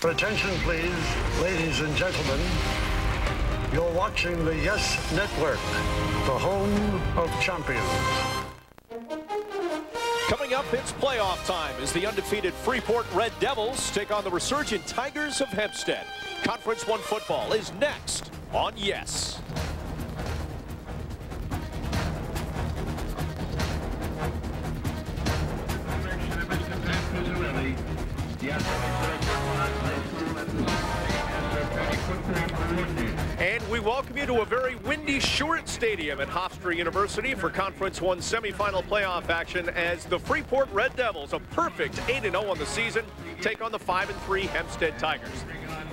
Attention, please, ladies and gentlemen. You're watching the Yes Network, the home of champions. Coming up, it's playoff time as the undefeated Freeport Red Devils take on the resurgent Tigers of Hempstead. Conference 1 football is next on Yes. And we welcome you to a very windy Short Stadium at Hofstra University for Conference 1 semifinal playoff action as the Freeport Red Devils, a perfect 8-0 on the season, take on the 5-3 Hempstead Tigers.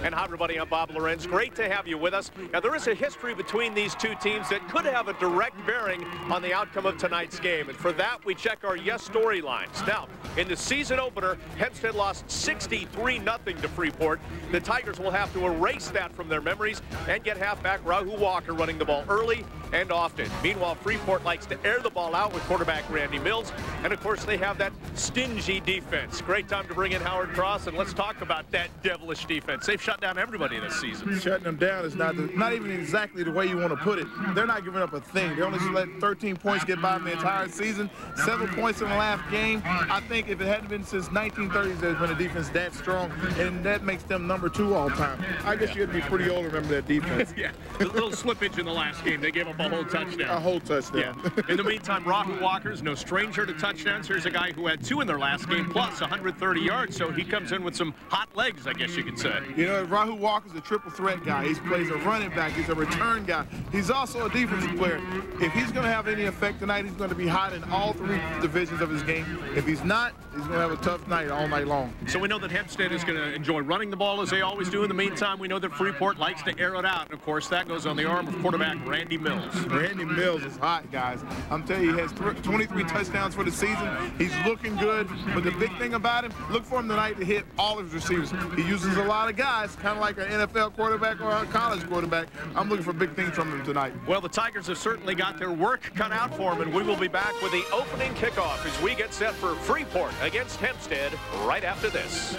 And hi, everybody, I'm Bob Lorenz. Great to have you with us. Now, there is a history between these two teams that could have a direct bearing on the outcome of tonight's game. And for that, we check our Yes storylines. Now, in the season opener, Hempstead lost 63-0 to Freeport. The Tigers will have to erase that from their memories and get halfback Rahul Walker running the ball early and often. Meanwhile, Freeport likes to air the ball out with quarterback Randy Mills. And, of course, they have that stingy defense. Great time to bring in Howard Cross, and let's talk about that devilish defense. They've shut down everybody this season. Shutting them down is not even exactly the way you want to put it. They're not giving up a thing. They only let 13 points get by them the entire season. 7 points in the last game. I think if it hadn't been since 1930s, there's been a defense that strong, and that makes them number 2 all time. I guess you had to be pretty old to remember that defense. Yeah, a little slippage in the last game. They gave up a whole touchdown. A whole touchdown. Yeah. In the meantime, Rahul Walker's no stranger to touchdowns. Here's a guy who had 2 in their last game, plus 130 yards, so he comes in with some hot legs, I guess you could say. You know, Rahul Walker's a triple threat guy. He plays a running back. He's a return guy. He's also a defensive player. If he's going to have any effect tonight, he's going to be hot in all 3 divisions of his game. If he's not, he's going to have a tough night all night long. So we know that Hempstead is going to enjoy running the ball as they always do. In the meantime, we know that Freeport likes to air it out. And, of course, that goes on the arm of quarterback Randy Mills. Randy Mills is hot, guys. I'm telling you, he has 23 touchdowns for the season. He's looking good. But the big thing about him, look for him tonight to hit all of his receivers. He uses a lot of guys, kind of like an NFL quarterback or a college quarterback. I'm looking for big things from him tonight. Well, the Tigers have certainly got their work cut out for them, and we will be back with the opening kickoff as we get set for Freeport against Hempstead right after this.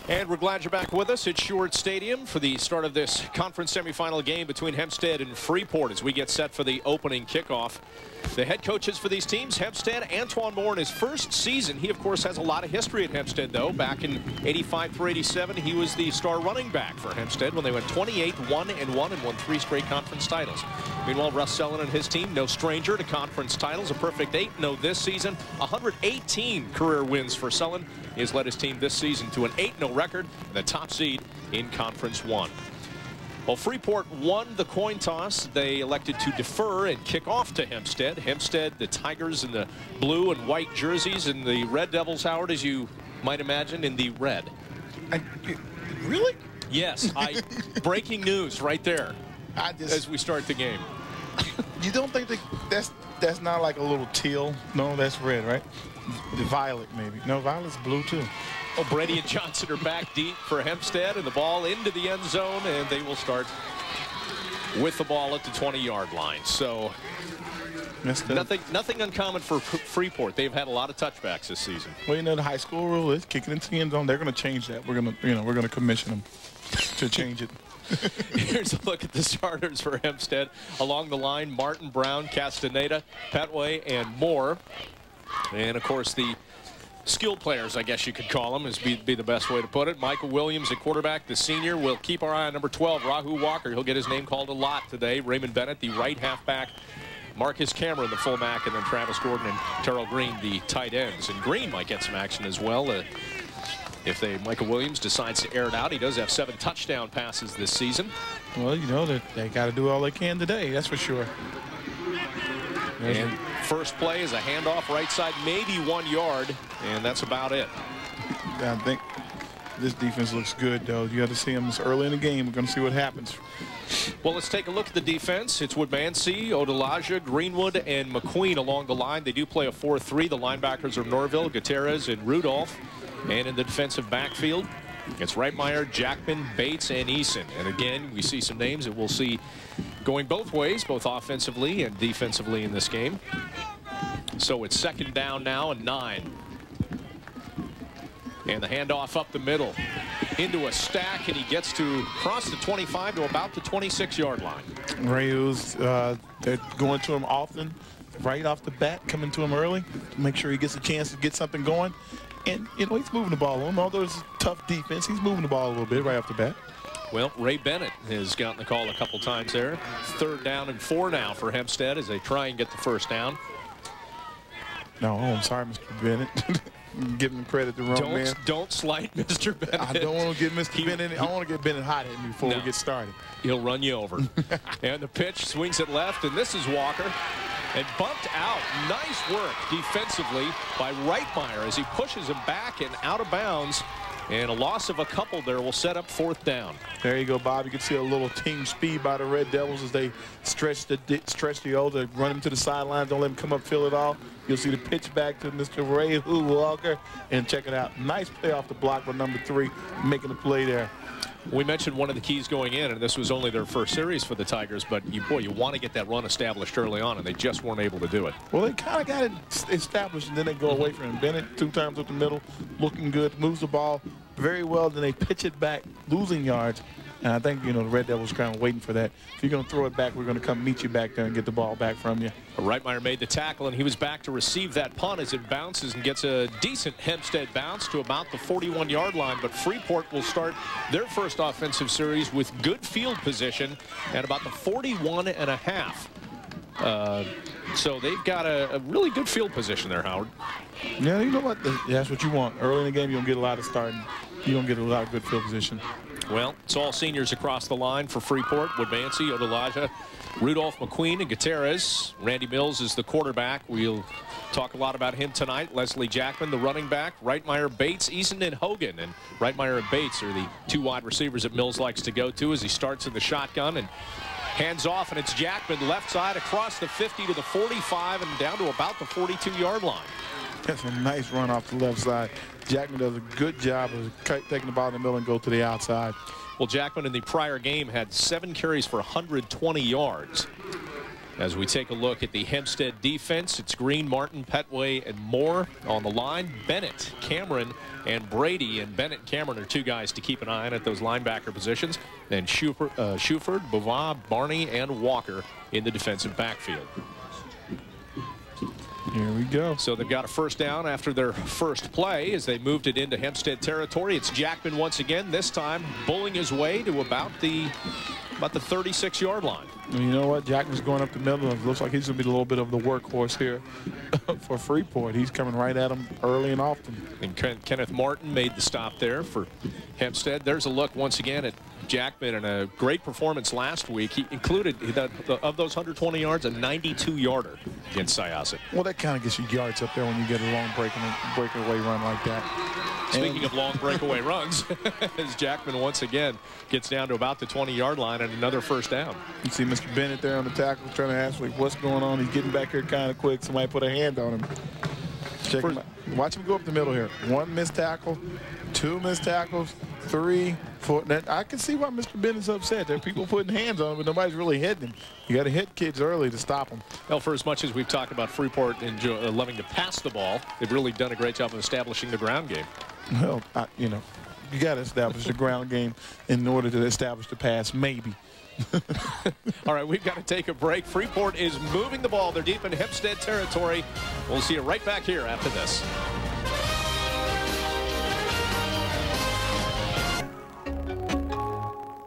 And we're glad you're back with us at Short Stadium for the start of this conference semifinal game between Hempstead and Freeport as we get set for the opening kickoff. The head coaches for these teams, Hempstead, Antoine Moore in his first season. He, of course, has a lot of history at Hempstead, though. Back in 85 through 87, he was the star running back for Hempstead when they went 28-1-1 and won 3 straight conference titles. Meanwhile, Russ Sellon and his team, no stranger to conference titles. A perfect 8-0 this season. 118 career wins for Sellon. He has led his team this season to an 8-0 record, the top seed in Conference 1. Well, Freeport won the coin toss. They elected to defer and kick off to Hempstead. Hempstead, the Tigers in the blue and white jerseys, and the Red Devils, Howard, as you might imagine, in the red. Really? Yes. Breaking news right there as we start the game. You don't think that's not like a little teal? No, that's red, right? The violet, maybe. No, violet's blue, too. Oh, Brady and Johnson are back deep for Hempstead, and the ball into the end zone, and they will start with the ball at the 20-yard line. So nothing uncommon for Freeport. They've had a lot of touchbacks this season. Well, you know, the high school rule is kicking into the end zone. They're going to change that. We're going to commission them to change it. Here's a look at the starters for Hempstead. Along the line, Martin, Brown, Castaneda, Petway, and Moore. And, of course, the skilled players, I guess you could call them, is be the best way to put it. Michael Williams at quarterback, the senior. We'll keep our eye on number 12, Rahul Walker. He'll get his name called a lot today. Raymond Bennett, the right halfback. Marcus Cameron, the fullback, and then Travis Gordon and Terrell Green, the tight ends. And Green might get some action as well. If Michael Williams decides to air it out. He does have 7 touchdown passes this season. Well, you know, they got to do all they can today, that's for sure. And first play is a handoff right side, maybe 1 yard, and that's about it. I think this defense looks good, though. You got to see them this early in the game. We're going to see what happens. Well, let's take a look at the defense. It's Woodmansey, Odalaja, Greenwood, and McQueen along the line. They do play a 4-3. The linebackers are Norville, Gutierrez, and Rudolph. And in the defensive backfield, it's Reitmeyer, Jackman, Bates, and Eason. And again, we see some names that we'll see going both ways, both offensively and defensively in this game. So it's 2nd down now and 9. And the handoff up the middle into a stack, and he gets to cross the 25 to about the 26-yard line. Rayu's, they're going to him often, right off the bat, coming to him early to make sure he gets a chance to get something going. And, you know, he's moving the ball. Although it's tough defense, he's moving the ball a little bit right off the bat. Well, Ray Bennett has gotten the call a couple times there. 3rd down and 4 now for Hempstead as they try and get the 1st down. No, I'm sorry, Mr. Bennett. Giving him credit the wrong man. Don't slight Mr. Bennett. I don't want to get Mr. Bennett. I want to get Bennett hot at me before we get started. He'll run you over. And the pitch swings it left, and this is Walker. And bumped out. Nice work defensively by Reitmeyer as he pushes him back and out of bounds. And a loss of a couple there will set up 4th down. There you go, Bob. You can see a little team speed by the Red Devils as they stretch the O to run him to the sidelines. Don't let him come up, fill it all. You'll see the pitch back to Mr. Ray Walker. And check it out. Nice play off the block by number 3, making the play there. We mentioned one of the keys going in, and this was only their first series for the Tigers, but you want to get that run established early on, and they just weren't able to do it. Well, they kind of got it established, and then they go away from him. Bennett 2 times up the middle, looking good, moves the ball very well, then they pitch it back, losing yards. And I think, you know, the Red Devils kind of waiting for that. If you're going to throw it back, we're going to come meet you back there and get the ball back from you. Reitmeyer made the tackle, and he was back to receive that punt as it bounces and gets a decent Hempstead bounce to about the 41-yard line. But Freeport will start their first offensive series with good field position at about the 41.5. So they've got a really good field position there, Howard. Yeah, you know what? That's what you want. Early in the game, you don't get a lot of starting. You don't get a lot of good field position. Well, it's all seniors across the line for Freeport. Woodmansey, Odelaja, Rudolph McQueen, and Gutierrez. Randy Mills is the quarterback. We'll talk a lot about him tonight. Leslie Jackman, the running back. Reitmeyer, Bates, Eason, and Hogan. And Reitmeyer and Bates are the 2 wide receivers that Mills likes to go to as he starts in the shotgun and hands off. And it's Jackman left side across the 50 to the 45 and down to about the 42-yard line. That's a nice run off the left side. Jackman does a good job of taking the ball in the middle and go to the outside. Well, Jackman in the prior game had 7 carries for 120 yards. As we take a look at the Hempstead defense, it's Green, Martin, Petway, and Moore on the line. Bennett, Cameron, and Brady. And Bennett and Cameron are 2 guys to keep an eye on at those linebacker positions. And Shuford, Bavard, Barney, and Walker in the defensive backfield. Here we go. So they've got a 1st down after their first play as they moved it into Hempstead territory. It's Jackman once again, this time bullying his way to about the 36-yard line. And you know what? Jackman's going up the middle. It looks like he's going to be a little bit of the workhorse here for Freeport. He's coming right at him early and often. And Kenneth Martin made the stop there for Hempstead. There's a look once again at Jackman and a great performance last week. He included, of those 120 yards, a 92-yarder against Syosset. Well, that kind of gets you yards up there when you get a long breakaway run like that. Speaking of long breakaway runs, as Jackman once again gets down to about the 20-yard line and another 1st down. You see Mr. Bennett there on the tackle trying to ask, like, what's going on? He's getting back here kind of quick. Somebody put a hand on him. Check him out. Watch him go up the middle here. 1 missed tackle, 2 missed tackles, 3, 4. I can see why Mr. Bennett's upset. There are people putting hands on him, but nobody's really hitting him. You got to hit kids early to stop them. Well, for as much as we've talked about Freeport loving to pass the ball, they've really done a great job of establishing the ground game. Well, you know, you got to establish the ground game in order to establish the pass, maybe. All right, we've got to take a break. Freeport is moving the ball. They're deep in Hempstead territory. We'll see you right back here after this.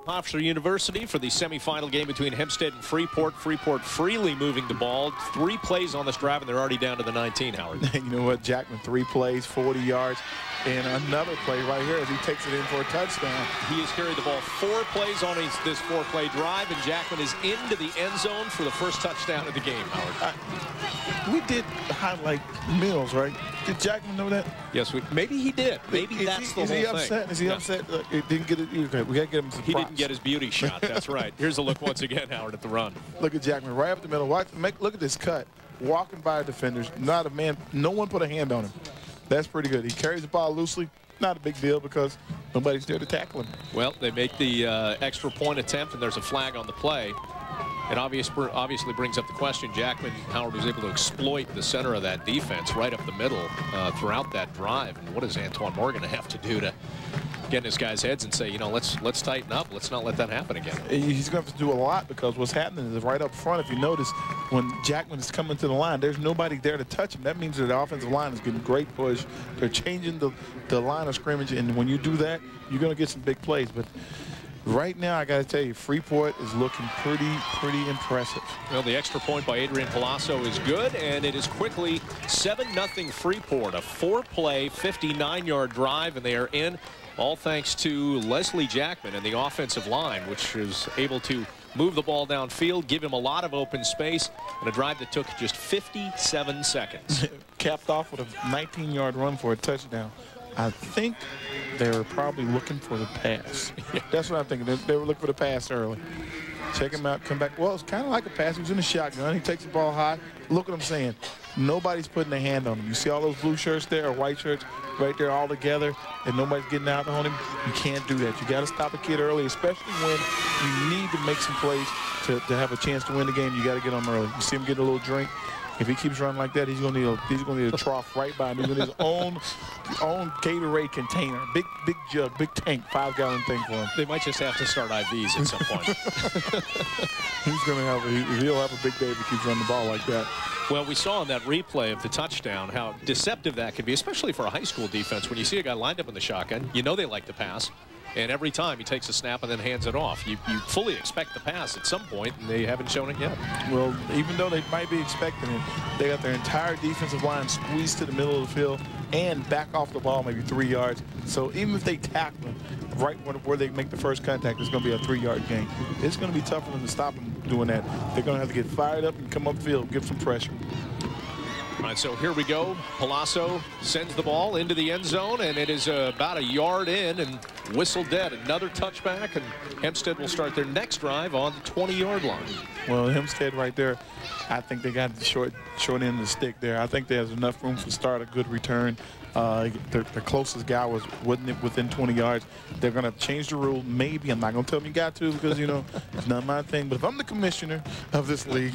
Hofstra University for the semifinal game between Hempstead and Freeport. Freeport freely moving the ball. 3 plays on this drive, and they're already down to the 19, Howard. You know what, Jackman, 3 plays, 40 yards, and another play right here as he takes it in for a touchdown. He has carried the ball 4 plays on this 4-play drive, and Jackman is into the end zone for the first touchdown of the game, Howard. We did highlight Mills, right? Did Jackman know that? Yes, maybe he did. Maybe that's the whole thing. Is he upset? It didn't get it. Okay, we got to get him some He props. didn't get his beauty shot. That's right. Here's a look once again, Howard, at the run. Look at Jackman right up the middle. Look at this cut. Walking by defenders. Not a man. No one put a hand on him. That's pretty good. He carries the ball loosely. Not a big deal because nobody's there to tackle him. Well, they make the extra point attempt, and there's a flag on the play. It obviously brings up the question. Jackman Howard was able to exploit the center of that defense right up the middle throughout that drive. And what does Antoine Morgan have to do to get in his guys' heads and say, you know, let's tighten up. Let's not let that happen again. He's going to have to do a lot, because what's happening is right up front, if you notice, when Jackman is coming to the line, there's nobody there to touch him. That means that the offensive line is getting great push. They're changing the line of scrimmage, and when you do that, you're going to get some big plays. But right now, I got to tell you, Freeport is looking pretty impressive. Well, the extra point by Adrian Palazzo is good, and it is quickly 7-0 Freeport. A 4-play, 59-yard drive, and they are in, all thanks to Leslie Jackman and the offensive line, which is able to move the ball downfield, give him a lot of open space, and a drive that took just 57 seconds. Capped off with a 19-yard run for a touchdown. I think they were probably looking for the pass. That's what I'm thinking. They were looking for the pass early. Check him out, come back. Well, it's kind of like a pass. He was in the shotgun. He takes the ball high. Look what I'm saying. Nobody's putting a hand on him. You see all those blue shirts there, or white shirts right there all together, and nobody's getting out on him? You can't do that. You got to stop a kid early, especially when you need to make some plays to have a chance to win the game. You got to get him early. You see him get a little drink. If he keeps running like that, he's going to need a trough right by him. He's going to need his own Gatorade container, big jug, big tank, 5-gallon thing for him. They might just have to start IVs at some point. He'll have a big day if he keeps running the ball like that. Well, we saw in that replay of the touchdown how deceptive that can be, especially for a high school defense. When you see a guy lined up in the shotgun, you know they like to pass. And every time he takes a snap and then hands it off. You fully expect the pass at some point, and they haven't shown it yet. Well, even though they might be expecting it, they got their entire defensive line squeezed to the middle of the field and back off the ball maybe 3 yards. So even if they tackle them right where they make the first contact, it's going to be a 3-yard gain. It's going to be tough for them to stop them doing that. They're going to have to get fired up and come upfield, give some pressure. All right, so here we go. Palazzo sends the ball into the end zone, and it is about a yard in and whistled dead. Another touchback, and Hempstead will start their next drive on the 20-yard line. Well, Hempstead right there, I think they got the short end of the stick there. I think there's enough room to start a good return. The closest guy wasn't within 20 yards. They're going to change the rule. Maybe. I'm not going to tell them you got to, because, you know, it's not my thing. But if I'm the commissioner of this league,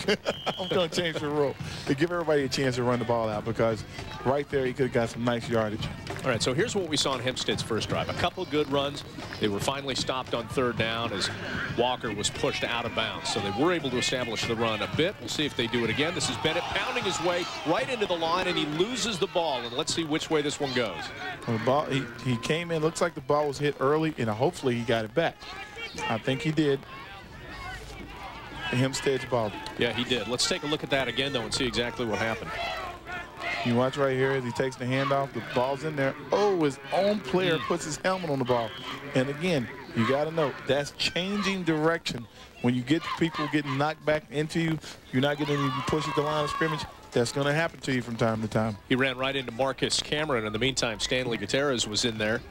I'm going to change the rule to give everybody a chance to run the ball out, because right there he could have got some nice yardage. All right, so here's what we saw in Hempstead's first drive. A couple good runs. They were finally stopped on 3rd down as Walker was pushed out of bounds. So they were able to establish the run a bit. We'll see if they do it again. This is Bennett pounding his way right into the line, and he loses the ball. And let's see which way this one goes. Well, the ball, he came in, looks like the ball was hit early, and hopefully he got it back. I think he did. Hempstead's ball. Yeah, he did. Let's take a look at that again, though, and see exactly what happened. You watch right here as he takes the handoff. The ball's in there. Oh, his own player puts his helmet on the ball. And again, you got to know, that's changing direction. When you get people getting knocked back into you, you're not getting any push at the line of scrimmage. That's going to happen to you from time to time. He ran right into Marcus Cameron. In the meantime, Stanley Gutierrez was in there.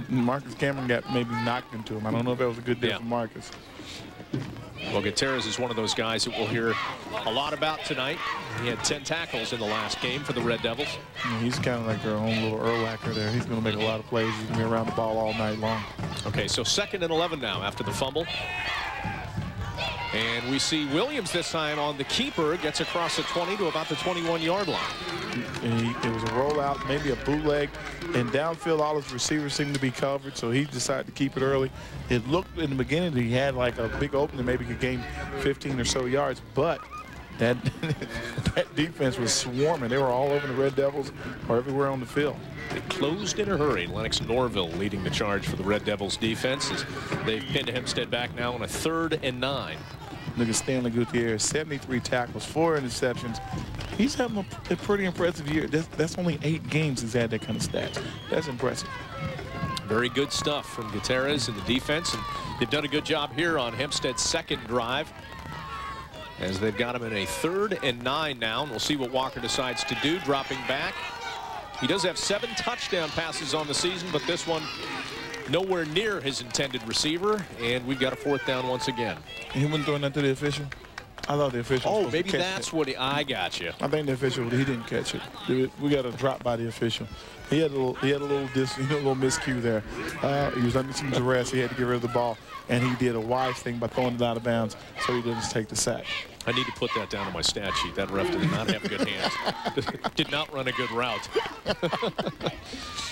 Marcus Cameron got maybe knocked into him. I don't know if that was a good day for Marcus. Well, Gutierrez is one of those guys that we'll hear a lot about tonight. He had 10 tackles in the last game for the Red Devils. Yeah, he's kind of like their own little Urlacher there. He's going to make a lot of plays. He's going to be around the ball all night long. Okay, so 2nd and 11 now after the fumble. And we see Williams this time on the keeper. Gets across the 20 to about the 21-yard line. It was a rollout, maybe a bootleg. And downfield, all his receivers seemed to be covered, so he decided to keep it early. It looked in the beginning that he had like a big opening, maybe could gain 15 or so yards, but that defense was swarming. They were all over the Red Devils or everywhere on the field. They closed in a hurry. Lennox Norville leading the charge for the Red Devils defense as they've pinned Hempstead back now on a 3rd and 9. Look at Stanley Gutierrez, 73 tackles, 4 interceptions. He's having a pretty impressive year. That's only 8 games he's had that kind of stats. That's impressive. Very good stuff from Gutierrez and the defense, and they've done a good job here on Hempstead's 2nd drive as they've got him in a 3rd and 9 now. And we'll see what Walker decides to do, dropping back. He does have 7 touchdown passes on the season, but this one nowhere near his intended receiver, and we've got a 4th down once again. He wasn't throwing that to the official? I thought the official. Oh, maybe that's what I got you. I think the official, he didn't catch it. We got a drop by the official. He had a little miscue there. He was under some duress. He had to get rid of the ball, and he did a wise thing by throwing it out of bounds, so he didn't take the sack. I need to put that down on my stat sheet. That ref did not have good hands. Did not run a good route.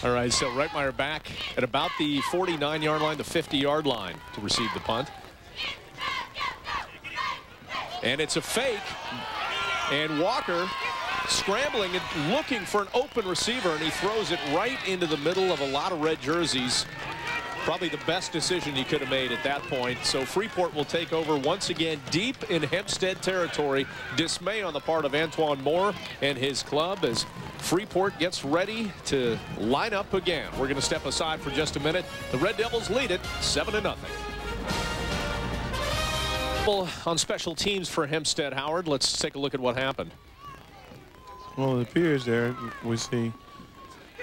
All right, so Reitmeyer back at about the 49-yard line, the 50-yard line to receive the punt. And it's a fake. And Walker scrambling and looking for an open receiver, and he throws it right into the middle of a lot of red jerseys. Probably the best decision he could have made at that point. So Freeport will take over once again deep in Hempstead territory. Dismay on the part of Antoine Moore and his club as Freeport gets ready to line up again. We're going to step aside for just a minute. The Red Devils lead it 7-0. On special teams for Hempstead, Howard. Let's take a look at what happened. Well, it appears there we see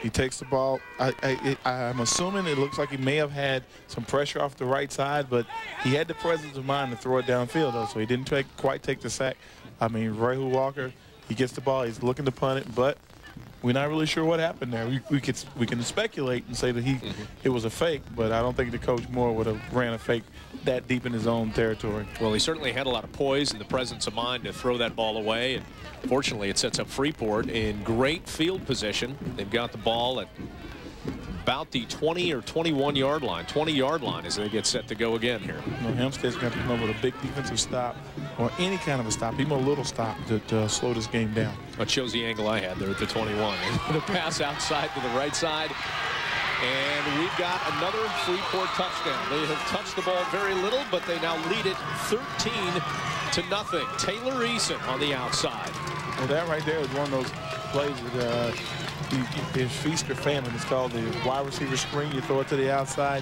he takes the ball. I'm assuming it looks like he may have had some pressure off the right side, but he had the presence of mind to throw it downfield, though, so he didn't quite take the sack. I mean, Rahul Walker, he gets the ball. He's looking to punt it, but we're not really sure what happened there. We can speculate and say that it was a fake, but I don't think the coach Moore would have ran a fake that deep in his own territory. Well, he certainly had a lot of poise and the presence of mind to throw that ball away. And fortunately, it sets up Freeport in great field position. They've got the ball at about the 20 or 21-yard line, 20-yard line as they get set to go again here. You know, Hempstead's going to come up with a big defensive stop or any kind of a stop, even a little stop to slow this game down. That shows the angle I had there at the 21. The pass outside to the right side. And we've got another Freeport touchdown. They have touched the ball very little, but they now lead it 13-0. Taylor Eason on the outside. Well, that right there is one of those plays that it's feast or famine. It's called the wide receiver screen. You throw it to the outside,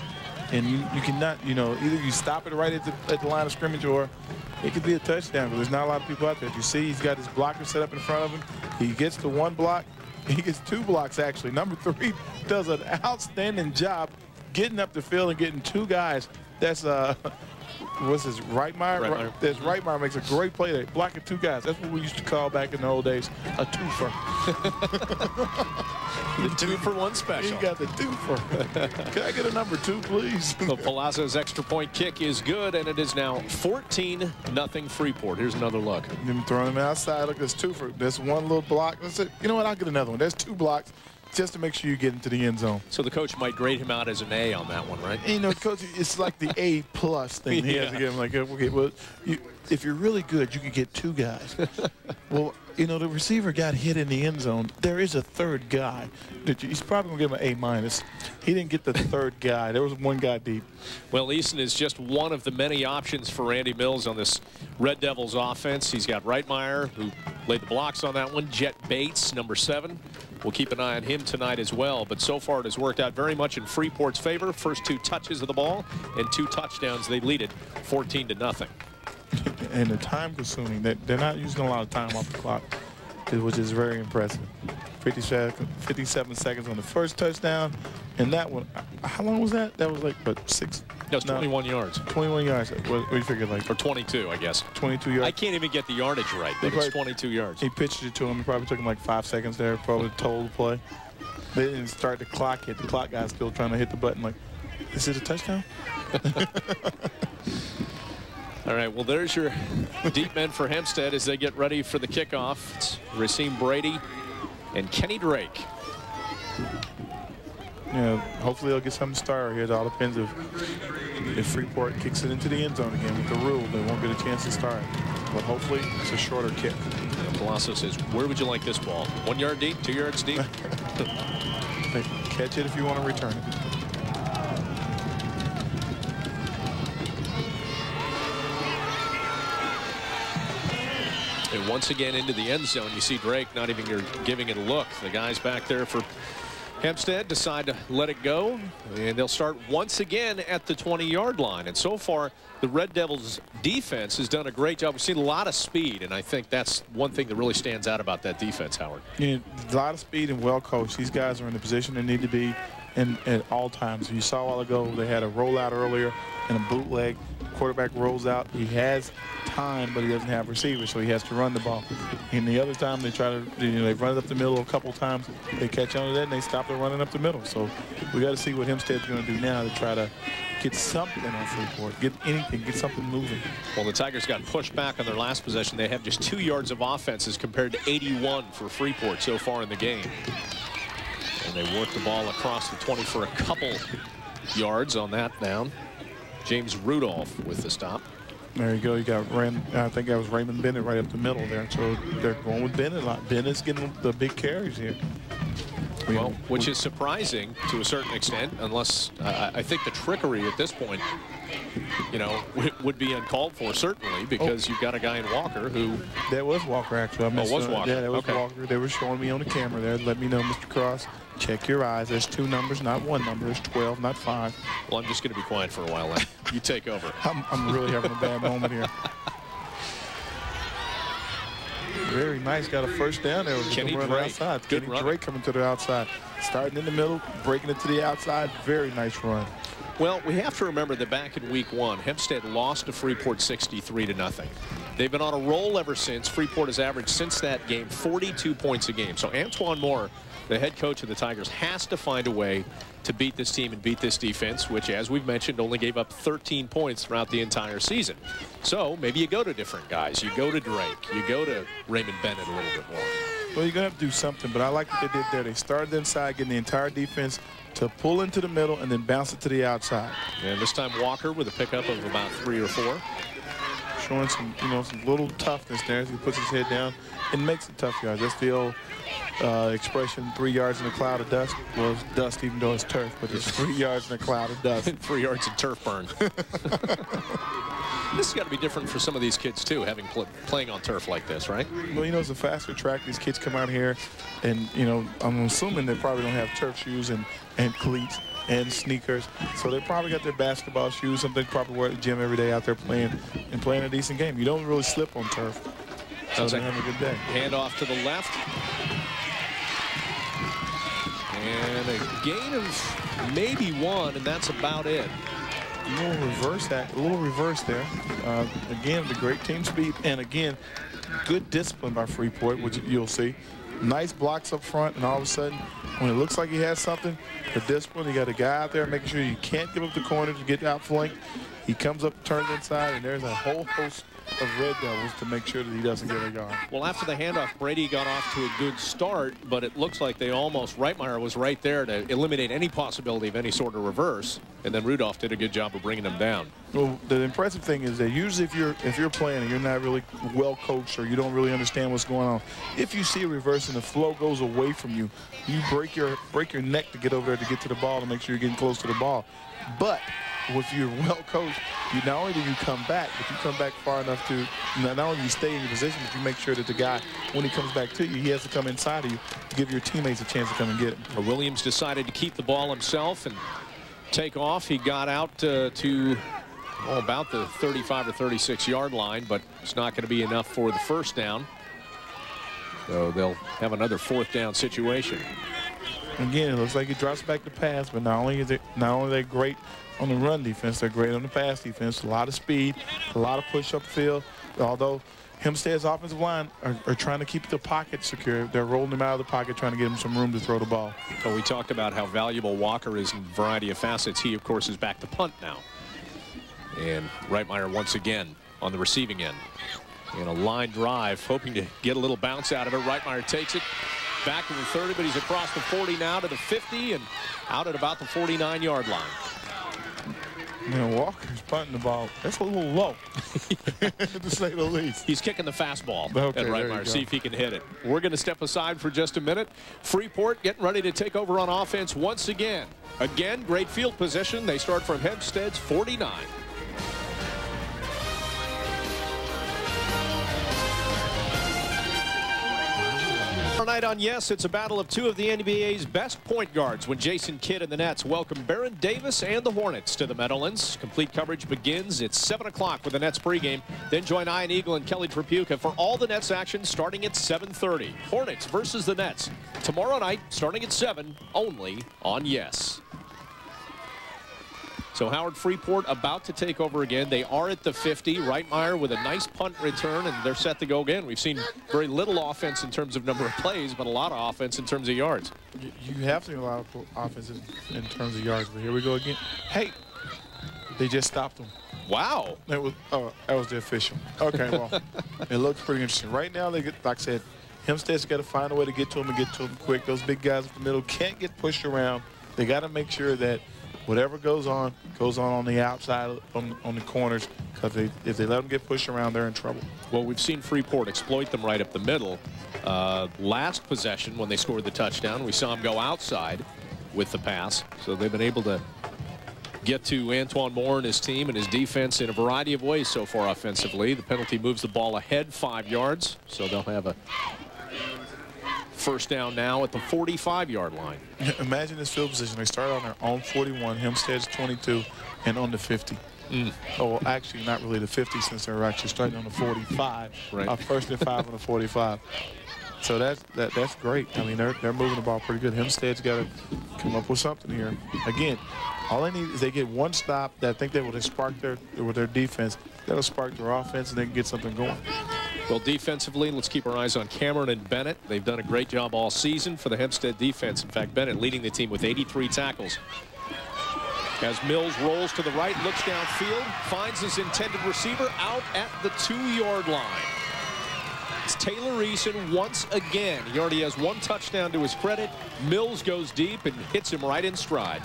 and you cannot, you know, either you stop it right at the line of scrimmage or it could be a touchdown, but there's not a lot of people out there. As you see, he's got his blocker set up in front of him. He gets the one block. He gets two blocks, actually. Number 3 does an outstanding job getting up the field and getting two guys. That's what's his, Reitmeyer? Reitmeyer makes a great play there, blocking two guys. That's what we used to call back in the old days a twofer. The 2-for-1 special. He got the twofer. Can I get a number 2, please? So Palazzo's extra point kick is good, and it is now 14-0 Freeport. Here's another look. Them throwing him outside. Look, there's twofer. There's one little block. Let's say, you know what? I'll get another one. There's 2 blocks just to make sure you get into the end zone. So the coach might grade him out as an A on that one, right? And, you know, coach, it's like the A+ thing. He has to give him like, okay, well, if you're really good, you can get 2 guys. Well, you know, the receiver got hit in the end zone. There is a third guy. He's probably going to give him an A-. He didn't get the third guy. There was one guy deep. Well, Easton is just one of the many options for Randy Mills on this Red Devils offense. He's got Reitmeyer, who laid the blocks on that one. Jet Bates, number 7. We'll keep an eye on him tonight as well. But so far, it has worked out very much in Freeport's favor. First 2 touches of the ball and 2 touchdowns. They lead it 14-0. And the time consuming, they're not using a lot of time off the clock, which is very impressive. 57 seconds on the first touchdown, and that one, how long was that? That was like, what, 6? No, it's 21 yards. 21 yards. What do you figure, like? Or 22, I guess. 22 yards. I can't even get the yardage right, but it's 22 yards. He pitched it to him. It probably took him like 5 seconds there, probably total play. They didn't start the clock yet. The clock guy's still trying to hit the button like, is it a touchdown? All right, well, there's your deep men for Hempstead as they get ready for the kickoff. It's Racine Brady and Kenny Drake. Yeah, hopefully they'll get something started here. It all depends if Freeport kicks it into the end zone again with the rule. They won't get a chance to start. But hopefully it's a shorter kick. Palazzo says, where would you like this ball? 1 yard deep, 2 yards deep? Catch it if you want to return it. And once again into the end zone, you see Drake not even giving it a look. The guys back there for Hempstead decide to let it go, and they'll start once again at the 20-yard line. And so far, the Red Devils defense has done a great job. We've seen a lot of speed, and I think that's one thing that really stands out about that defense, Howard. Yeah, a lot of speed and well coached. These guys are in the position they need to be at all times. You saw a while ago they had a rollout earlier and a bootleg. quarterback rolls out. He has time, but he doesn't have receivers, so he has to run the ball. And the other time they try to, they run it up the middle a couple times. They catch on to that, and they stop the running up the middle. So we got to see what Hempstead's going to do now to try to get something on Freeport, get anything, get something moving. Well, the Tigers got pushed back on their last possession. They have just 2 yards of offense as compared to 81 for Freeport so far in the game. And they work the ball across the 20 for a couple yards on that down. James Rudolph with the stop. There you go. You got I think that was Raymond Bennett right up the middle there. So they're going with Bennett a lot. Bennett's getting the big carries here. Well, which is surprising to a certain extent, unless I think the trickery at this point, would be uncalled for, certainly, because you've got a guy in Walker who... That was Walker, actually. Was Walker? Yeah, that was okay. Walker. They were showing me on the camera there. Let me know, Mr. Cross. Check your eyes. There's 2 numbers, not 1 number. There's 12, not 5. Well, I'm just going to be quiet for a while then. You take over. I'm really having a bad moment here. Very nice. Got a first down there. Kenny Drake. Outside. Kenny Drake coming to the outside. Starting in the middle, breaking it to the outside. Very nice run. Well, we have to remember that back in week 1, Hempstead lost to Freeport 63-0. They've been on a roll ever since. Freeport has averaged since that game 42 points a game. So Antoine Moore, the head coach of the Tigers, has to find a way to beat this team and beat this defense, which, as we've mentioned, only gave up 13 points throughout the entire season. So maybe you go to different guys. You go to Drake. You go to Raymond Bennett a little bit more. Well, you're going to have to do something, but I like what they did there. They started inside, getting the entire defense to pull into the middle and then bounce it to the outside. And this time Walker with a pickup of about 3 or 4. Showing some, some little toughness there as he puts his head down and makes it tough yards. That's the old expression, 3 yards in a cloud of dust. Well, it's dust even though it's turf, but it's 3 yards in a cloud of dust. 3 yards of turf burn. This has got to be different for some of these kids, too, having playing on turf like this, right? Well, it's a faster track. These kids come out here, and, I'm assuming they probably don't have turf shoes and cleats and sneakers. So they probably got their basketball shoes, something they probably wear at the gym every day out there playing a decent game. You don't really slip on turf. So they're having a good day. Hand off to the left. And a gain of maybe 1, and that's about it. A little reverse there. Again, the great team speed, and again, good discipline by Freeport, which you'll see. Nice blocks up front, and all of a sudden, when it looks like he has something, the discipline, you got a guy out there making sure you can't give up the corner to get outflanked. He comes up, turns inside, and there's a whole host of Red Devils to make sure that he doesn't get a yard. Well, after the handoff, Brady got off to a good start, but it looks like they almost, Reitmeyer was right there to eliminate any possibility of any sort of reverse, and then Rudolph did a good job of bringing them down. Well, the impressive thing is that usually if you're playing and you're not really well coached or you don't really understand what's going on, if you see a reverse and the flow goes away from you, you break your neck to get over there to get to the ball to make sure you're getting close to the ball. But if you're well coached, not only do you come back, but you come back far enough to not only you stay in your position, but you make sure that the guy, when he comes back to you, he has to come inside of you to give your teammates a chance to come and get him. Williams decided to keep the ball himself and take off. He got out to about the 35 or 36 yard line, but it's not going to be enough for the first down. So they'll have another 4th down situation. Again, it looks like he drops back to pass, but not only are they great on the run defense, they're great on the pass defense. A lot of speed, a lot of push up field. Although Hempstead's offensive line are trying to keep the pocket secure, they're rolling them out of the pocket, trying to give them some room to throw the ball. Well, we talked about how valuable Walker is in a variety of facets. He, of course, is back to punt now. And Reitmeyer once again on the receiving end. In a line drive, hoping to get a little bounce out of it. Reitmeyer takes it back to the 30, but he's across the 40 now to the 50 and out at about the 49-yard line. Walker's punting the ball. That's a little low, to say the least. He's kicking the fastball at Reitmeyer. See if he can hit it. We're going to step aside for just a minute. Freeport getting ready to take over on offense once again. Again, great field position. They start from Hempstead's 49. Tonight on Yes, it's a battle of 2 of the NBA's best point guards when Jason Kidd and the Nets welcome Baron Davis and the Hornets to the Meadowlands. Complete coverage begins at 7 o'clock with the Nets pregame. Then join Ian Eagle and Kelly Tripucka for all the Nets action starting at 7:30. Hornets versus the Nets tomorrow night starting at 7 only on Yes. So Howard Freeport about to take over again. They are at the 50. Reitmeyer with a nice punt return, and they're set to go again. We've seen very little offense in terms of number of plays, but a lot of offense in terms of yards. You have seen a lot of offense in terms of yards, but here we go again. Hey, they just stopped them. Wow. That was the official. Okay, well, it looks pretty interesting. Right now, they get, like I said, Hempstead's got to find a way to get to them and get to them quick. Those big guys in the middle can't get pushed around. They got to make sure that whatever goes on the outside, on the corners, because if they let them get pushed around, they're in trouble. Well, we've seen Freeport exploit them right up the middle. Last possession, when they scored the touchdown, we saw them go outside with the pass. So they've been able to get to Antoine Moore and his team and his defense in a variety of ways so far offensively. The penalty moves the ball ahead 5 yards, so they'll have a first down now at the 45-yard line. Imagine this field position. They start on their own 41, Hempstead's 22, and on the 50. Oh, well, actually, not really the 50, since they're actually starting on the 45. Right. First and 5 on the 45. So that's great. I mean, they're moving the ball pretty good. Hempstead's got to come up with something here. Again, all they need is they get one stop that I think that will spark their defense. That'll spark their offense, and they can get something going. Well, defensively, let's keep our eyes on Cameron and Bennett. They've done a great job all season for the Hempstead defense. In fact, Bennett leading the team with 83 tackles. As Mills rolls to the right, looks downfield, finds his intended receiver out at the 2-yard line. It's Taylor Eason once again. He already has 1 touchdown to his credit. Mills goes deep and hits him right in stride.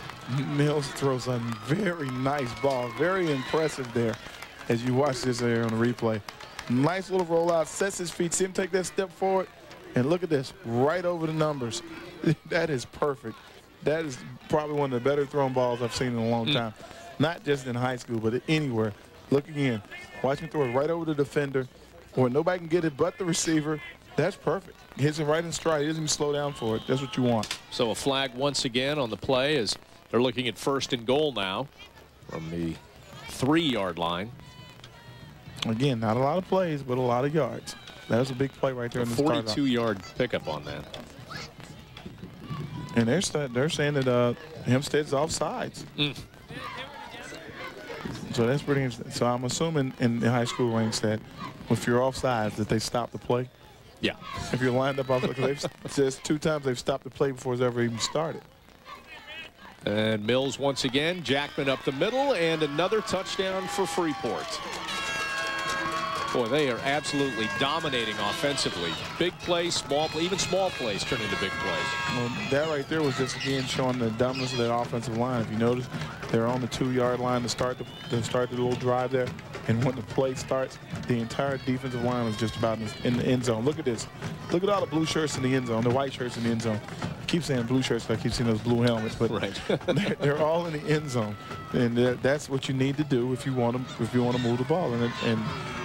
Mills throws a very nice ball. Very impressive there as you watch this there on the replay. Nice little rollout, sets his feet, see him take that step forward, and look at this, right over the numbers. That is perfect. That is probably one of the better thrown balls I've seen in a long time. Not just in high school, but anywhere. Look again. Watch him throw it right over the defender, where nobody can get it but the receiver. That's perfect. Hits him right in stride. He doesn't even slow down for it. That's what you want. So a flag once again on the play as they're looking at 1st and goal now from the 3-yard line. Again, not a lot of plays, but a lot of yards. That was a big play right there. A 42-yard pickup on that. And they're saying that Hempstead's offsides. So that's pretty interesting. So I'm assuming in the high school ranks that if you're offsides that they stop the play. Yeah. If you're lined up offside, because just 2 times they've stopped the play before it's ever even started. And Mills once again, Jackman up the middle, and another touchdown for Freeport. Boy, they are absolutely dominating offensively. Big plays, small play, even small plays turn into big plays. Well, that right there was just again showing the dominance of that offensive line. If you notice, they're on the 2-yard line to start the little drive there, and when the play starts, the entire defensive line was just about in the end zone. Look at this. Look at all the blue shirts in the end zone, the white shirts in the end zone. I keep saying blue shirts, I keep seeing those blue helmets, but right. they're all in the end zone, and that's what you need to do if you want to move the ball. And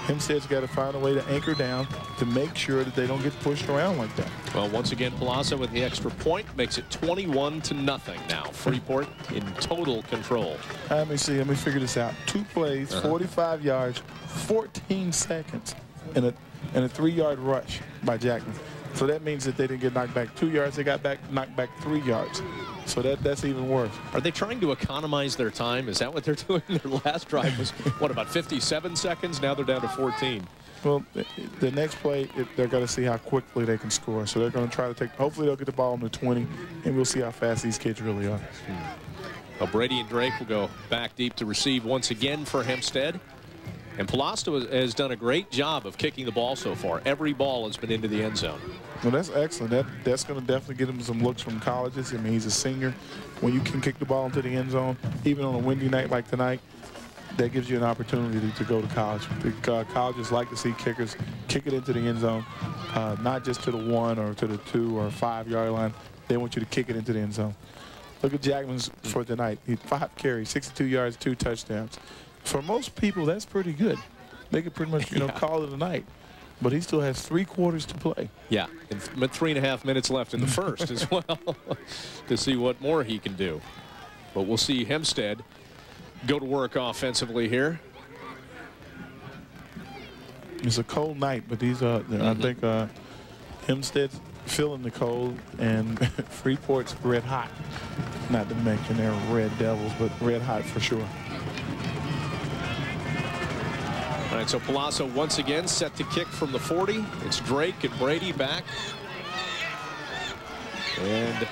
Hempstead's got to find a way to anchor down to make sure that they don't get pushed around like that. Well, once again, Palazzo with the extra point makes it 21-0 now. Freeport in total control. Let me see. Let me figure this out. 2 plays, 45 yards, 14 seconds, and a 3-yard rush by Jackman. So that means that they didn't get knocked back 2 yards. They got knocked back 3 yards. So that's even worse. Are they trying to economize their time? Is that what they're doing? Their last drive was, what, about 57 seconds? Now they're down to 14. Well, the next play, they're going to see how quickly they can score. So they're going to try to hopefully they'll get the ball on the 20, and we'll see how fast these kids really are. Well, Brady and Drake will go back deep to receive once again for Hempstead. And Palasto has done a great job of kicking the ball so far. Every ball has been into the end zone. Well, that's excellent. That's going to definitely get him some looks from colleges. I mean, he's a senior. When you can kick the ball into the end zone, even on a windy night like tonight, that gives you an opportunity to go to college. Colleges like to see kickers kick it into the end zone, not just to the 1 or to the 2 or 5-yard line. They want you to kick it into the end zone. Look at Jackman's for tonight. He had 5 carries, 62 yards, 2 touchdowns. For most people, that's pretty good. They could pretty much, call it a night. But he still has 3 quarters to play. Yeah, and 3.5 minutes left in the first as well to see what more he can do. But we'll see Hempstead go to work offensively here. It's a cold night, but these I think Hempstead's feeling the cold, and Freeport's red hot. Not to mention they're Red Devils, but red hot for sure. All right, so Palazzo once again set to kick from the 40. It's Drake and Brady back. And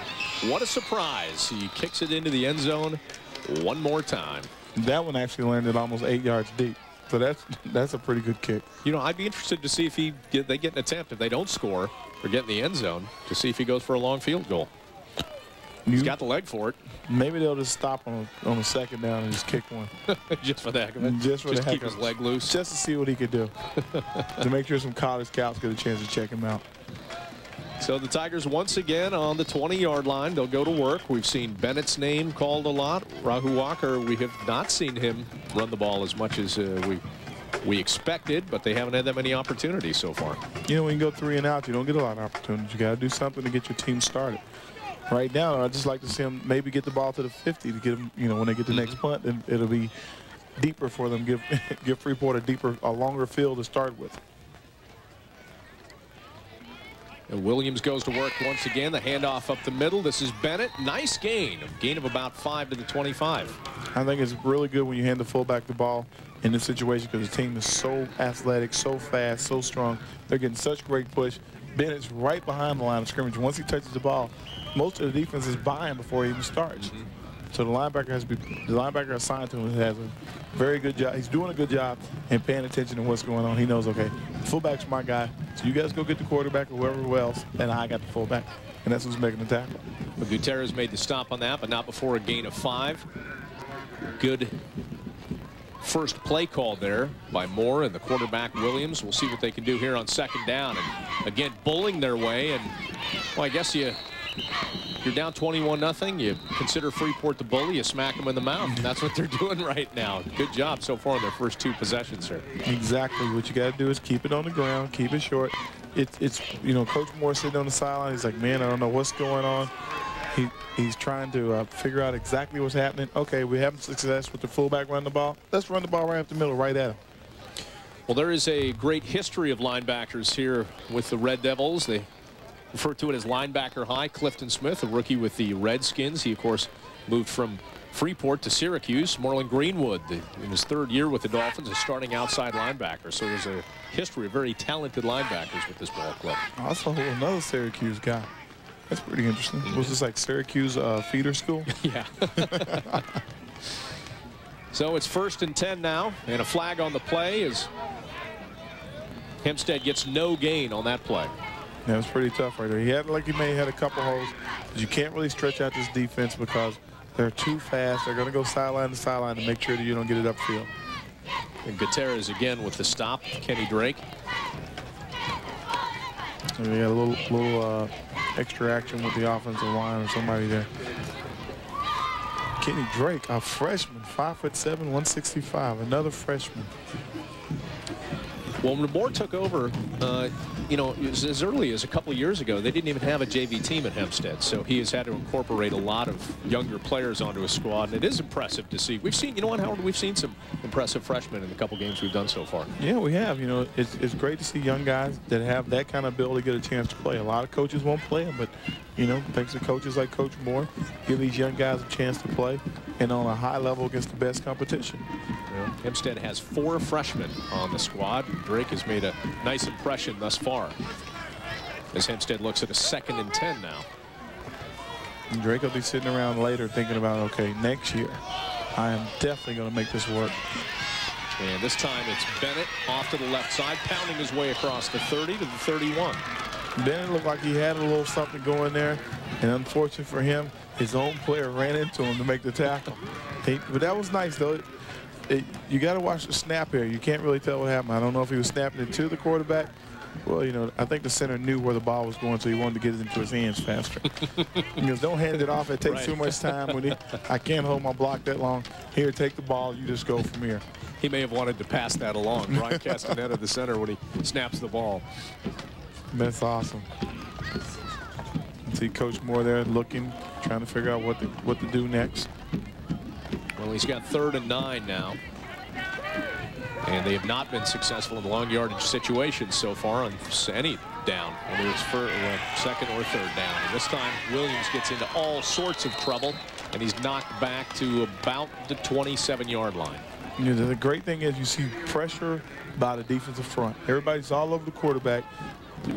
what a surprise. He kicks it into the end zone one more time. That one actually landed almost 8 yards deep. So that's a pretty good kick. You know, I'd be interested to see if they get an attempt. If they don't score or get in the end zone, to see if he goes for a long field goal. He's got the leg for it. Maybe they'll just stop on a second down and just kick one. Just for the heck of it. Just to keep his leg loose. Just to see what he could do. To make sure some college scouts get a chance to check him out. So the Tigers once again on the 20-yard line. They'll go to work. We've seen Bennett's name called a lot. Rahu Walker, we have not seen him run the ball as much as we expected, but they haven't had that many opportunities so far. You know, when you go 3 and out, you don't get a lot of opportunities. You got to do something to get your team started. Right now, I'd just like to see them maybe get the ball to the 50 to get them, you know, when they get the next punt, then it'll be deeper for them. Give Freeport a longer field to start with. And Williams goes to work once again. The handoff up the middle. This is Bennett. Nice gain of about 5 to the 25. I think it's really good when you hand the fullback the ball in this situation because the team is so athletic, so fast, so strong. They're getting such great push. Bennett's right behind the line of scrimmage. Once he touches the ball, most of the defense is buying before he even starts. So the linebacker assigned to him has a very good job. He's doing a good job and paying attention to what's going on. He knows, okay, fullback's my guy. So you guys go get the quarterback or whoever else, and I got the fullback. And that's who's making the tackle. But Gutierrez made the stop on that, but not before a gain of 5. Good first play call there by Moore and the quarterback Williams. We'll see what they can do here on second down. And again, bullying their way. And, well, I guess you're down 21-0. You consider Freeport the bully. You smack them in the mouth. And that's what they're doing right now. Good job so far in their first 2 possessions here. Exactly. What you got to do is keep it on the ground, keep it short. It's you know, Coach Moore sitting on the sideline. He's like, man, I don't know what's going on. He's trying to figure out exactly what's happening. Okay, we're having success with the fullback running the ball. Let's run the ball right up the middle, right at him. Well, there is a great history of linebackers here with the Red Devils. They refer to it as linebacker high. Clifton Smith, a rookie with the Redskins. He, of course, moved from Freeport to Syracuse. Marlon Greenwood, in his 3rd year with the Dolphins, is starting outside linebacker. So there's a history of very talented linebackers with this ball club. Also, another Syracuse guy. That's pretty interesting. Was this like Syracuse feeder school? Yeah. So it's 1st and 10 now, and a flag on the play as Hempstead gets no gain on that play. Yeah, it was pretty tough right there. He may have had a couple holes, but you can't really stretch out this defense because they're too fast. They're going to go sideline to sideline to make sure that you don't get it upfield. And Gutierrez again with the stop. Kenny Drake. And we got a little extra action with the offensive line or somebody there. Kenny Drake, a freshman, 5'7", 165, another freshman. Well, when Moore took over, you know, as early as a couple of years ago, they didn't even have a JV team at Hempstead. So he has had to incorporate a lot of younger players onto his squad. And it is impressive to see. We've seen, you know what, Howard, we've seen some impressive freshmen in the couple games we've done so far. Yeah, we have. You know, it's great to see young guys that have that kind of ability get a chance to play. A lot of coaches won't play them, but, you know, thanks to coaches like Coach Moore, give these young guys a chance to play and on a high level against the best competition. Yeah. Hempstead has 4 freshmen on the squad. Drake has made a nice impression thus far as Hempstead looks at a 2nd and 10 now. And Drake will be sitting around later thinking about, okay, next year I am definitely going to make this work. And this time it's Bennett off to the left side, pounding his way across the 30 to the 31. Bennett looked like he had a little something going there, and unfortunate for him, his own player ran into him to make the tackle. But that was nice, though. You got to watch the snap here. You can't really tell what happened. I don't know if he was snapping it to the quarterback. Well, you know, I think the center knew where the ball was going, so he wanted to get it into his hands faster. He goes, don't hand it off. It takes too much time. I can't hold my block that long. Here, take the ball. You just go from here. He may have wanted to pass that along. Brian Castaneda, the center, when he snaps the ball. That's awesome. See Coach Moore there looking, trying to figure out what to do next. Well, he's got 3rd and 9 now. And they have not been successful in the long yardage situations so far on any down, whether it's for 2nd or 3rd down. And this time, Williams gets into all sorts of trouble. and he's knocked back to about the 27-yard line. You know, the great thing is you see pressure by the defensive front. Everybody's all over the quarterback,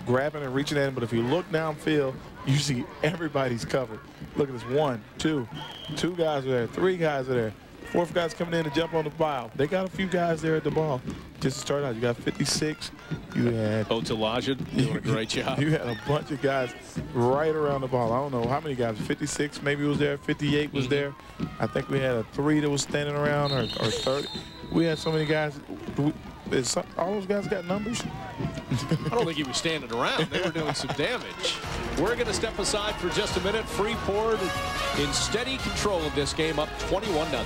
grabbing and reaching at him. But if you look downfield, you see everybody's covered. Look at this, 1, 2. 2 guys are there, 3 guys are there. 4th guy's coming in to jump on the ball. They got a few guys there at the ball. Just to start out, you got 56. You had Otalaja doing a great job. You had a bunch of guys right around the ball. I don't know how many guys. 56 maybe was there. 58 was there. I think we had a 3 that was standing around, or 30. We had so many guys. All those guys got numbers? I don't think he was standing around. They were doing some damage. We're going to step aside for just a minute. Freeport in steady control of this game, up 21-0.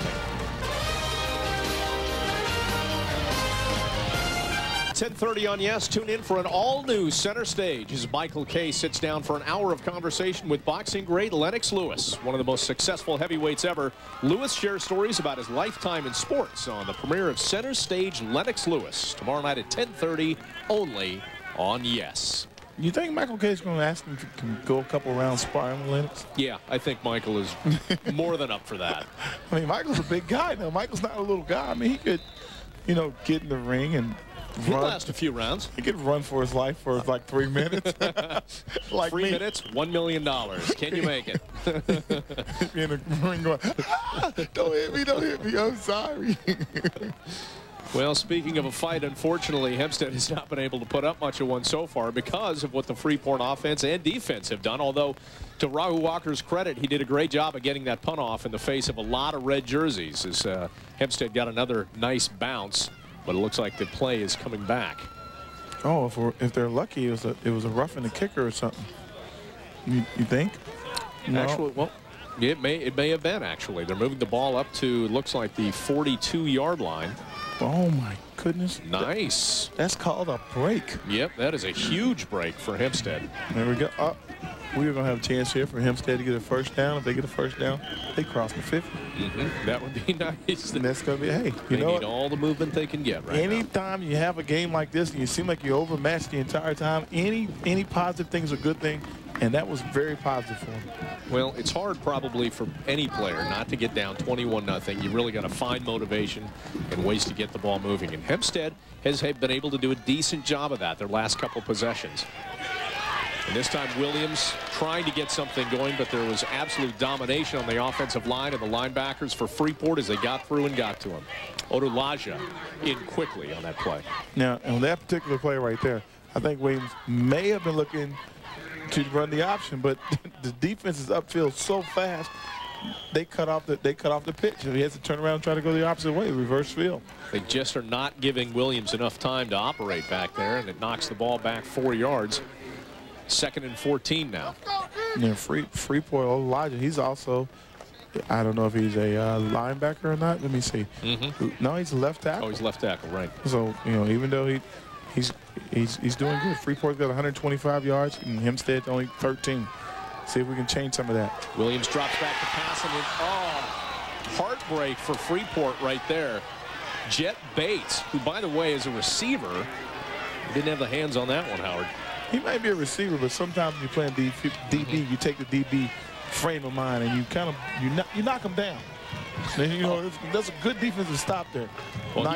10:30 on Yes. Tune in for an all-new center stage as Michael Kay sits down for an hour of conversation with boxing great Lennox Lewis, one of the most successful heavyweights ever. Lewis shares stories about his lifetime in sports on the premiere of Center Stage Lennox Lewis tomorrow night at 10:30 only on Yes. You think Michael Kay's going to ask him to go a couple rounds sparring with Lennox? Yeah, I think Michael is more than up for that. I mean, Michael's a big guy now. Michael's not a little guy. I mean, he could, you know, get in the ring and he'll last a few rounds. He could run for his life for like 3 minutes. Like 3 minutes, $1 million. Can you make it? In the ring going, don't hit me, don't hit me, I'm sorry. Well, speaking of a fight, unfortunately, Hempstead has not been able to put up much of one so far because of what the Freeport offense and defense have done. Although, to Rahu Walker's credit, he did a great job of getting that punt off in the face of a lot of red jerseys as Hempstead got another nice bounce. But it looks like the play is coming back. Oh, if they're lucky, it was a roughing the kicker or something. You think? No. Actually, well, it may have been actually. They're moving the ball up to looks like the 42-yard line. Oh my goodness! Nice. That's called a break. Yep, that is a huge break for Hempstead. There we go. We're going to have a chance here for Hempstead to get a first down. If they get a first down, they cross the 50. That would be nice. And that's going to be, hey, they need all the movement they can get right now. Anytime you have a game like this and you seem like you're overmatched the entire time, any positive thing is a good thing, and that was very positive for them. Well, it's hard probably for any player not to get down 21-0. You really got to find motivation and ways to get the ball moving. And Hempstead has been able to do a decent job of that their last couple possessions. And this time Williams trying to get something going, but there was absolute domination on the offensive line and the linebackers for Freeport as they got through and got to him. Otalaja in quickly on that play. Now, on that particular play right there, I think Williams may have been looking to run the option, but the defense is upfield so fast, they cut off the pitch. He has to turn around and try to go the opposite way, reverse field. They just are not giving Williams enough time to operate back there, and it knocks the ball back 4 yards. 2nd and 14 now. Yeah, Freeport Elijah, he's also, I don't know if he's a linebacker or not. Let me see. No, he's a left tackle. Oh, he's left tackle, right. So, you know, even though he's doing good. Freeport's got 125 yards and Hempstead only 13. See if we can change some of that. Williams drops back to pass, and heartbreak for Freeport right there. Jet Bates, who, by the way, is a receiver, didn't have the hands on that one, Howard. He might be a receiver, but sometimes when you're playing DB, you take the DB frame of mind and you knock him down. And, you know, that's a good defensive stop there. Well,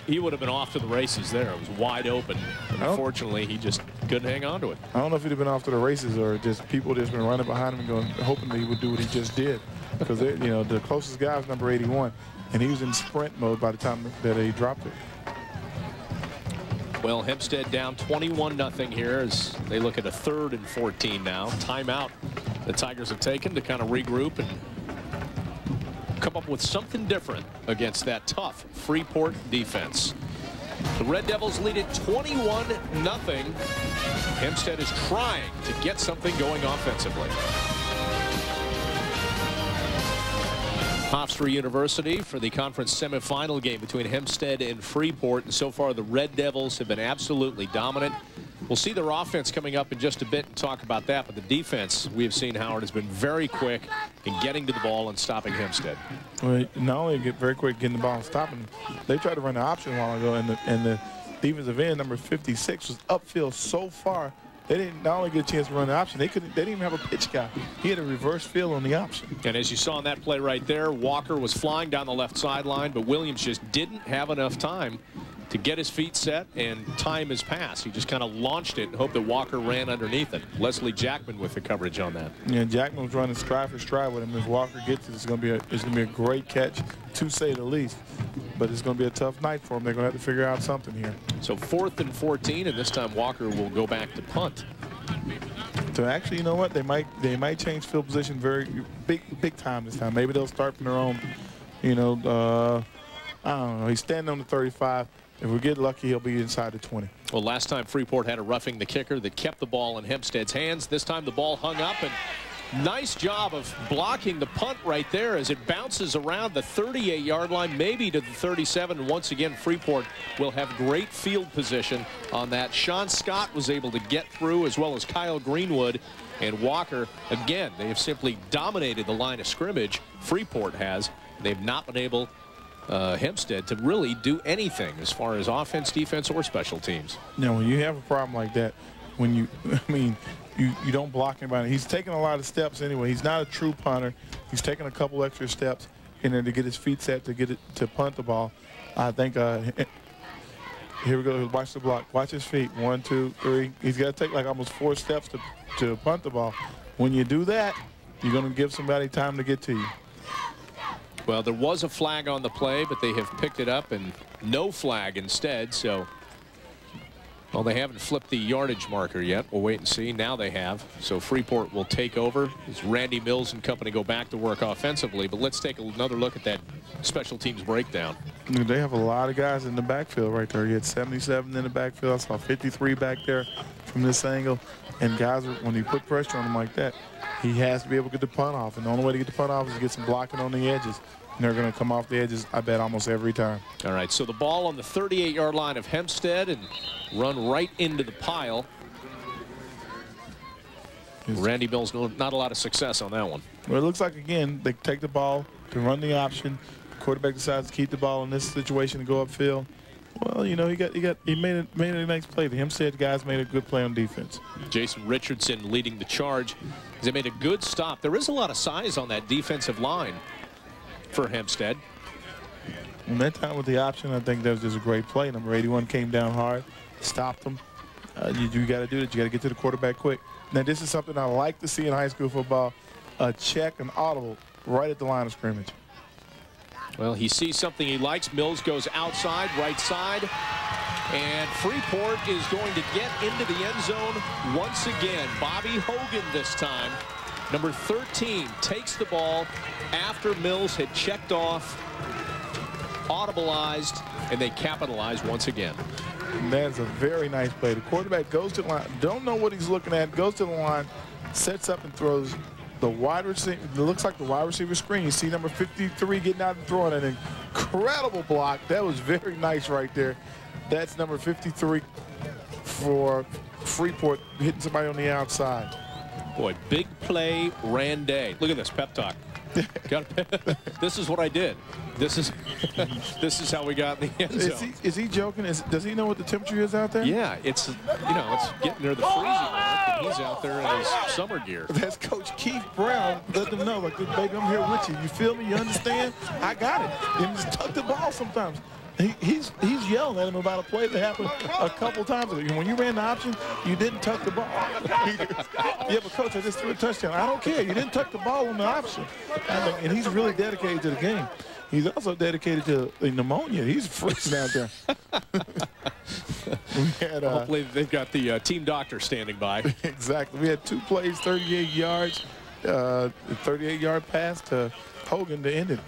he would have been off to the races there. It was wide open. Unfortunately, he just couldn't hang on to it. I don't know if he'd have been off to the races or just people just been running behind him and going, hoping that he would do what he just did. Because, you know, the closest guy was number 81, and he was in sprint mode by the time that he dropped it. Well, Hempstead down 21-0 here as they look at a 3rd and 14 now. Timeout the Tigers have taken to kind of regroup and come up with something different against that tough Freeport defense. The Red Devils lead it 21-0. Hempstead is trying to get something going offensively. Hofstra University for the conference semifinal game between Hempstead and Freeport. And so far, the Red Devils have been absolutely dominant. We'll see their offense coming up in just a bit and talk about that. But the defense, we have seen, Howard, has been very quick in getting to the ball and stopping Hempstead. Well, not only get very quick getting the ball and stopping, they tried to run the option a while ago, and the defensive end, number 56, was upfield so far they didn't not only get a chance to run the option, they didn't even have a pitch guy. He had a reverse field on the option. And as you saw in that play right there, Walker was flying down the left sideline, but Williams just didn't have enough time to get his feet set and time his pass. He just kind of launched it and hoped that Walker ran underneath it. Leslie Jackman with the coverage on that. Yeah, Jackman was running stride for stride with him. If Walker gets it, it's going to be a great catch, to say the least. But it's going to be a tough night for them. They're going to have to figure out something here. So 4th and 14, and this time Walker will go back to punt. So actually, you know what? They might change field position very big time this time. Maybe they'll start from their own. You know, I don't know. He's standing on the 35. If we get lucky, he'll be inside the 20. Well, last time Freeport had a roughing the kicker that kept the ball in Hempstead's hands. This time the ball hung up, and nice job of blocking the punt right there as it bounces around the 38-yard line, maybe to the 37. And once again, Freeport will have great field position on that. Sean Scott was able to get through, as well as Kyle Greenwood and Walker. Again, they have simply dominated the line of scrimmage. Freeport has. They've not been able, Hempstead, to really do anything as far as offense, defense, or special teams. Now, when you have a problem like that, when you don't block anybody. He's taking a lot of steps anyway. He's not a true punter. He's taking a couple extra steps in there to get his feet set to punt the ball. I think here we go. Watch the block. Watch his feet. 1, 2, 3. He's got to take like almost 4 steps to punt the ball. When you do that, you're going to give somebody time to get to you. Well, there was a flag on the play, but they have picked it up, and no flag instead. So, well, they haven't flipped the yardage marker yet. We'll wait and see. Now they have. So Freeport will take over as Randy Mills and company go back to work offensively. But let's take another look at that special teams breakdown. They have a lot of guys in the backfield right there. You had 77 in the backfield. I saw 53 back there from this angle. And guys, when you put pressure on him like that, he has to be able to get the punt off. And the only way to get the punt off is to get some blocking on the edges. And they're going to come off the edges, I bet, almost every time. All right, so the ball on the 38-yard line of Hempstead and run right into the pile. Randy Mills, not a lot of success on that one. Well, it looks like, again, they take the ball to run the option. The quarterback decides to keep the ball in this situation and go upfield. Well, you know, he made a nice play. The Hempstead guys made a good play on defense. Jason Richardson leading the charge. They made a good stop. There is a lot of size on that defensive line for Hempstead. And that time with the option, I think that was just a great play. Number 81 came down hard, stopped him. You got to do that. You got to get to the quarterback quick. Now, this is something I like to see in high school football: a check, an audible, right at the line of scrimmage. Well, he sees something he likes. Mills goes outside, right side. And Freeport is going to get into the end zone once again. Bobby Hogan this time. Number 13 takes the ball after Mills had checked off, audibleized, and they capitalize once again. And that's a very nice play. The quarterback goes to the line, don't know what he's looking at, goes to the line, sets up and throws the wide receiver. It looks like the wide receiver screen. You see number 53 getting out and throwing an incredible block. That was very nice right there. That's number 53 for Freeport, hitting somebody on the outside. Boy, big play, Randay. Look at this pep talk. This is what I did. This is how we got in the end zone. Is he joking? Does he know what the temperature is out there? Yeah, it's it's getting near the freezing mark, and he's out there in his summer gear. That's Coach Keith Brown. Let them know, like, baby, I'm here with you. You feel me? You understand? I got it. And just tuck the ball sometimes. He's yelling at him about a play that happened a couple times ago. When you ran the option, you didn't tuck the ball. Yeah, but Coach, I just threw a touchdown. I don't care. You didn't tuck the ball on the option. And he's really dedicated to the game. He's also dedicated to the pneumonia. He's freezing out there. Hopefully they've got the team doctor standing by. Exactly. We had 2 plays, 38 yards, 38-yard pass to Hogan to end it.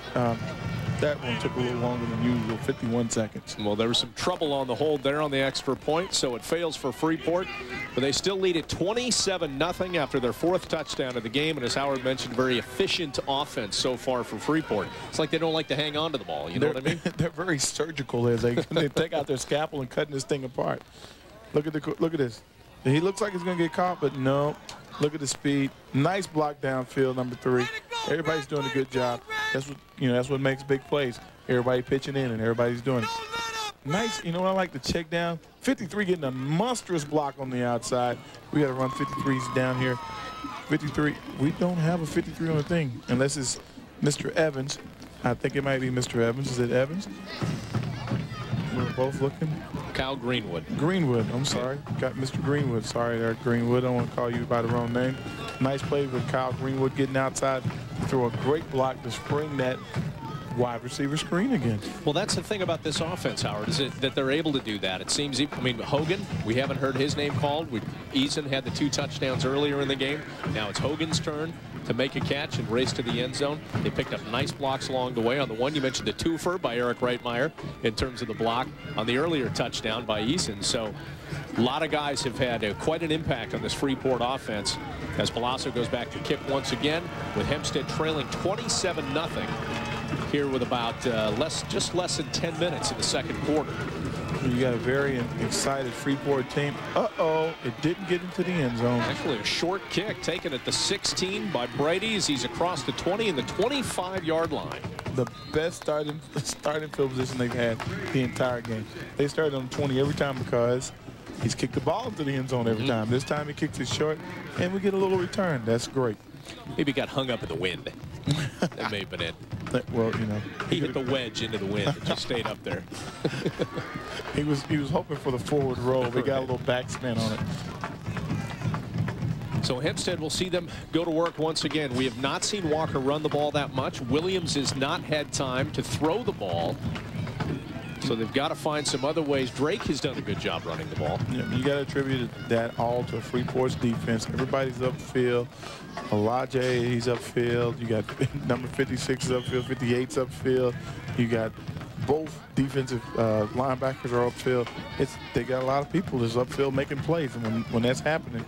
That one took a little longer than usual, 51 seconds. Well, there was some trouble on the hold there on the extra point, so it fails for Freeport. But they still lead at 27-0 after their 4th touchdown of the game. And as Howard mentioned, very efficient offense so far for Freeport. It's like they don't like to hang on to the ball, you know what I mean? They're very surgical as they take out their scalpel and cutting this thing apart. Look at this. He looks like he's going to get caught, but no. Look at the speed. Nice block downfield, number 3. Everybody's doing a good job. That's what makes big plays. Everybody pitching in and everybody's doing it. Nice, you know what I like, the check down. 53 getting a monstrous block on the outside. We got to run 53s down here. 53, we don't have a 53 on the thing unless it's Mr. Evans. I think it might be Mr. Evans. Is it Evans? We're both looking. Kyle Greenwood. Greenwood, I'm sorry. Got Mr. Greenwood. Sorry there, Greenwood. I don't want to call you by the wrong name. Nice play with Kyle Greenwood getting outside, throw a great block to spring that wide receiver screen again. Well, that's the thing about this offense, Howard, is that they're able to do that. It seems, I mean, Hogan, we haven't heard his name called. Eason had the 2 touchdowns earlier in the game. Now it's Hogan's turn to make a catch and race to the end zone. They picked up nice blocks along the way. On the one, you mentioned the twofer by Eric Reitmeyer in terms of the block on the earlier touchdown by Eason. So a lot of guys have had quite an impact on this Freeport offense as Palazzo goes back to kick once again with Hempstead trailing 27-0 here with about just less than 10 minutes in the second quarter. You got a very excited Freeport team. Uh-oh, it didn't get into the end zone. Actually, a short kick taken at the 16 by Brady as he's across the 20 and the 25-yard line. The best starting field position they've had the entire game. They started on 20 every time because he's kicked the ball into the end zone every time. This time he kicks it short, and we get a little return. That's great. Maybe got hung up in the wind. That may have been it. Well, you know, he hit the wedge into the wind. It just stayed up there. he was hoping for the forward roll. They got a little backspin on it. So Hempstead will see them go to work once again. We have not seen Walker run the ball that much. Williams has not had time to throw the ball. So they've got to find some other ways. Drake has done a good job running the ball. Yeah, you got to attribute that all to Freeport's defense. Everybody's upfield. Elijah, he's upfield. You got number 56 is upfield, 58's upfield. You got both defensive linebackers are upfield. They got a lot of people that's upfield making plays, and when that's happening,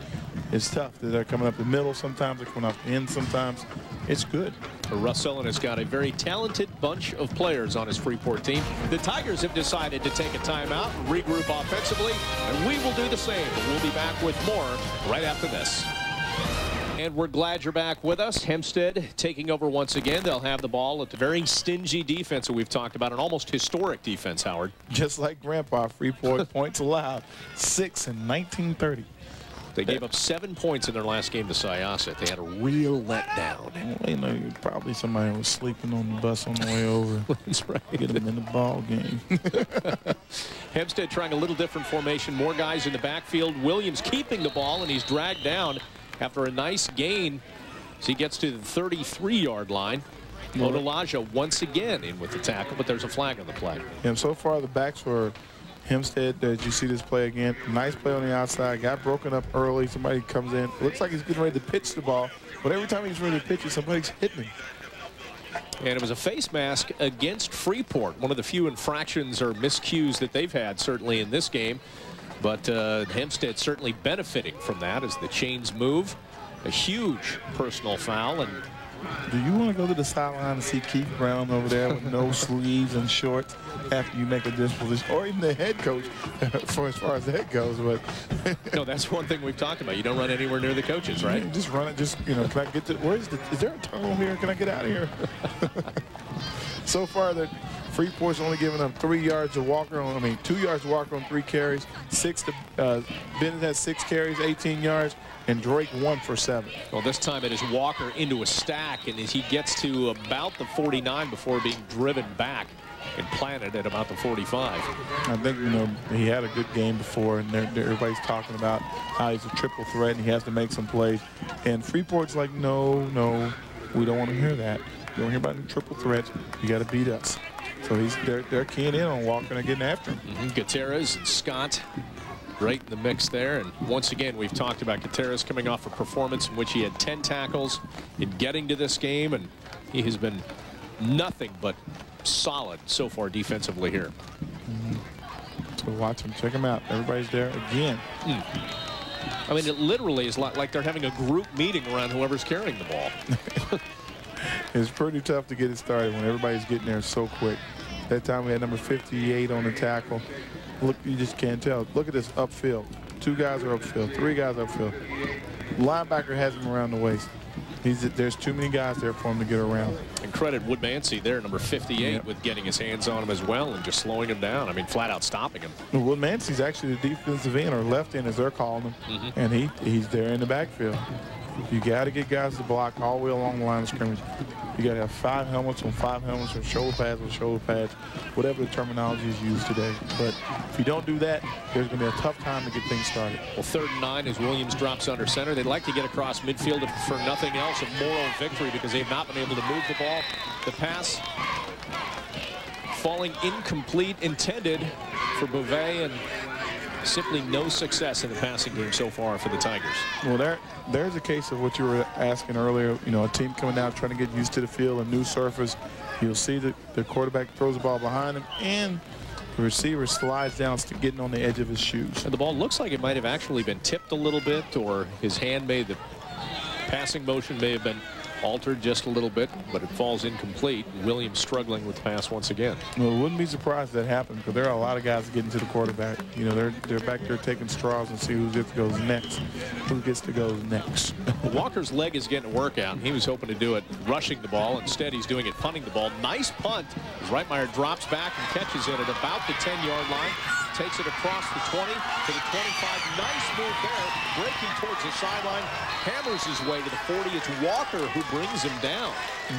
it's tough. They're coming up the middle sometimes. They're coming up the end sometimes. It's good. Russ Sullen has got a very talented bunch of players on his Freeport team. The Tigers have decided to take a timeout, regroup offensively, and we will do the same. We'll be back with more right after this. And we're glad you're back with us. Hempstead taking over once again. They'll have the ball at the very stingy defense that we've talked about, an almost historic defense, Howard. Just like Grandpa, Freeport points allowed, 6 in 1930. They gave up 7 points in their last game to Syosset. They had a real letdown. Well, you know, probably somebody was sleeping on the bus on the way over. That's right. Get them in the ball game. Hempstead trying a little different formation. More guys in the backfield. Williams keeping the ball, and he's dragged down after a nice gain as he gets to the 33-yard line. Odalaja once again in with the tackle, but there's a flag on the play. And so far the backs were Hempstead. Did you see this play again? Nice play on the outside. Got broken up early. Somebody comes in. Looks like he's getting ready to pitch the ball. But every time he's ready to pitch it, somebody's hitting him. And it was a face mask against Freeport. One of the few infractions or miscues that they've had, certainly in this game. But Hempstead certainly benefiting from that as the chains move. A huge personal foul. And do you want to go to the sideline and see Keith Brown over there with no sleeves and shorts after you make a disposition, or even the head coach, for as far as that goes? But no, that's one thing we've talked about. You don't run anywhere near the coaches, right? Yeah, just run it. Just, you know, can I get to, is there a tunnel here? Can I get out of here? So far, that Freeport's only giving up 3 yards to Walker on, 2 yards to Walker on 3 carries. Bennett has 6 carries, 18 yards. And Drake 1 for 7. Well, this time it is Walker into a stack, and as he gets to about the 49 before being driven back and planted at about the 45. I think, you know, he had a good game before, and everybody's talking about how he's a triple threat and he has to make some plays. And Freeport's like, no, we don't want to hear that. You don't hear about the triple threats. You got to beat us. So they're keying in on Walker and getting after him. Gutierrez and Scott right in the mix there. And once again, we've talked about Gutierrez coming off a performance in which he had 10 tackles in getting to this game, and he has been nothing but solid so far defensively here. So watch him, check him out. Everybody's there again. I mean, it literally is like they're having a group meeting around whoever's carrying the ball. It's pretty tough to get it started when everybody's getting there so quick. That time we had number 58 on the tackle. Look, you just can't tell. Look at this upfield. 2 guys are upfield, 3 guys upfield. Linebacker has him around the waist. There's too many guys there for him to get around. And credit Woodmansey there, number 58, with getting his hands on him as well and just slowing him down. I mean, flat out stopping him. Woodmansey's actually the defensive end, or left end as they're calling him, and he's there in the backfield. You got to get guys to block all the way along the line of scrimmage. You got to have 5 helmets on 5 helmets, or shoulder pads on shoulder pads, whatever the terminology is used today. But if you don't do that, there's going to be a tough time to get things started. Well, 3rd and 9 as Williams drops under center. They'd like to get across midfield for nothing else, a moral victory, because they've not been able to move the ball. The pass falling incomplete, intended for Beauvais, and simply no success in the passing game so far for the Tigers. Well, there's a case of what you were asking earlier. You know, a team coming out trying to get used to the field, a new surface. You'll see that the quarterback throws the ball behind him, and the receiver slides down, getting on the edge of his shoes. And the ball looks like it might have actually been tipped a little bit, or his hand the passing motion may have been altered just a little bit, but it falls incomplete. Williams struggling with the pass once again. Well, wouldn't be surprised if that happened, because there are a lot of guys getting to the quarterback. You know, they're back there taking straws and see who gets to go next. Who gets to go next? Walker's leg is getting a workout. He was hoping to do it rushing the ball. Instead, he's doing it punting the ball. Nice punt as Reitmeyer drops back and catches it at about the 10-yard line. Takes it across the 20 to the 25. Nice move there. Breaking towards the sideline. Hammers his way to the 40. It's Walker who brings him down.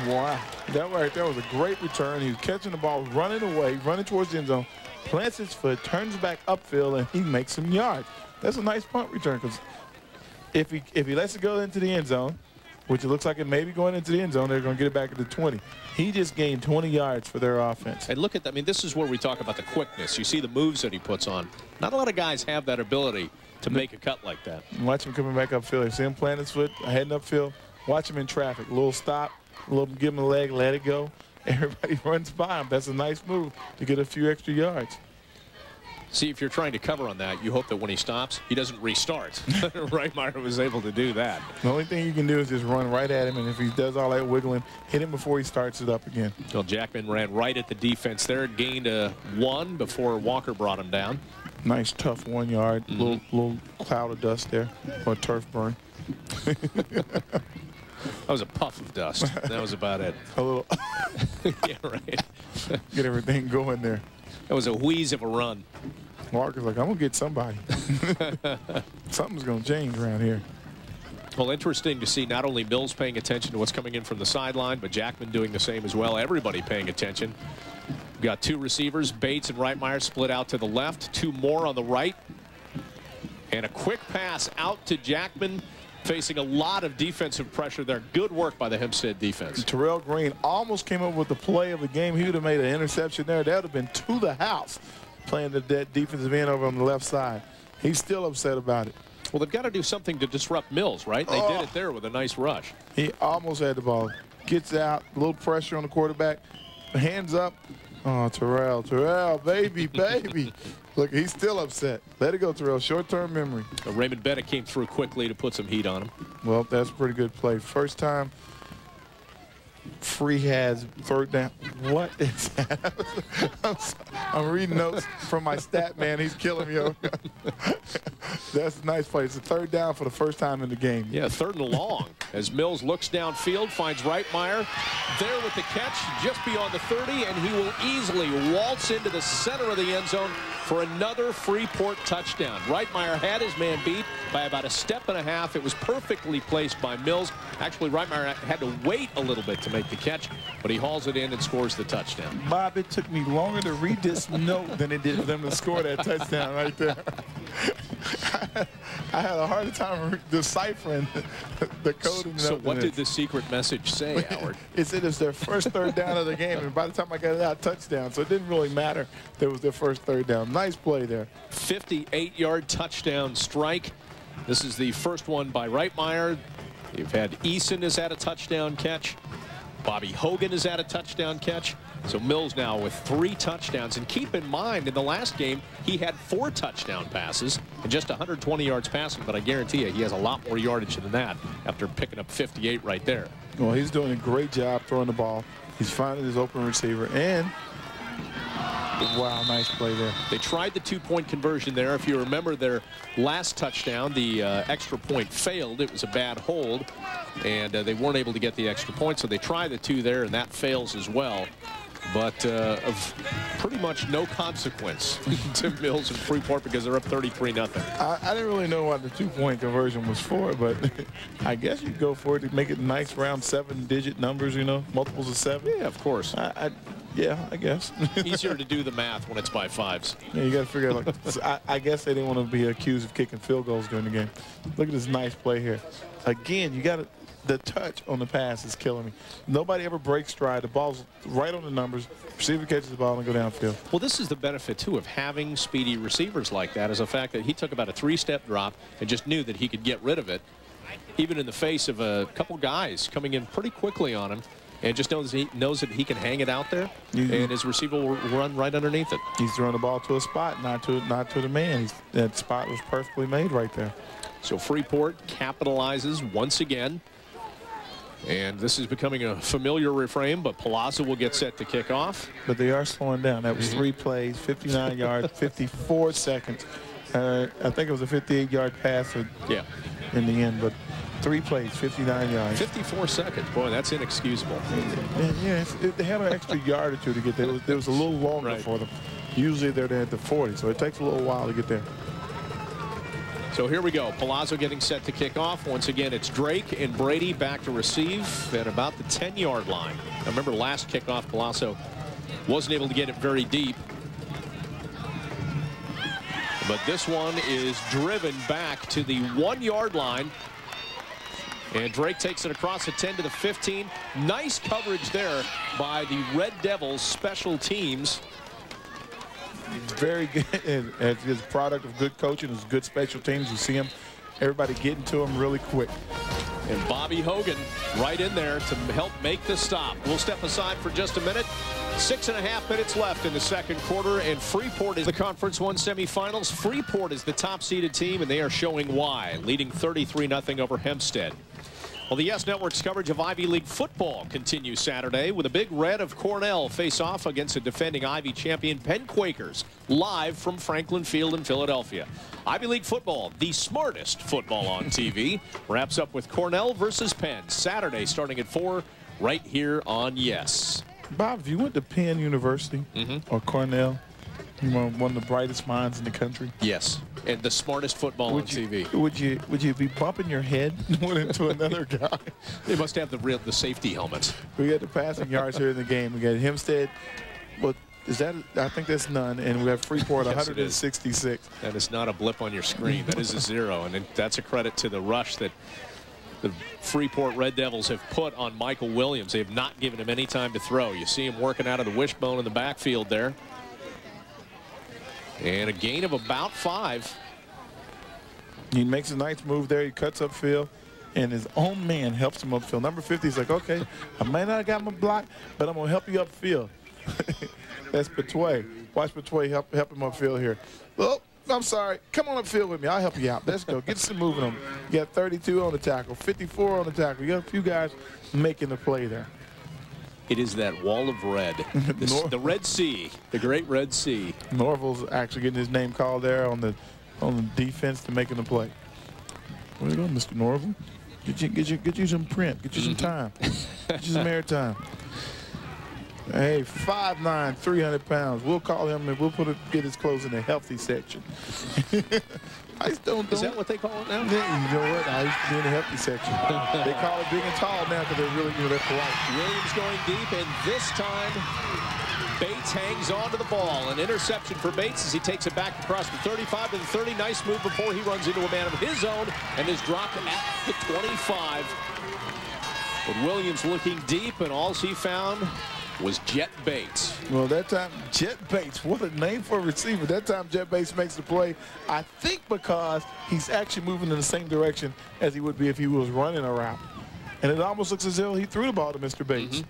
Wow. That right there was a great return. He was catching the ball, running away, running towards the end zone, plants his foot, turns back upfield, and he makes some yards. That's a nice punt return, because if he lets it go into the end zone, which it looks like it may be going into the end zone, they're going to get it back at the 20. He just gained 20 yards for their offense. And look at that. I mean, this is where we talk about the quickness. You see the moves that he puts on. Not a lot of guys have that ability to make a cut like that. Watch him coming back upfield. You see him plant his foot, heading upfield. Watch him in traffic. A little stop, a little give him a leg, let it go. Everybody runs by him. That's a nice move to get a few extra yards. See, if you're trying to cover on that, you hope that when he stops, he doesn't restart. Reitmeyer was able to do that. The only thing you can do is just run right at him, and if he does all that wiggling, hit him before he starts it up again. Well, Jackman ran right at the defense there, gained a 1 before Walker brought him down. Nice, tough 1 yard, little cloud of dust there, or turf burn. That was a puff of dust. That was about it. A little. Yeah, right. Get everything going there. That was a wheeze of a run. Walker's like, I'm going to get somebody. Something's going to change around here. Well, interesting to see not only Mills paying attention to what's coming in from the sideline, but Jackman doing the same as well. Everybody paying attention. We've got 2 receivers, Bates and Reitmeyer, split out to the left. 2 more on the right. And a quick pass out to Jackman, facing a lot of defensive pressure there. Good work by the Hempstead defense. Terrell Green almost came up with the play of the game. He would have made an interception there. That would have been to the house, playing the defensive end over on the left side. He's still upset about it. Well, they've got to do something to disrupt Mills, right? They did it there with a nice rush. He almost had the ball. Gets out, a little pressure on the quarterback. Hands up. Oh, Terrell, baby, baby. Look, he's still upset. Let it go, Terrell. Short-term memory. Raymond Bennett came through quickly to put some heat on him. Well, that's a pretty good play. First time Free has 3rd down. What is that? I'm reading notes from my stat man. He's killing me over. That's a nice play. It's a 3rd down for the first time in the game. Yeah, 3rd and long as Mills looks downfield, finds Reitmeyer there with the catch just beyond the 30, and he will easily waltz into the center of the end zone for another Freeport touchdown. Reitmeyer had his man beat by about a step and a half. It was perfectly placed by Mills. Actually, Reitmeyer had to wait a little bit to make the catch, but he hauls it in and scores the touchdown. Bob, it took me longer to read this note than it did for them to score that touchdown right there. I had a hard time deciphering the code. So what did the secret message say, Howard? It said it's their first 3rd down of the game, and by the time I got it out, touchdown. So it didn't really matter that it was their first 3rd down. Nice play there. 58-yard touchdown strike. This is the first one by Reitmeyer. You've had Eason has had a touchdown catch. Bobby Hogan has had a touchdown catch. So Mills now with 3 touchdowns. And keep in mind, in the last game, he had 4 touchdown passes and just 120 yards passing. But I guarantee you, he has a lot more yardage than that after picking up 58 right there. Well, he's doing a great job throwing the ball. He's finding his open receiver. And Wow, nice play there. They tried the two-point conversion there. If you remember their last touchdown, the extra point failed. It was a bad hold, and they weren't able to get the extra point, so they tried the two there, and that fails as well. But of pretty much no consequence to Mills and Freeport because they're up 33-0. I didn't really know what the two-point conversion was for, but I guess you go for it to make it nice round 7-digit numbers, you know, multiples of 7. Yeah, of course. Yeah, I guess. Easier to do the math when it's by 5s. Yeah, you got to figure out. Like, I guess they didn't want to be accused of kicking field goals during the game. Look at this nice play here. Again, you got to. The touch on the pass is killing me. Nobody ever breaks stride. The ball's right on the numbers. Receiver catches the ball and go downfield. Well, this is the benefit, too, of having speedy receivers like that, is the fact that he took about a 3-step drop and just knew that he could get rid of it, even in the face of a couple guys coming in pretty quickly on him, and just knows that he can hang it out there, and his receiver will run right underneath it. He's throwing the ball to a spot, not to the man. That spot was perfectly made right there. So Freeport capitalizes once again. And this is becoming a familiar refrain, but Palazzo will get set to kick off. But they are slowing down. That was 3 plays, 59 yards, 54 seconds. I think it was a 58-yard pass in the end, but 3 plays, 59 yards. 54 seconds. Boy, that's inexcusable. Yeah, they had an extra yard or two to get there. It was a little longer for them. Usually they're there at the 40, so it takes a little while to get there. So here we go. Palazzo getting set to kick off. Once again, it's Drake and Brady back to receive at about the 10-yard line. Now, remember, last kickoff, Palazzo wasn't able to get it very deep. But this one is driven back to the 1-yard line. And Drake takes it across the 10 to the 15. Nice coverage there by the Red Devils special teams. Very good. It's a product of good coaching. It's good special teams. You see him, everybody getting to him really quick. And Bobby Hogan right in there to help make the stop. We'll step aside for just a minute. 6.5 minutes left in the second quarter, and Freeport is the Conference 1 semifinals. Freeport is the top-seeded team, and they are showing why, leading 33-0 over Hempstead. Well, the YES Network's coverage of Ivy League football continues Saturday with a Big Red of Cornell face off against the defending Ivy champion Penn Quakers, live from Franklin Field in Philadelphia. Ivy League football, the smartest football on TV, wraps up with Cornell versus Penn Saturday starting at 4 right here on YES. Bob, if you went to Penn University or Cornell, you were one of the brightest minds in the country. Yes, and the smartest football on TV. Would you be bumping your head one into another guy? They must have the safety helmets. We got the passing yards here in the game. We got Hempstead. Well, is that? I think that's none, and we have Freeport 166. That is not a blip on your screen. That is a 0, and that's a credit to the rush that the Freeport Red Devils have put on Michael Williams. They have not given him any time to throw. You see him working out of the wishbone in the backfield there. And a gain of about 5. He makes a nice move there. He cuts upfield, and his own man helps him upfield. Number 50 is like, okay, I may not have got my block, but I'm going to help you upfield. That's Petway. Watch Petway help him upfield here. Oh, I'm sorry. Come on upfield with me. I'll help you out. Let's go. Get some moving on. You got 32 on the tackle, 54 on the tackle. You got a few guys making the play there. It is that wall of red. The Red Sea, the great Red Sea. Norval's actually getting his name called there on the defense to making the play. Where you going, Mr. Norval? Get you some print. Get you some time. Get you some airtime. Hey, 5'9", 300 pounds. We'll call him and we'll get his clothes in the healthy section. I just don't. Is that what they call it now? Yeah, you know what? I used to be in the healthy section. They call it big and tall now because they're really, they're polite. Williams going deep, and this time Bates hangs on to the ball. An interception for Bates as he takes it back across the 35 to the 30. Nice move before he runs into a man of his own and is dropped at the 25. But Williams looking deep, and all he found was Jet Bates. Well, that time, Jet Bates, what a name for a receiver. That time, Jet Bates makes the play, I think because he's actually moving in the same direction as he would be if he was running a route. And it almost looks as though he threw the ball to Mr. Bates.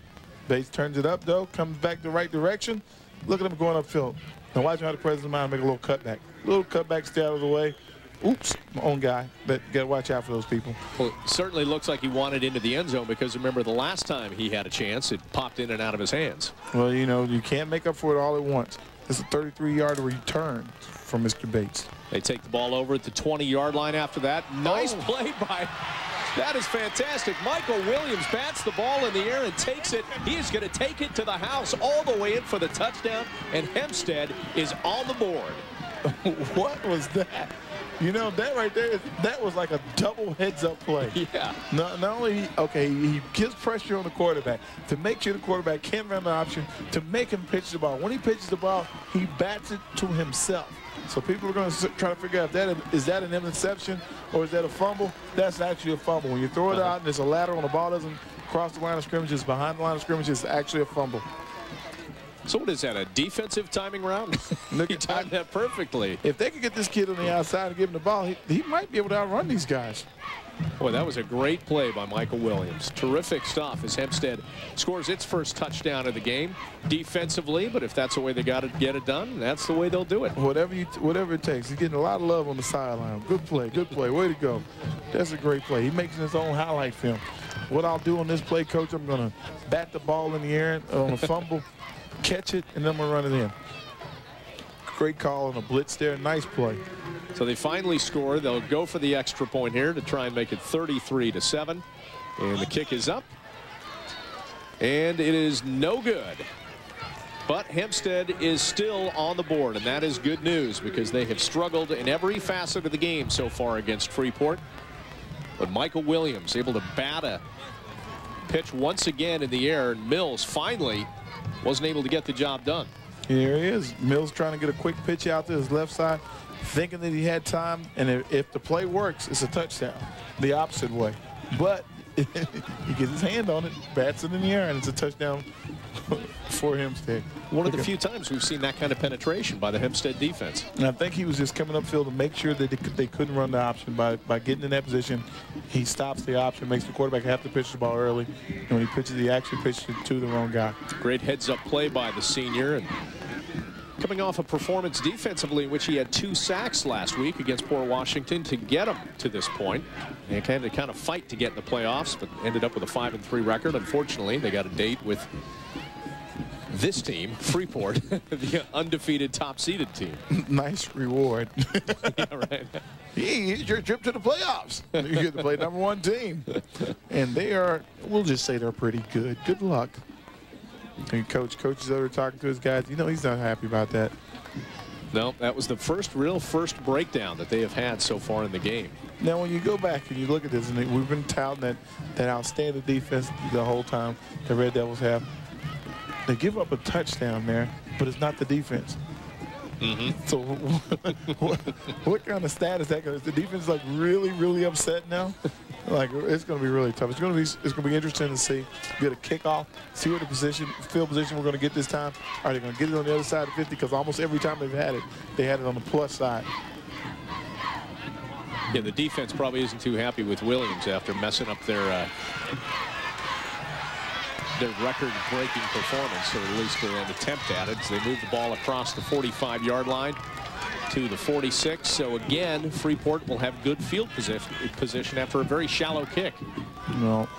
Bates turns it up, though, comes back the right direction. Look at him going upfield. Now watch how the president's mind make a little cutback. Little cutback, stay out of the way. Oops, my own guy. But got to watch out for those people. Well, it certainly looks like he wanted into the end zone because remember the last time he had a chance, it popped in and out of his hands. Well, you know, you can't make up for it all at once. It's a 33-yard return from Mr. Bates. They take the ball over at the 20-yard line after that. Nice play by, that is fantastic. Michael Williams bats the ball in the air and takes it. He is going to take it to the house all the way in for the touchdown, and Hempstead is on the board. What was that? You know, that right there, that was like a double heads-up play. Yeah. Not only, he gives pressure on the quarterback to make sure the quarterback can't run the option, to make him pitch the ball. When he pitches the ball, he bats it to himself. So people are going to try to figure out is that an interception or is that a fumble? That's actually a fumble. When you throw it out and there's a lateral and the ball doesn't cross the line of scrimmage, it's behind the line of scrimmage, it's actually a fumble. So what is that, a defensive timing route? He timed that perfectly. If they could get this kid on the outside and give him the ball, he might be able to outrun these guys. Boy, that was a great play by Michael Williams. Terrific stuff as Hempstead scores its first touchdown of the game defensively, but if that's the way they got to get it done, that's the way they'll do it. Whatever it takes. He's getting a lot of love on the sideline. Good play, way to go. That's a great play. He makes his own highlight film. What I'll do on this play, Coach, I'm going to bat the ball in the air on a fumble, catch it, and then I'm going to run it in. Great call on a blitz there. Nice play. So they finally score. They'll go for the extra point here to try and make it 33-7. And the kick is up. And it is no good. But Hempstead is still on the board, and that is good news because they have struggled in every facet of the game so far against Freeport. But Michael Williams able to bat a pitch once again in the air, and Mills finally wasn't able to get the job done. Here he is. Mills trying to get a quick pitch out to his left side, thinking that he had time, and if the play works, it's a touchdown the opposite way. But he gets his hand on it, bats it in the air, and it's a touchdown for Hempstead. One of the few times we've seen that kind of penetration by the Hempstead defense. And I think he was just coming upfield to make sure that they couldn't run the option. By getting in that position, he stops the option, makes the quarterback have to pitch the ball early. And when he pitches, he actually pitched it to the wrong guy. Great heads-up play by the senior. And coming off a performance defensively in which he had 2 sacks last week against Port Washington to get him to this point. They had to kind of fight to get in the playoffs, but ended up with a 5-3 record. Unfortunately, they got a date with this team, Freeport, the undefeated top-seeded team. Nice reward. Yeah, right. It's your trip to the playoffs. You get to play #1 team. And they are, we'll just say they're pretty good. Good luck. And coach is over talking to his guys. You know he's not happy about that. No, that was the first breakdown that they have had so far in the game. Now, when you go back and you look at this, and we've been touting that outstanding defense the whole time the Red Devils have. They give up a touchdown there, but it's not the defense. So what kind of stat is that? Is the defense like really upset now? Like, it's going to be really tough. It's going to be interesting to see. Get a kickoff, see what field position we're going to get this time. Are they going to get it on the other side of 50? Because almost every time they've had it, they had it on the plus side. Yeah, the defense probably isn't too happy with Williams after messing up their record-breaking performance, or at least an attempt at it. So they move the ball across the 45-yard line to the 46. So again, Freeport will have good field position after a very shallow kick. Well,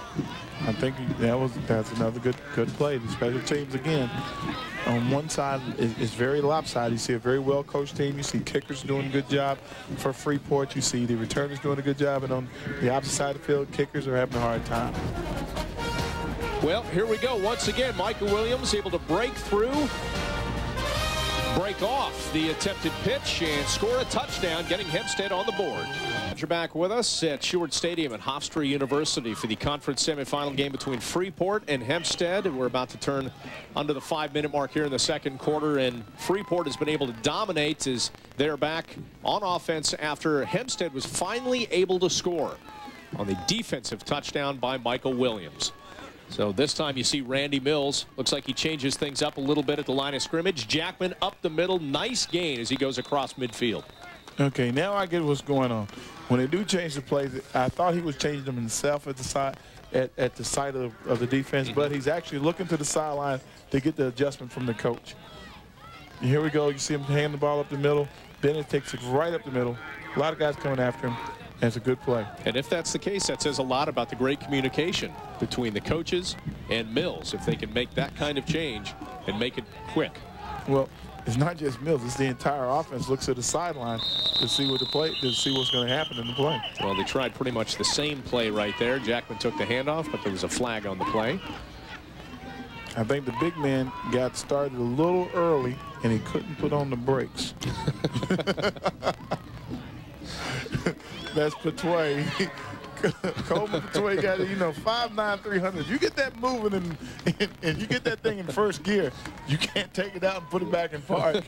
I think that's another good play. The special teams again. On one side is very lopsided. You see a very well-coached team. You see kickers doing a good job for Freeport. You see the returners doing a good job, and on the opposite side of the field, kickers are having a hard time. Well, here we go. Once again, Michael Williams able to break off the attempted pitch and score a touchdown, getting Hempstead on the board. You're back with us at Stewart Stadium at Hofstra University for the conference semifinal game between Freeport and Hempstead. We're about to turn under the 5-minute mark here in the second quarter, and Freeport has been able to dominate as they're back on offense after Hempstead was finally able to score on the defensive touchdown by Michael Williams. So this time you see Randy Mills. Looks like he changes things up a little bit at the line of scrimmage. Jackman up the middle. Nice gain as he goes across midfield. Okay, now I get what's going on. When they do change the plays, I thought he was changing them himself at the side of the defense, but he's actually looking to the sideline to get the adjustment from the coach. And here we go. You see him hand the ball up the middle. Bennett takes it right up the middle. A lot of guys coming after him. That's a good play. And if that's the case, that says a lot about the great communication between the coaches and Mills, if they can make that kind of change and make it quick. Well, it's not just Mills, it's the entire offense looks at the sideline to see what to see what's going to happen in the play. Well, they tried pretty much the same play right there. Jackman took the handoff, but there was a flag on the play. I think the big man got started a little early, and he couldn't put on the brakes. That's Petway. Coleman Petway got, 5'9", 300. You get that moving and you get that thing in first gear, you can't take it out and put it back in park.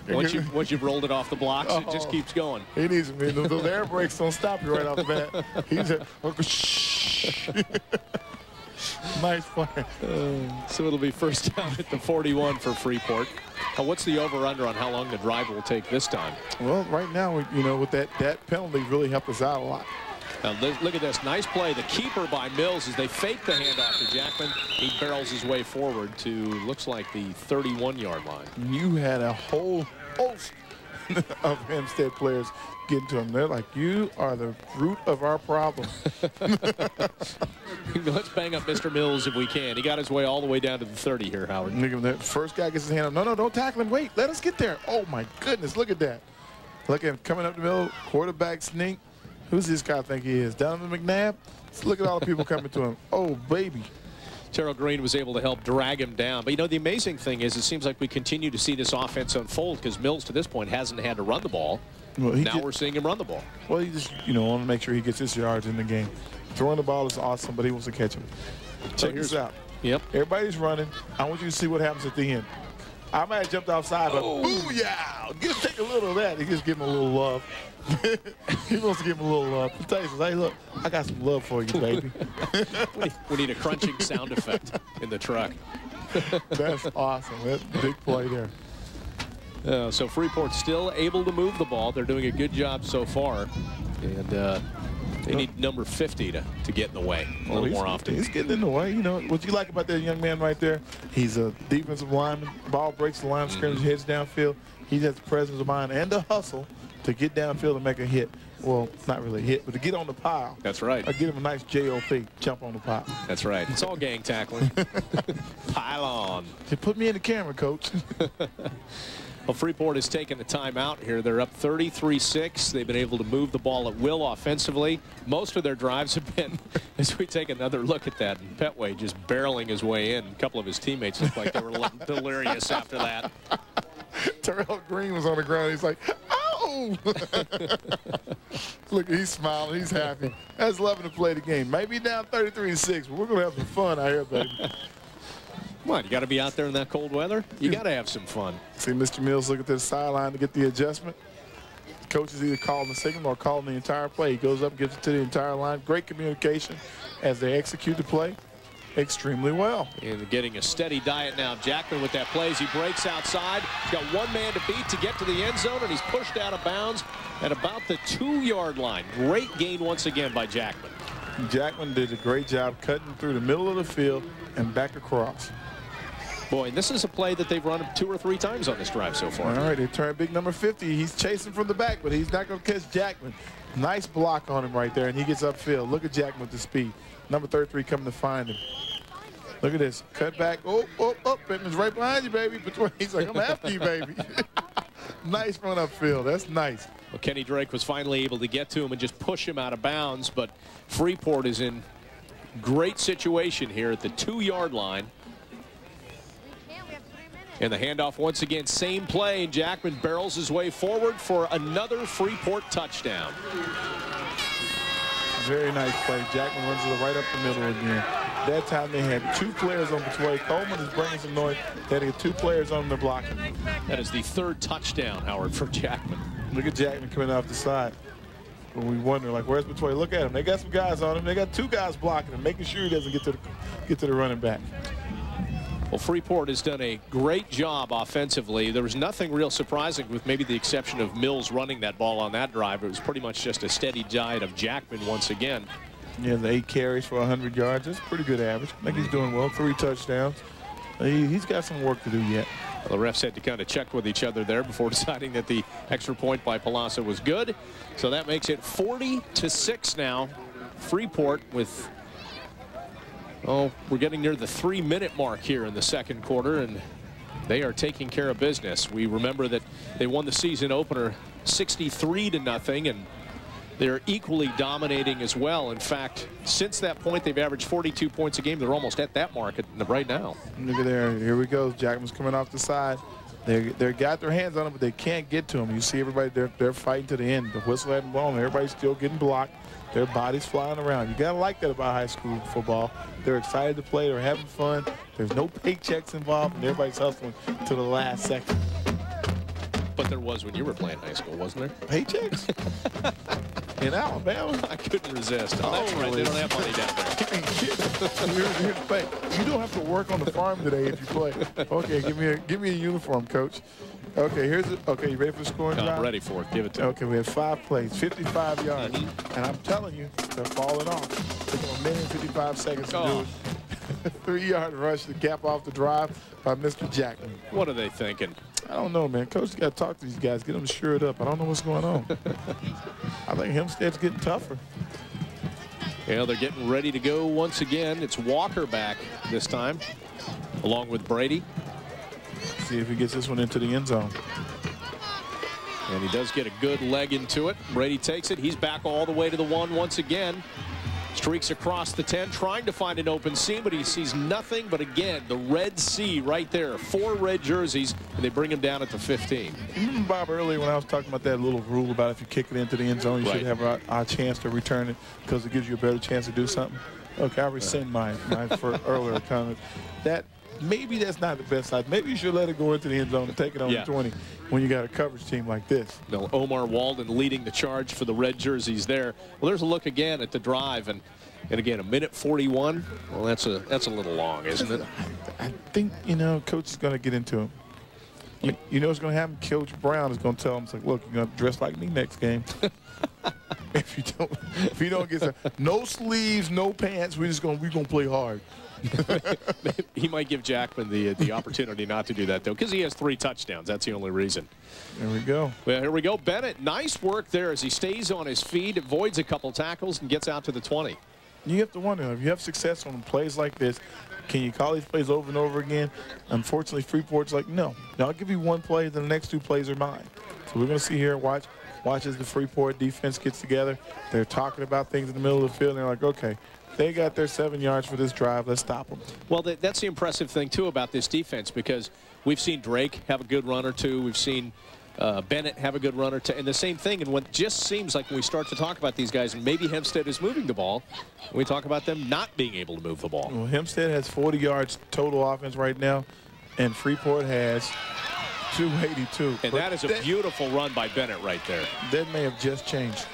Once you've rolled it off the blocks, it just keeps going. He needs them. Those air brakes don't stop you right off the bat. He's a shh. Nice play. So it'll be first down at the 41 for Freeport. What's the over-under on how long the drive will take this time? Well, right now, with that penalty really helped us out a lot. Now, look at this. Nice play. The keeper by Mills as they fake the handoff to Jackman. He barrels his way forward to, looks like, the 31-yard line. You had a whole host of Hempstead players getting to him. They're like, you are the root of our problem. Let's bang up Mr. Mills if we can. He got his way all the way down to the 30 here, Howard. Look at that. First guy gets his hand up. No, don't tackle him. Wait, let us get there. Oh, my goodness. Look at that. Look at him coming up the middle. Quarterback sneak. Who's this guy think he is? Donovan McNabb? Let's look at all the people coming to him. Oh, baby. Terrell Green was able to help drag him down. But, the amazing thing is it seems like we continue to see this offense unfold because Mills, to this point, hasn't had to run the ball. Well, now we're seeing him run the ball. Well, he just, want to make sure he gets his yards in the game. Throwing the ball is awesome, but he wants to catch him. Check this out. Yep. Everybody's running. I want you to see what happens at the end. I might have jumped offside, but booyah! Just take a little of that. He just give him a little love. He wants to give him a little love. He tells us, hey, look, I got some love for you, baby. We need a crunching sound effect in the truck. That's awesome. That's a big play there. So Freeport's still able to move the ball. They're doing a good job so far. And they need number 50 to get in the way a little more often. He's getting in the way. What you like about that young man right there, he's a defensive lineman. Ball breaks the line of scrimmage, heads downfield. He has the presence of mind and the hustle to get downfield and make a hit. Well, not really a hit, but to get on the pile. That's right. Or get him a nice JOP, jump on the pile. That's right. It's all gang tackling. Pile on. Just put me in the camera, coach. Well, Freeport has taken a timeout here. They're up 33-6. They've been able to move the ball at will offensively. Most of their drives have been, as we take another look at that, and Petway just barreling his way in. A couple of his teammates looked like they were delirious after that. Terrell Green was on the ground. He's like, oh! Look, he's smiling. He's happy. That's loving to play the game. Maybe down 33-6, but we're going to have some fun out here, baby. Come on, you got to be out there in that cold weather. You got to have some fun. See Mr. Mills looking to the sideline to get the adjustment. The coach is either calling the signal or calling the entire play. He goes up, gives it to the entire line. Great communication as they execute the play extremely well. And getting a steady diet now. Jackman with that play as he breaks outside. He's got one man to beat to get to the end zone, and he's pushed out of bounds at about the 2-yard line. Great gain once again by Jackman. Jackman did a great job cutting through the middle of the field and back across. Boy, and this is a play that they've run 2 or 3 times on this drive so far. All right, they turn big number 50. He's chasing from the back, but he's not going to catch Jackman. Nice block on him right there, and he gets upfield. Look at Jackman with the speed. Number 33 coming to find him. Look at this. Cut back. Oh, Pittman's right behind you, baby. He's like, I'm after you, baby. Nice run upfield. That's nice. Well, Kenny Drake was finally able to get to him and just push him out of bounds, but Freeport is in great situation here at the 2-yard line. And the handoff once again, same play, and Jackman barrels his way forward for another Freeport touchdown. Very nice play. Jackman runs it right up the middle again. That time they had 2 players on the way. Coleman is bringing some noise. They had to get 2 players on the blocking. That is the 3rd touchdown, Howard, for Jackman. Look at Jackman coming off the side. When we wonder, like, where's Betway? Look at him. They got some guys on him. They got 2 guys blocking him, making sure he doesn't get to the running back. Well, Freeport has done a great job offensively. There was nothing real surprising with maybe the exception of Mills running that ball on that drive. It was pretty much just a steady diet of Jackman once again. Yeah, the 8 carries for 100 yards. That's a pretty good average. I think he's doing well. 3 touchdowns. He's got some work to do yet. Well, the refs had to kind of check with each other there before deciding that the extra point by Palasa was good. So that makes it 40-6 now. Freeport with, oh, we're getting near the 3-minute mark here in the second quarter, and they are taking care of business. We remember that they won the season opener 63-0, and they're equally dominating as well. In fact, since that point, they've averaged 42 points a game. They're almost at that mark right now. Look at there. Here we go. Jackman's coming off the side. They got their hands on him, but they can't get to him. You see everybody, they're fighting to the end. The whistle hadn't blown. Everybody's still getting blocked. Their bodies flying around. You got to like that about high school football. They're excited to play. They're having fun. There's no paychecks involved, and everybody's hustling to the last second. But there was when you were playing high school, wasn't there? Paychecks? In Alabama? I couldn't resist. Oh, that's right. They don't have money down there. Here's the thing. You don't have to work on the farm today if you play. Okay, give me a uniform, coach. Okay, okay, you ready for the scoring drive? I'm ready for it. Give it to me. Okay, we have 5 plays, 55 yards. And I'm telling you, they're falling off. It took them 1 minute and 55 seconds to do it. 3-yard rush to cap off the drive by Mr. Jackman. What are they thinking? I don't know, man. Coach got to talk to these guys, get them shored up. I don't know what's going on. I think Hempstead's getting tougher. Yeah, they're getting ready to go once again. It's Walker back this time, along with Brady. See if he gets this one into the end zone. And he does get a good leg into it. Brady takes it. He's back all the way to the 1 once again. Streaks across the 10, trying to find an open seam, but he sees nothing. But again, the Red Sea right there. 4 red jerseys, and they bring him down at the 15. You remember, Bob, earlier when I was talking about that little rule about if you kick it into the end zone, you should have a chance to return it because it gives you a better chance to do something? Okay, I rescind my for earlier comment. Maybe that's not the best side. Maybe you should let it go into the end zone and take it on the 20 when you got a coverage team like this. No, Omar Walden leading the charge for the red jerseys there. Well, there's a look again at the drive, and again, 1:41. Well, that's a little long, isn't it? I think, you know, coach is going to get into him. You know what's going to happen? Coach Brown is going to tell him, like, look, you're going to dress like me next game. if you don't get no sleeves, no pants, we're going to play hard. He might give Jackman the opportunity not to do that, though, because he has 3 touchdowns. That's the only reason. There we go. Well, here we go. Bennett, nice work there as he stays on his feet, avoids a couple tackles, and gets out to the 20. You have to wonder, if you have success on plays like this, can you call these plays over and over again? Unfortunately, Freeport's like, no. I'll give you 1 play, then the next 2 plays are mine. So we're going to see here, watch as the Freeport defense gets together. They're talking about things in the middle of the field, and they're like, okay, they got their 7 yards for this drive. Let's stop them. Well, that's the impressive thing, too, about this defense, because we've seen Drake have a good run or two. We've seen Bennett have a good run or two. And the same thing, and what just seems like when we start to talk about these guys, and maybe Hempstead is moving the ball, we talk about them not being able to move the ball. Well, Hempstead has 40 yards total offense right now, and Freeport has 282. And that is a beautiful run by Bennett right there. That may have just changed.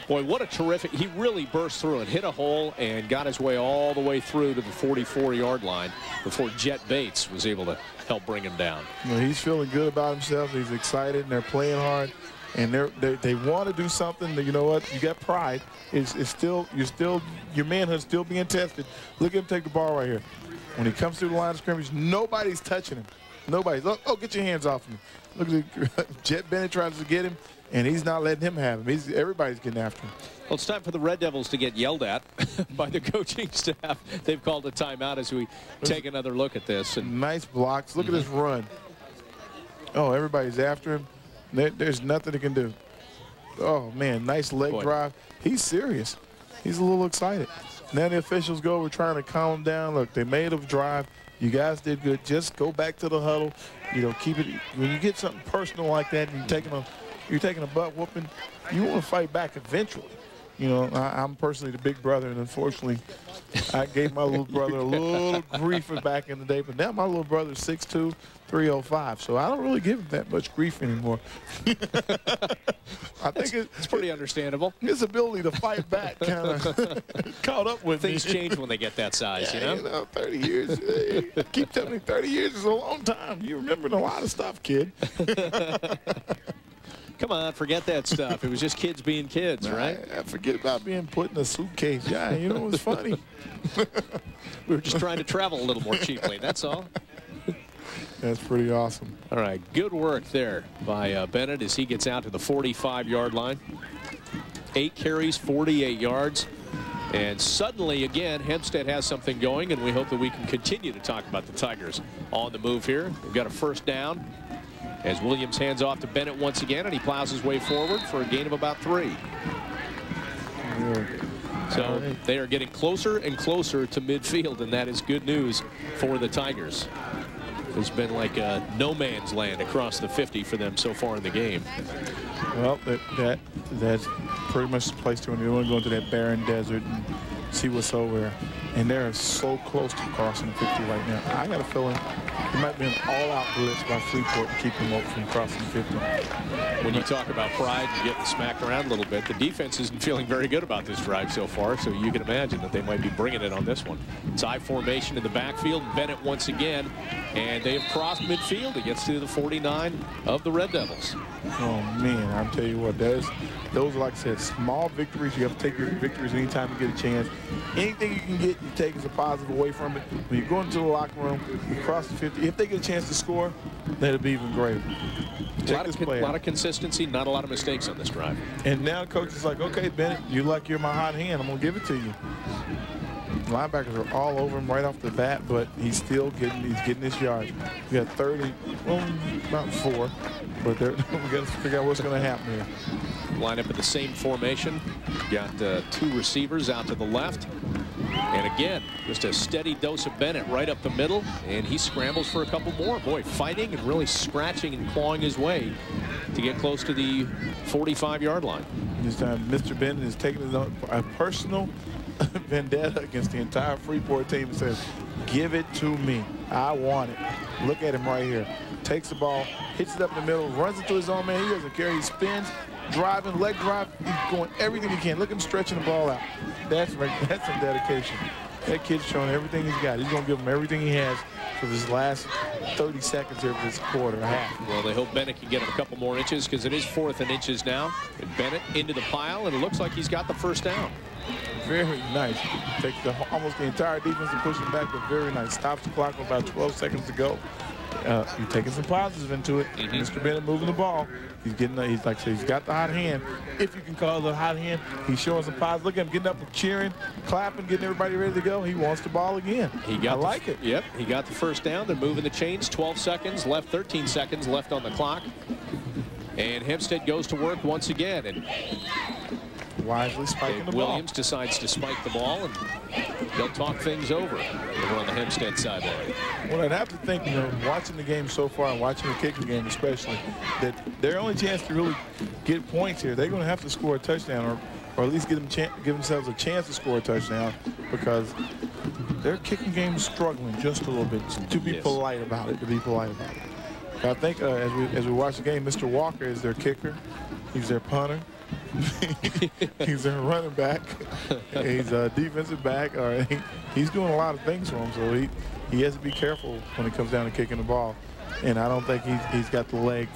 Boy, what a terrific, he really burst through and hit a hole and got his way all the way through to the 44-yard line before Jet Bates was able to help bring him down. Well, he's feeling good about himself. He's excited, and they're playing hard, and they want to do something. You know what? You got pride. Your manhood's still being tested. Look at him take the ball right here. When he comes through the line of scrimmage, nobody's touching him. Nobody's. Oh, get your hands off him. Look at Jet Bennett tries to get him, and he's not letting him have him. Everybody's getting after him. Well, it's time for the Red Devils to get yelled at by the coaching staff. They've called a timeout as we take another look at this. And nice blocks. Look at this run. Oh, everybody's after him. There's nothing he can do. Oh, man, nice leg drive. He's serious. He's a little excited. Now the officials go. We're trying to calm him down. Look, they made a drive. You guys did good. Just go back to the huddle. You know, keep it. When you get something personal like that, and you're taking a butt whooping, you want to fight back eventually. You know, I'm personally the big brother, and unfortunately, I gave my little brother a little grief back in the day. But now my little brother's 6'2", 305, so I don't really give him that much grief anymore. I think it's pretty understandable. His ability to fight back kind of caught up with Things change when they get that size, yeah, you know, 30 years. Keep telling me 30 years is a long time. You remembered a lot of stuff, kid. Come on, forget that stuff. It was just kids being kids, right? I forget about being put in a suitcase. Yeah, you know, it was funny. We were just trying to travel a little more cheaply, that's all. That's pretty awesome. All right, good work there by Bennett as he gets out to the 45-yard line. 8 carries, 48 yards. And suddenly, again, Hempstead has something going, and we hope that we can continue to talk about the Tigers on the move here. They've got a first down as Williams hands off to Bennett once again, and he plows his way forward for a gain of about 3. So they are getting closer and closer to midfield, and that is good news for the Tigers. It's been like a no man's land across the 50 for them so far in the game. Well, that's pretty much the place to when you want to go into that barren desert and see what's over there. And they're so close to crossing the 50 right now. I got a feeling it might be an all-out blitz by Freeport to keep them up from crossing the 50. When you talk about pride and getting smacked around a little bit, the defense isn't feeling very good about this drive so far, so you can imagine that they might be bringing it on this one. It's I formation in the backfield. Bennett once again, and they have crossed midfield. It gets to the 49 of the Red Devils. Oh, man, I'll tell you what, those are, like I said, small victories. You have to take your victories anytime you get a chance. Anything you can get, you take as a positive away from it. When you go into the locker room, you cross the 50. If they get a chance to score, that'll be even greater. A lot of consistency, not a lot of mistakes on this drive. And now the coach is like, okay, Bennett, you're my hot hand. I'm going to give it to you. Linebackers are all over him right off the bat, but he's still getting his yards. We got 30, well, about 4, but we got to figure out what's going to happen here. Line up in the same formation. Got 2 receivers out to the left. And again, just a steady dose of Bennett right up the middle, and he scrambles for a couple more. Boy, fighting and really scratching and clawing his way to get close to the 45-yard line. This time, Mr. Bennett is taking a personal vendetta against the entire Freeport team and says, give it to me. I want it. Look at him right here. Takes the ball, hits it up in the middle, runs into his own man. He doesn't care. He spins, driving, leg drive. He's going everything he can. Look at him stretching the ball out. That's right. That's some dedication. That kid's showing everything he's got. He's going to give him everything he has for this last 30 seconds here of this quarter, half. Well, they hope Bennett can get him a couple more inches because it is 4th and inches now. And Bennett into the pile, and it looks like he's got the first down. Very nice. Takes almost the entire defense and pushes back, but very nice. Stops the clock with about 12 seconds to go. You're taking some positives into it. Mr. Bennett moving the ball. He's getting, he's like I said, he's got the hot hand. If you can call it a hot hand, he's showing some positives. Look at him getting up and cheering, clapping, getting everybody ready to go. He wants the ball again. I like it. Yep, he got the first down. They're moving the chains. 12 seconds left, 13 seconds left on the clock. And Hempstead goes to work once again. And wisely spiking the ball. Williams decides to spike the ball, and they'll talk things over on the Hempstead sideline. Well, I'd have to think, watching the game so far and watching the kicking game especially, that their only chance to really get points here, they're going to have to score a touchdown or at least give themselves a chance to score a touchdown, because their kicking game is struggling just a little bit, to be polite about it, I think as we watch the game, Mr. Walker is their kicker. He's their punter. He's a running back. He's a defensive back. He's doing a lot of things for him, so he has to be careful when it comes down to kicking the ball. And I don't think he's got the leg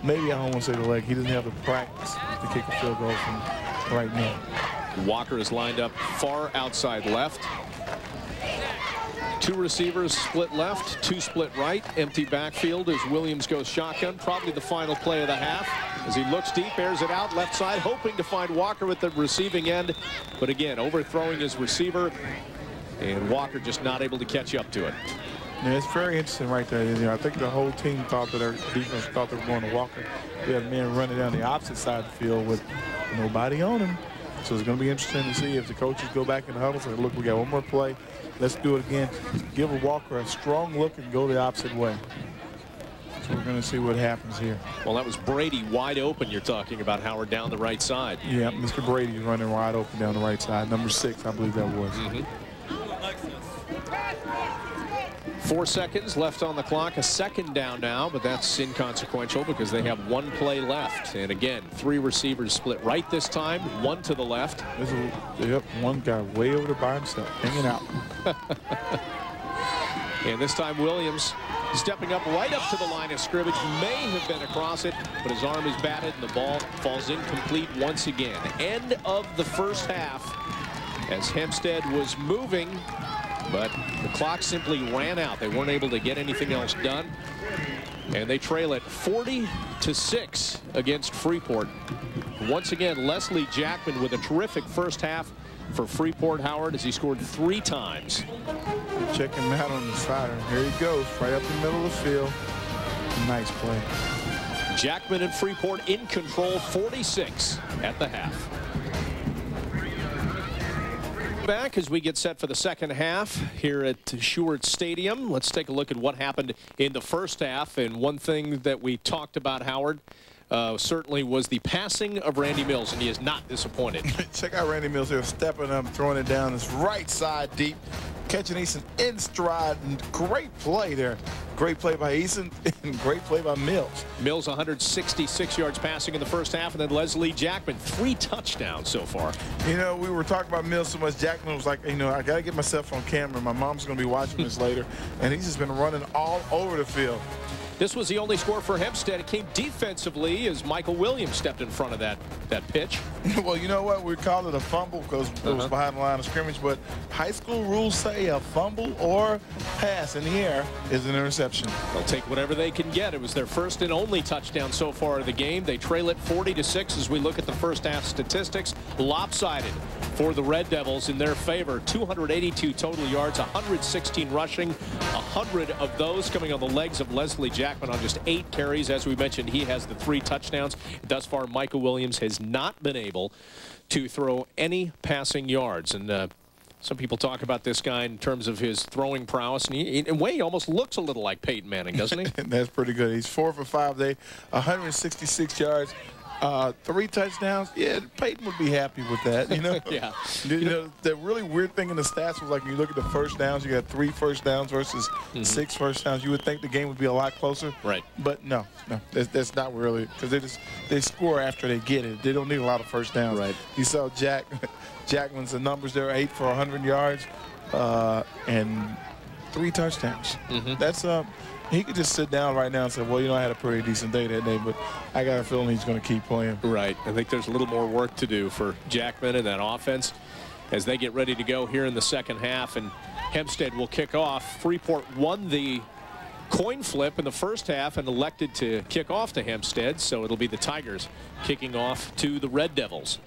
maybe I don't want to say the leg. He doesn't have the practice to kick a field goal from right now. Walker is lined up far outside left. 2 receivers split left, 2 split right. Empty backfield as Williams goes shotgun. Probably the final play of the half. As he looks deep, airs it out left side, hoping to find Walker with the receiving end. But again, overthrowing his receiver. And Walker just not able to catch up to it. Yeah, it's very interesting right there. I think the whole team thought that our defense thought they were going to Walker. We had men running down the opposite side of the field with nobody on him. So it's going to be interesting to see if the coaches go back in the huddle and say, look, we got one more play. Let's do it again. Give a Walker a strong look and go the opposite way. So we're going to see what happens here. Well, that was Brady wide open. You're talking about Howard down the right side. Yeah, Mr. Brady's running wide open down the right side. Number 6, I believe that was. 4 seconds left on the clock. A second down now, but that's inconsequential because they have 1 play left. And again, 3 receivers split right this time, 1 to the left. Yep, one guy way over there by himself, hanging out. And this time Williams stepping up right up to the line of scrimmage. May have been across it, but his arm is batted and the ball falls incomplete once again. End of the first half as Hempstead was moving, but the clock simply ran out. They weren't able to get anything else done. And they trail it 40-6 against Freeport. Once again, Leslie Jackman with a terrific first half. for Freeport, Howard, as he scored 3 times. Check him out on the sideline. Here he goes, right up the middle of the field. Nice play. Jackman and Freeport in control, 46 at the half. Back as we get set for the second half here at Stewart Stadium. Let's take a look at what happened in the first half. And one thing that we talked about, Howard, certainly was the passing of Randy Mills, and he is not disappointed. Check out Randy Mills here, stepping up, throwing it down this right side deep, catching Eason in stride, and great play there. Great play by Eason and great play by Mills. Mills 166 yards passing in the first half, and then Leslie Jackman 3 touchdowns so far. You know, we were talking about Mills so much. Jackman was like, you know, I got to get myself on camera. My mom's going to be watching this later, and he's just been running all over the field. This was the only score for Hempstead. It came defensively as Michael Williams stepped in front of that pitch. Well, you know what? We called it a fumble because it was behind the line of scrimmage. But high school rules say a fumble or pass in the air is an interception. They'll take whatever they can get. It was their first and only touchdown so far of the game. They trail it 40-6 as we look at the first half statistics. Lopsided for the Red Devils in their favor. 282 total yards, 116 rushing, 100 of those coming on the legs of Leslie Jackman on just 8 carries. As we mentioned, he has the 3 touchdowns. Thus far, Michael Williams has not been able to throw any passing yards. And some people talk about this guy in terms of his throwing prowess. And in a way, he almost looks a little like Peyton Manning, doesn't he? That's pretty good. He's 4 for 5 today, 166 yards. 3 touchdowns. Yeah, Peyton would be happy with that, you know. Yeah. You know, the really weird thing in the stats was like when you look at the first downs, you got 3 first downs versus 6 first downs. You would think the game would be a lot closer. Right. But no, that's not really, because they score after they get it. They don't need a lot of first downs. Right. You saw Jackman's the numbers there, 8 for 100 yards and 3 touchdowns. That's he could just sit down right now and say, well, you know, I had a pretty decent day that day, but I got a feeling he's going to keep playing. Right. I think there's a little more work to do for Jackman and that offense as they get ready to go here in the second half. And Hempstead will kick off. Freeport won the coin flip in the first half and elected to kick off to Hempstead, so it'll be the Tigers kicking off to the Red Devils.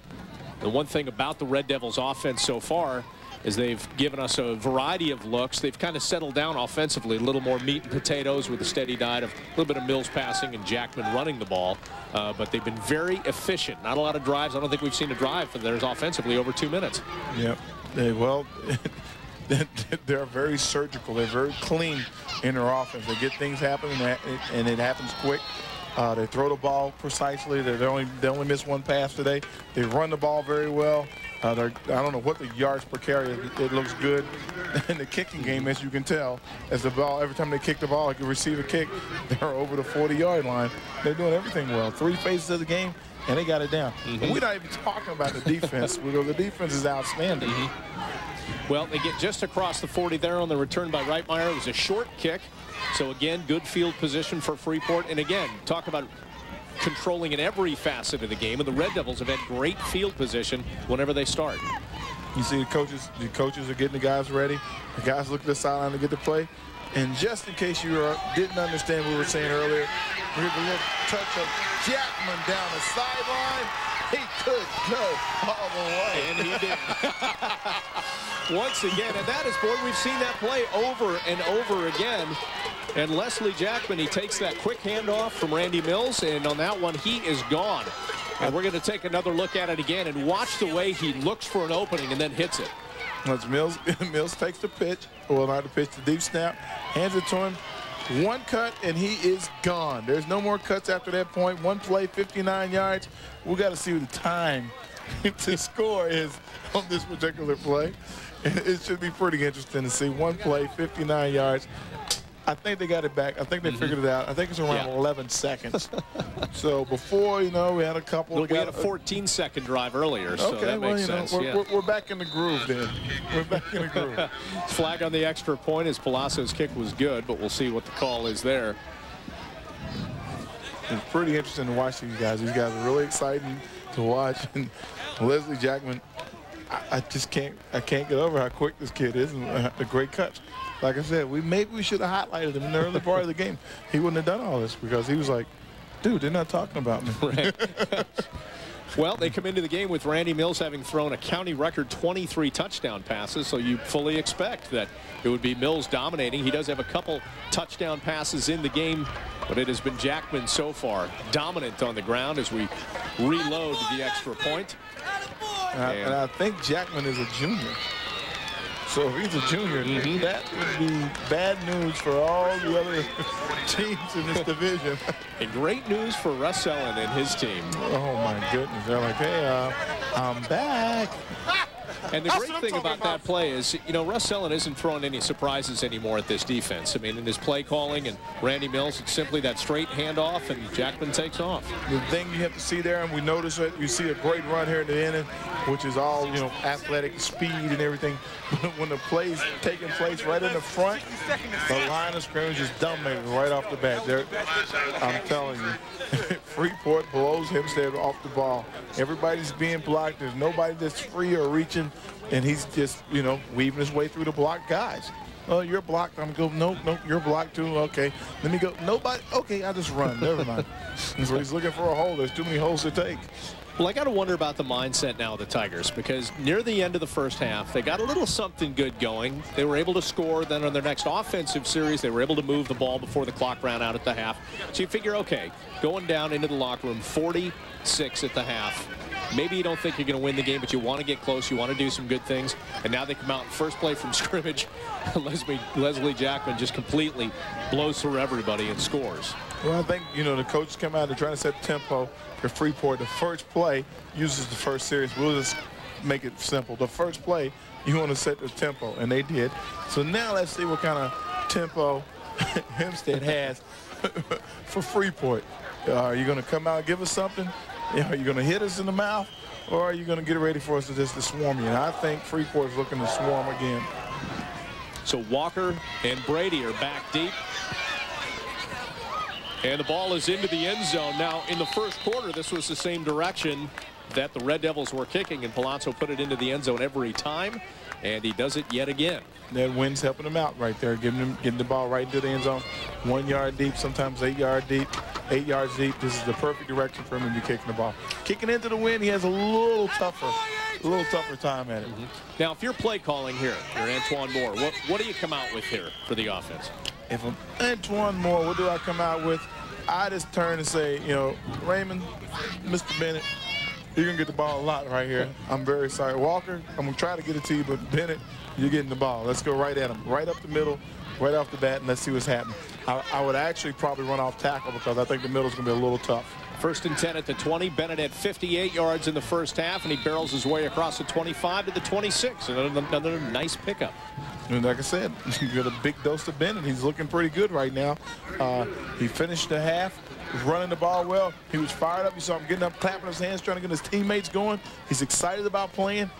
The one thing about the Red Devils offense so far is they've given us a variety of looks. They've kind of settled down offensively, a little more meat and potatoes with a steady diet of a little bit of Mills passing and Jackman running the ball. But they've been very efficient. Not a lot of drives. I don't think we've seen a drive for theirs offensively over 2 minutes. Yep. Well, they're very surgical. They're very clean in their offense. They get things happening, and it happens quick. They throw the ball precisely. They only miss 1 pass today. They run the ball very well. I don't know what the yards per carry is. It looks good. In the kicking game, as you can tell, as the ball, every time they kick the ball, like you receive a kick, they're over the 40-yard line. They're doing everything well. 3 phases of the game, and they got it down. And we're not even talking about the defense. The defense is outstanding. Well, they get just across the 40 there on the return by Reitmeyer. It was a short kick. So, again, good field position for Freeport. And, again, talk about controlling in every facet of the game. And the Red Devils have had great field position whenever they start. You see the coaches are getting the guys ready. The guys look at the sideline to get the play. And just in case you didn't understand what we were saying earlier, here's a little touch of Jackman down the sideline. He could go all the way. And he did. Once again, and that is, boy, we've seen that play over and over again. And Leslie Jackman, he takes that quick handoff from Randy Mills, and on that one, he is gone. And we're going to take another look at it again and watch the way he looks for an opening and then hits it. That's Mills. Mills takes the pitch, well, not the pitch, the deep snap, hands it to him. 1 cut, and he is gone. There's no more cuts after that point. 1 play, 59 yards. We got to see what the time to score is on this particular play. It should be pretty interesting to see. 1 play, 59 yards. I think they got it back. I think they figured it out. I think it's around 11 seconds. So before, you know, we had a couple. We had a 14-second drive earlier, so okay, that makes sense. We're back in the groove then. We're back in the groove. Flag on the extra point as Palasso's kick was good, but we'll see what the call is there. It's pretty interesting to watch these guys. These guys are really exciting to watch. And Leslie Jackman, I can't get over how quick this kid is and the great cuts. Like I said, maybe we should have highlighted him in the early part of the game. He wouldn't have done all this because he was like, dude, they're not talking about me. Right. Well, they come into the game with Randy Mills having thrown a county record 23 touchdown passes, so you fully expect that it would be Mills dominating. He does have a couple touchdown passes in the game, but it has been Jackman so far dominant on the ground as we reload the extra point. And I think Jackman is a junior. So if he's a junior, that would be bad news for all the other teams in this division. And great news for Russ Ellen and his team. Oh, my goodness. They're like, hey, I'm back. And the great thing about that play is, you know, Russ Ellen isn't throwing any surprises anymore at this defense. I mean, in his play calling and Randy Mills, it's simply that straight handoff, and Jackman takes off. The thing you have to see there, and we notice it, you see a great run here at the end, which is all, you know, athletic speed and everything. But when the play's taking place right in the front, the line of scrimmage is dominated right off the bat. I'm telling you, Freeport blows Hempstead off the ball. Everybody's being blocked. There's nobody that's free or reaching, and he's just, you know, weaving his way through the blocked guys. Oh, you're blocked. I'm going, nope, you're blocked too. Okay, let me go. Nobody. Okay, I just run. Never mind. So he's looking for a hole. There's too many holes to take. Well, I got to wonder about the mindset now of the Tigers, because near the end of the first half, they got a little something good going. They were able to score. Then on their next offensive series, they were able to move the ball before the clock ran out at the half. So you figure, okay, going down into the locker room, 46 at the half. Maybe you don't think you're going to win the game, but you want to get close. You want to do some good things. And now they come out first play from scrimmage. Leslie Jackman just completely blows through everybody and scores. Well, I think, you know, the coaches come out, they're trying to set tempo for Freeport. The first play uses the first series. We'll just make it simple. The first play, you want to set the tempo, and they did. So now let's see what kind of tempo Hempstead has for Freeport. Are you going to come out and give us something? Are you going to hit us in the mouth, or are you going to get ready for us to just swarm you? And I think Freeport's looking to swarm again. So Walker and Brady are back deep. And the ball is into the end zone. Now, in the first quarter, this was the same direction that the Red Devils were kicking, and Palazzo put it into the end zone every time, and he does it yet again. That wind's helping him out right there, getting the ball right into the end zone. 1 yard deep, sometimes 8 yards deep. 8 yards deep. This is the perfect direction for him to be kicking the ball. Kicking into the wind, he has a little tougher time at it. Now, if you're play calling here, you're Antoine Moore, what do you come out with here for the offense? If I'm Antoine Moore, what do I come out with? I just turn and say, you know, Raymond, Mr. Bennett, you're going to get the ball a lot right here. I'm very sorry. Walker, I'm going to try to get it to you, but Bennett, you're getting the ball. Let's go right at him, right up the middle, right off the bat, and let's see what's happening. I would actually probably run off tackle because I think the middle's going to be a little tough. 1st and 10 at the 20. Bennett had 58 yards in the first half, and he barrels his way across the 25 to the 26. Another nice pickup. And like I said, you got a big dose of Bennett. He's looking pretty good right now. He finished the half. He's running the ball well. He was fired up. You saw him getting up, clapping his hands, trying to get his teammates going. He's excited about playing.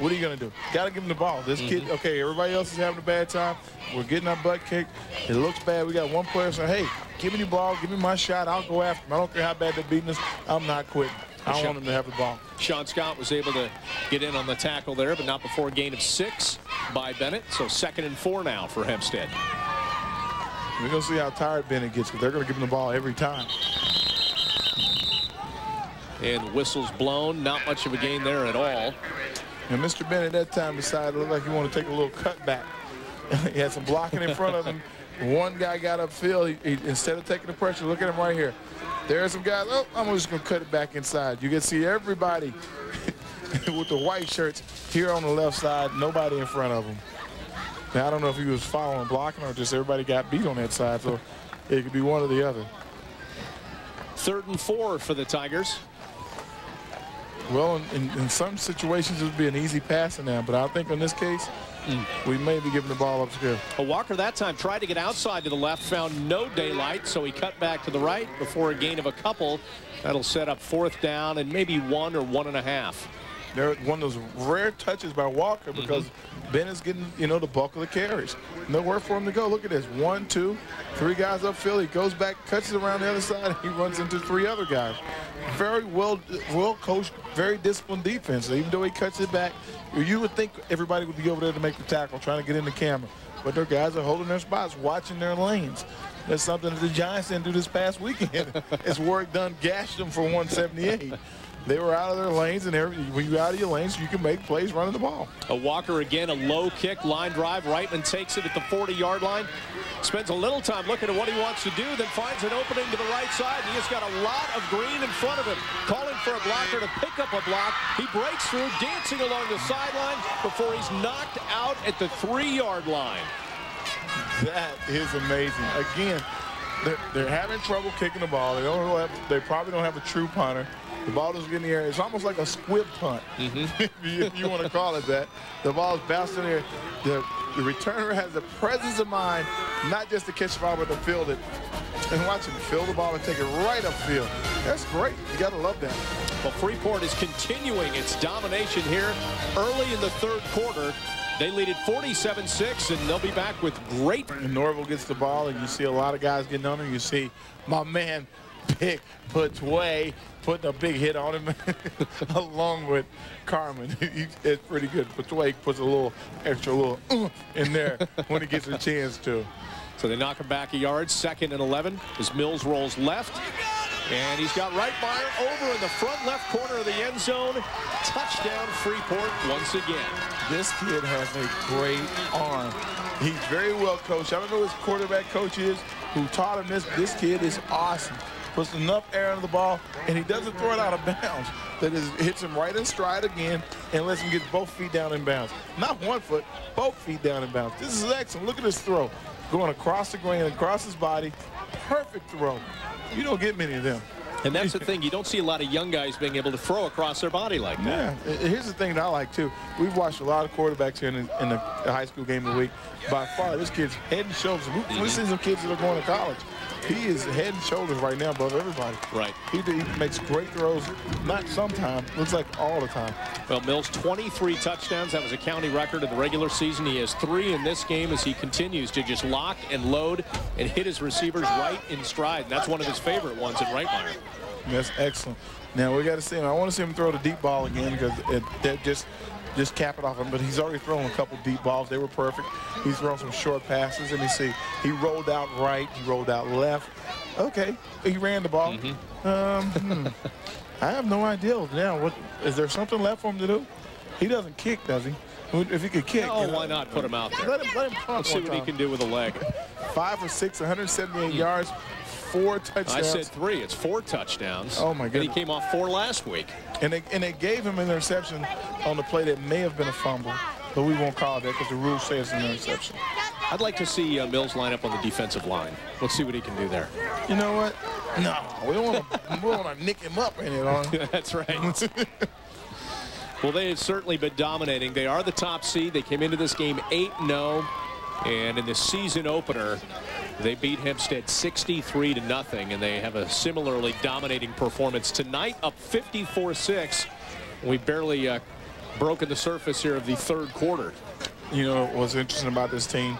What are you going to do? Got to give him the ball. This kid, okay, everybody else is having a bad time. We're getting our butt kicked. It looks bad. We got one player saying, hey, give me the ball. Give me my shot. I'll go after him. I don't care how bad they're beating us. I'm not quitting. I want him to have the ball. Sean Scott was able to get in on the tackle there, but not before a gain of 6 by Bennett. So 2nd and 4 now for Hempstead. We're going to see how tired Bennett gets, because they're going to give him the ball every time. And whistles blown. Not much of a gain there at all. And Mr. Bennett that time decided it looked like he wanted to take a little cut back. He had some blocking in front of him. One guy got upfield. He instead of taking the pressure, look at him right here. There are some guys, oh, I'm just going to cut it back inside. You can see everybody with the white shirts here on the left side, nobody in front of him. Now, I don't know if he was following blocking or just everybody got beat on that side, so it could be one or the other. 3rd and 4 for the Tigers. Well, in some situations, it would be an easy passing now, but I think in this case, we may be giving the ball up here. Walker that time tried to get outside to the left, found no daylight, so he cut back to the right before a gain of a couple. That'll set up 4th down and maybe 1 or 1.5. They're one of those rare touches by Walker because Bennett's getting, you know, the bulk of the carries. Nowhere for him to go. Look at this. 1, 2, 3 guys upfield. He goes back, cuts it around the other side, and he runs into 3 other guys. Very well coached, very disciplined defense. Even though he cuts it back, you would think everybody would be over there to make the tackle, trying to get in the camera. But their guys are holding their spots, watching their lanes. That's something that the Giants didn't do this past weekend. It's work done, gashed them for 178. They were out of their lanes, and when you're out of your lanes, you can make plays running the ball. A Walker again, a low kick, line drive. Reitman takes it at the 40-yard line. Spends a little time looking at what he wants to do, then finds an opening to the right side. And he has got a lot of green in front of him. Calling for a blocker to pick up a block. He breaks through, dancing along the sideline before he's knocked out at the 3-yard line. That is amazing. Again, they're having trouble kicking the ball. They probably don't have a true punter. The ball doesn't get in the air. It's almost like a squib punt, if you want to call it that. The ball is bouncing in the air. The returner has the presence of mind, not just to catch the ball, but to field it. And watch him field the ball and take it right upfield. That's great. You got to love that. Well, Freeport is continuing its domination here early in the third quarter. They lead at 47-6, and they'll be back with great. And Norville gets the ball, and you see a lot of guys getting on him. You see my man Pick Petway putting a big hit on him along with Carmen. It's pretty good. Petway puts a little extra in there when he gets a chance to. So they knock him back a yard, 2nd and 11 as Mills rolls left. And he's got Reitmeyer over in the front left corner of the end zone. Touchdown Freeport once again. This kid has a great arm. He's very well coached. I don't know who his quarterback coach is who taught him this. This kid is awesome. Puts enough air on the ball, and he doesn't throw it out of bounds. That hits him right in stride again and lets him get both feet down in bounds. Not one foot, both feet down in bounds. This is excellent. Look at this throw. Going across the green, across his body. Perfect throw. You don't get many of them. And that's the thing. You don't see a lot of young guys being able to throw across their body like that. Yeah. Here's the thing that I like, too. We've watched a lot of quarterbacks here in the high school game of the week. By far, this kid's head and shoulders. We've seen some kids that are going to college. He is head and shoulders right now above everybody. Right. He makes great throws, not sometimes, looks like all the time. Well, Mills, 23 touchdowns. That was a county record in the regular season. He has 3 in this game as he continues to just lock and load and hit his receivers right in stride. And that's one of his favorite ones in Reitmeyer. That's excellent. Now, we got to see him. I want to see him throw the deep ball again because that just cap it off him. But he's already thrown a couple deep balls. They were perfect. He's thrown some short passes. And you see, he rolled out right. He rolled out left. Okay. He ran the ball. I have no idea now. What is there something left for him to do? He doesn't kick, does he? If he could kick. Oh, why not put him out there? Let him punt. Let's see what he can do with a leg. 5 for 6, 178 yards, 4 touchdowns. I said 3. It's 4 touchdowns. Oh, my goodness. And he came off 4 last week. And they gave him an interception on the play that may have been a fumble, but we won't call that because the rules say it's an interception. I'd like to see Mills line up on the defensive line. Let's see what he can do there. You know what? No, we don't want to nick him up in it on. That's right. Well, they have certainly been dominating. They are the top seed. They came into this game 8-0, and in the season opener, they beat Hempstead 63-0, and they have a similarly dominating performance tonight, up 54-6. We barely broken the surface here of the third quarter. You know what's interesting about this team,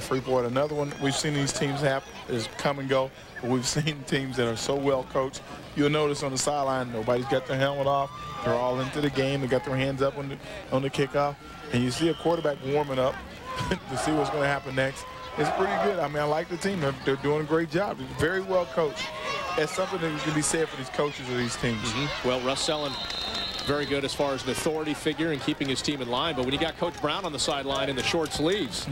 Freeport, another one we've seen these teams have is come and go, but we've seen teams that are so well coached. You'll notice on the sideline, nobody's got their helmet off. They're all into the game. They got their hands up on the kickoff. And you see a quarterback warming up to see what's going to happen next. It's pretty good. I mean, I like the team. They're doing a great job. They're very well coached. It's something that can be said for these coaches of these teams. Well, Russ Ellen, very good as far as an authority figure and keeping his team in line. But when you got Coach Brown on the sideline in the short sleeves,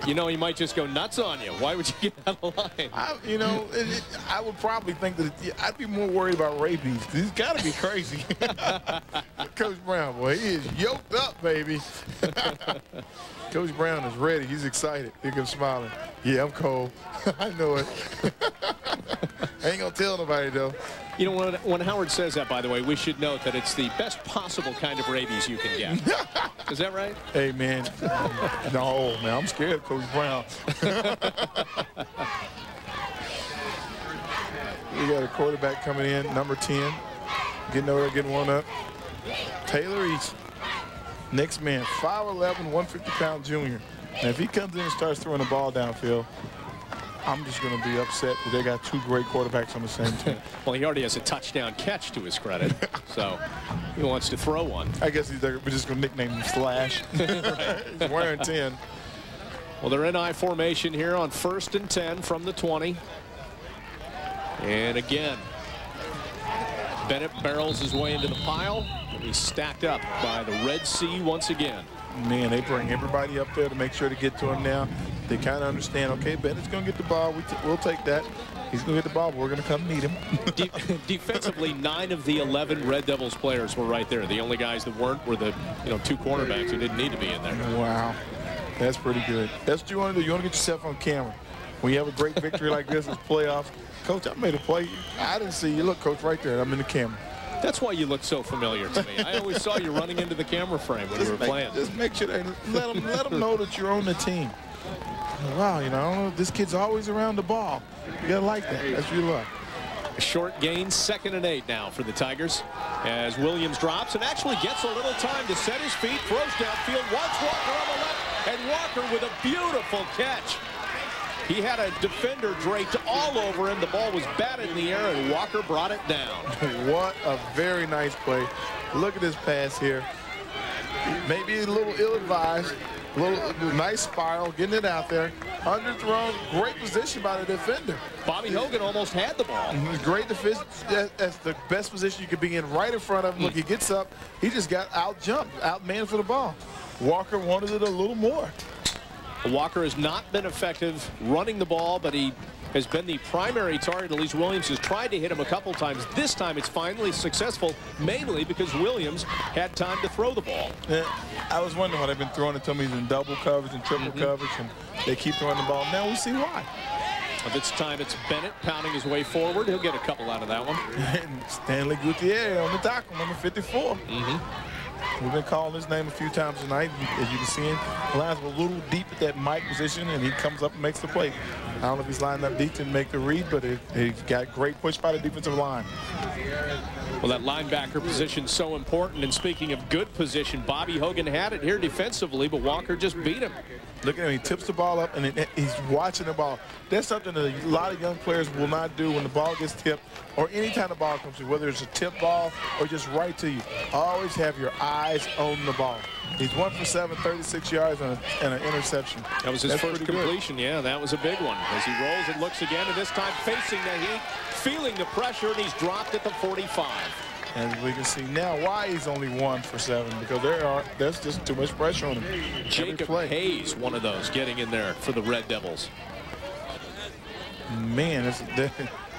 you know he might just go nuts on you. Why would you get out of line? I would probably think that I'd be more worried about rabies because he's got to be crazy. Coach Brown, boy, he is yoked up, baby. Coach Brown is ready. He's excited. Look at him smiling. Yeah, I'm cold. I know it. I ain't going to tell nobody, though. You know, when Howard says that, by the way, we should note that it's the best possible kind of rabies you can get. Is that right? Hey, man. No, man, I'm scared of Coach Brown. We got a quarterback coming in, number 10. Getting over there, getting one up. Taylor East. Next man, 5'11", 150-pound junior. Now, if he comes in and starts throwing the ball downfield, I'm just going to be upset that they got 2 great quarterbacks on the same team. Well, he already has a touchdown catch to his credit, so he wants to throw one. I guess we're just going to nickname him Slash. Right. He's wearing 10. Well, they're in I formation here on 1st and 10 from the 20. And again, Bennett barrels his way into the pile. And he's stacked up by the Red Sea once again. Man, they bring everybody up there to make sure to get to him now. They kind of understand, okay, Bennett's going to get the ball. We'll take that. He's going to get the ball, but we're going to come meet him. Defensively, 9 of the 11 Red Devils players were right there. The only guys that weren't were the 2 cornerbacks who didn't need to be in there. Wow. That's pretty good. That's what you want to do. You want to get yourself on camera. When you have a great victory like this, it's playoffs. Coach, I made a play. I didn't see you. Look, Coach, right there. I'm in the camera. That's why you look so familiar to me. I always saw you running into the camera frame when you were playing. Just make sure they let them know that you're on the team. Wow, you know, I don't know, this kid's always around the ball. You gotta like that. That's your luck. A short gain, 2nd and 8 now for the Tigers as Williams drops and actually gets a little time to set his feet, throws downfield, wants Walker on the left, and Walker with a beautiful catch. He had a defender draped all over him. The ball was batted in the air, and Walker brought it down. What a very nice play. Look at this pass here. Maybe a little ill-advised. A little nice spiral, getting it out there. Underthrown, great position by the defender. Bobby Hogan almost had the ball. Great defense. That's the best position you could be in, right in front of him. Look, he gets up. He just got out-jumped, out-manned for the ball. Walker wanted it a little more. Walker has not been effective running the ball, but he has been the primary target. At least Williams has tried to hit him a couple times. This time it's finally successful, mainly because Williams had time to throw the ball. Yeah, I was wondering why they've been throwing it to me in double coverage and triple coverage, and they keep throwing the ball. Now we see why. This time it's Bennett pounding his way forward. He'll get a couple out of that one. Stanley Gutierrez on the tackle, number 54. We've been calling his name a few times tonight. As you can see him, lines a little deep at that Mike position, and he comes up and makes the play. I don't know if he's lined up deep to make the read, but he got great push by the defensive line. Well, that linebacker position is so important. And speaking of good position, Bobby Hogan had it here defensively, but Walker just beat him. Look at him. He tips the ball up, and he's watching the ball. That's something that a lot of young players will not do when the ball gets tipped or any time the ball comes to you, whether it's a tip ball or just right to you. Always have your eyes on the ball. He's 1 for 7, 36 yards and an interception. That was his first completion. Good. Yeah, that was a big one. As he rolls and looks again, and this time facing the heat, feeling the pressure, and he's dropped at the 45. And we can see now why he's only 1 for 7, because there's just too much pressure on him. Jacob Hayes, one of those, getting in there for the Red Devils. Man,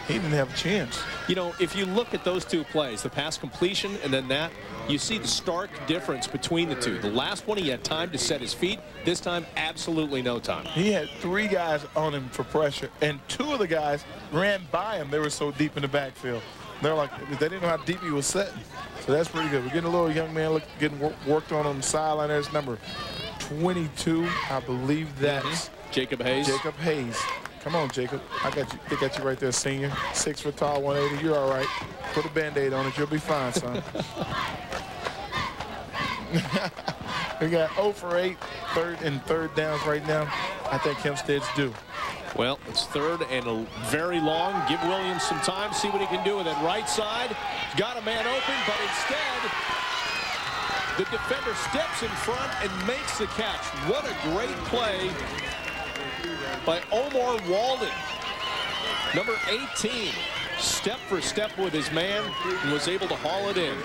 he didn't have a chance. You know, if you look at those 2 plays, the pass completion and then that, you see the stark difference between the 2. The last one, he had time to set his feet. This time, absolutely no time. He had 3 guys on him for pressure, and 2 of the guys ran by him. They were so deep in the backfield. They're like, they didn't know how deep he was setting. So that's pretty good. We're getting a little young man getting worked on the sideline. There's number 22, I believe that's Jacob Hayes. Jacob Hayes. Come on, Jacob. I got you. They got you right there, senior. 6 foot tall, 180. You're all right. Put a Band-Aid on it. You'll be fine, son. We got 0 for 8, third downs right now. I think Hempstead's due. Well, it's 3rd and very long. Give Williams some time, see what he can do with it. Right side, got a man open, but instead, the defender steps in front and makes the catch. What a great play by Omar Walden. Number 18, step for step with his man and was able to haul it in.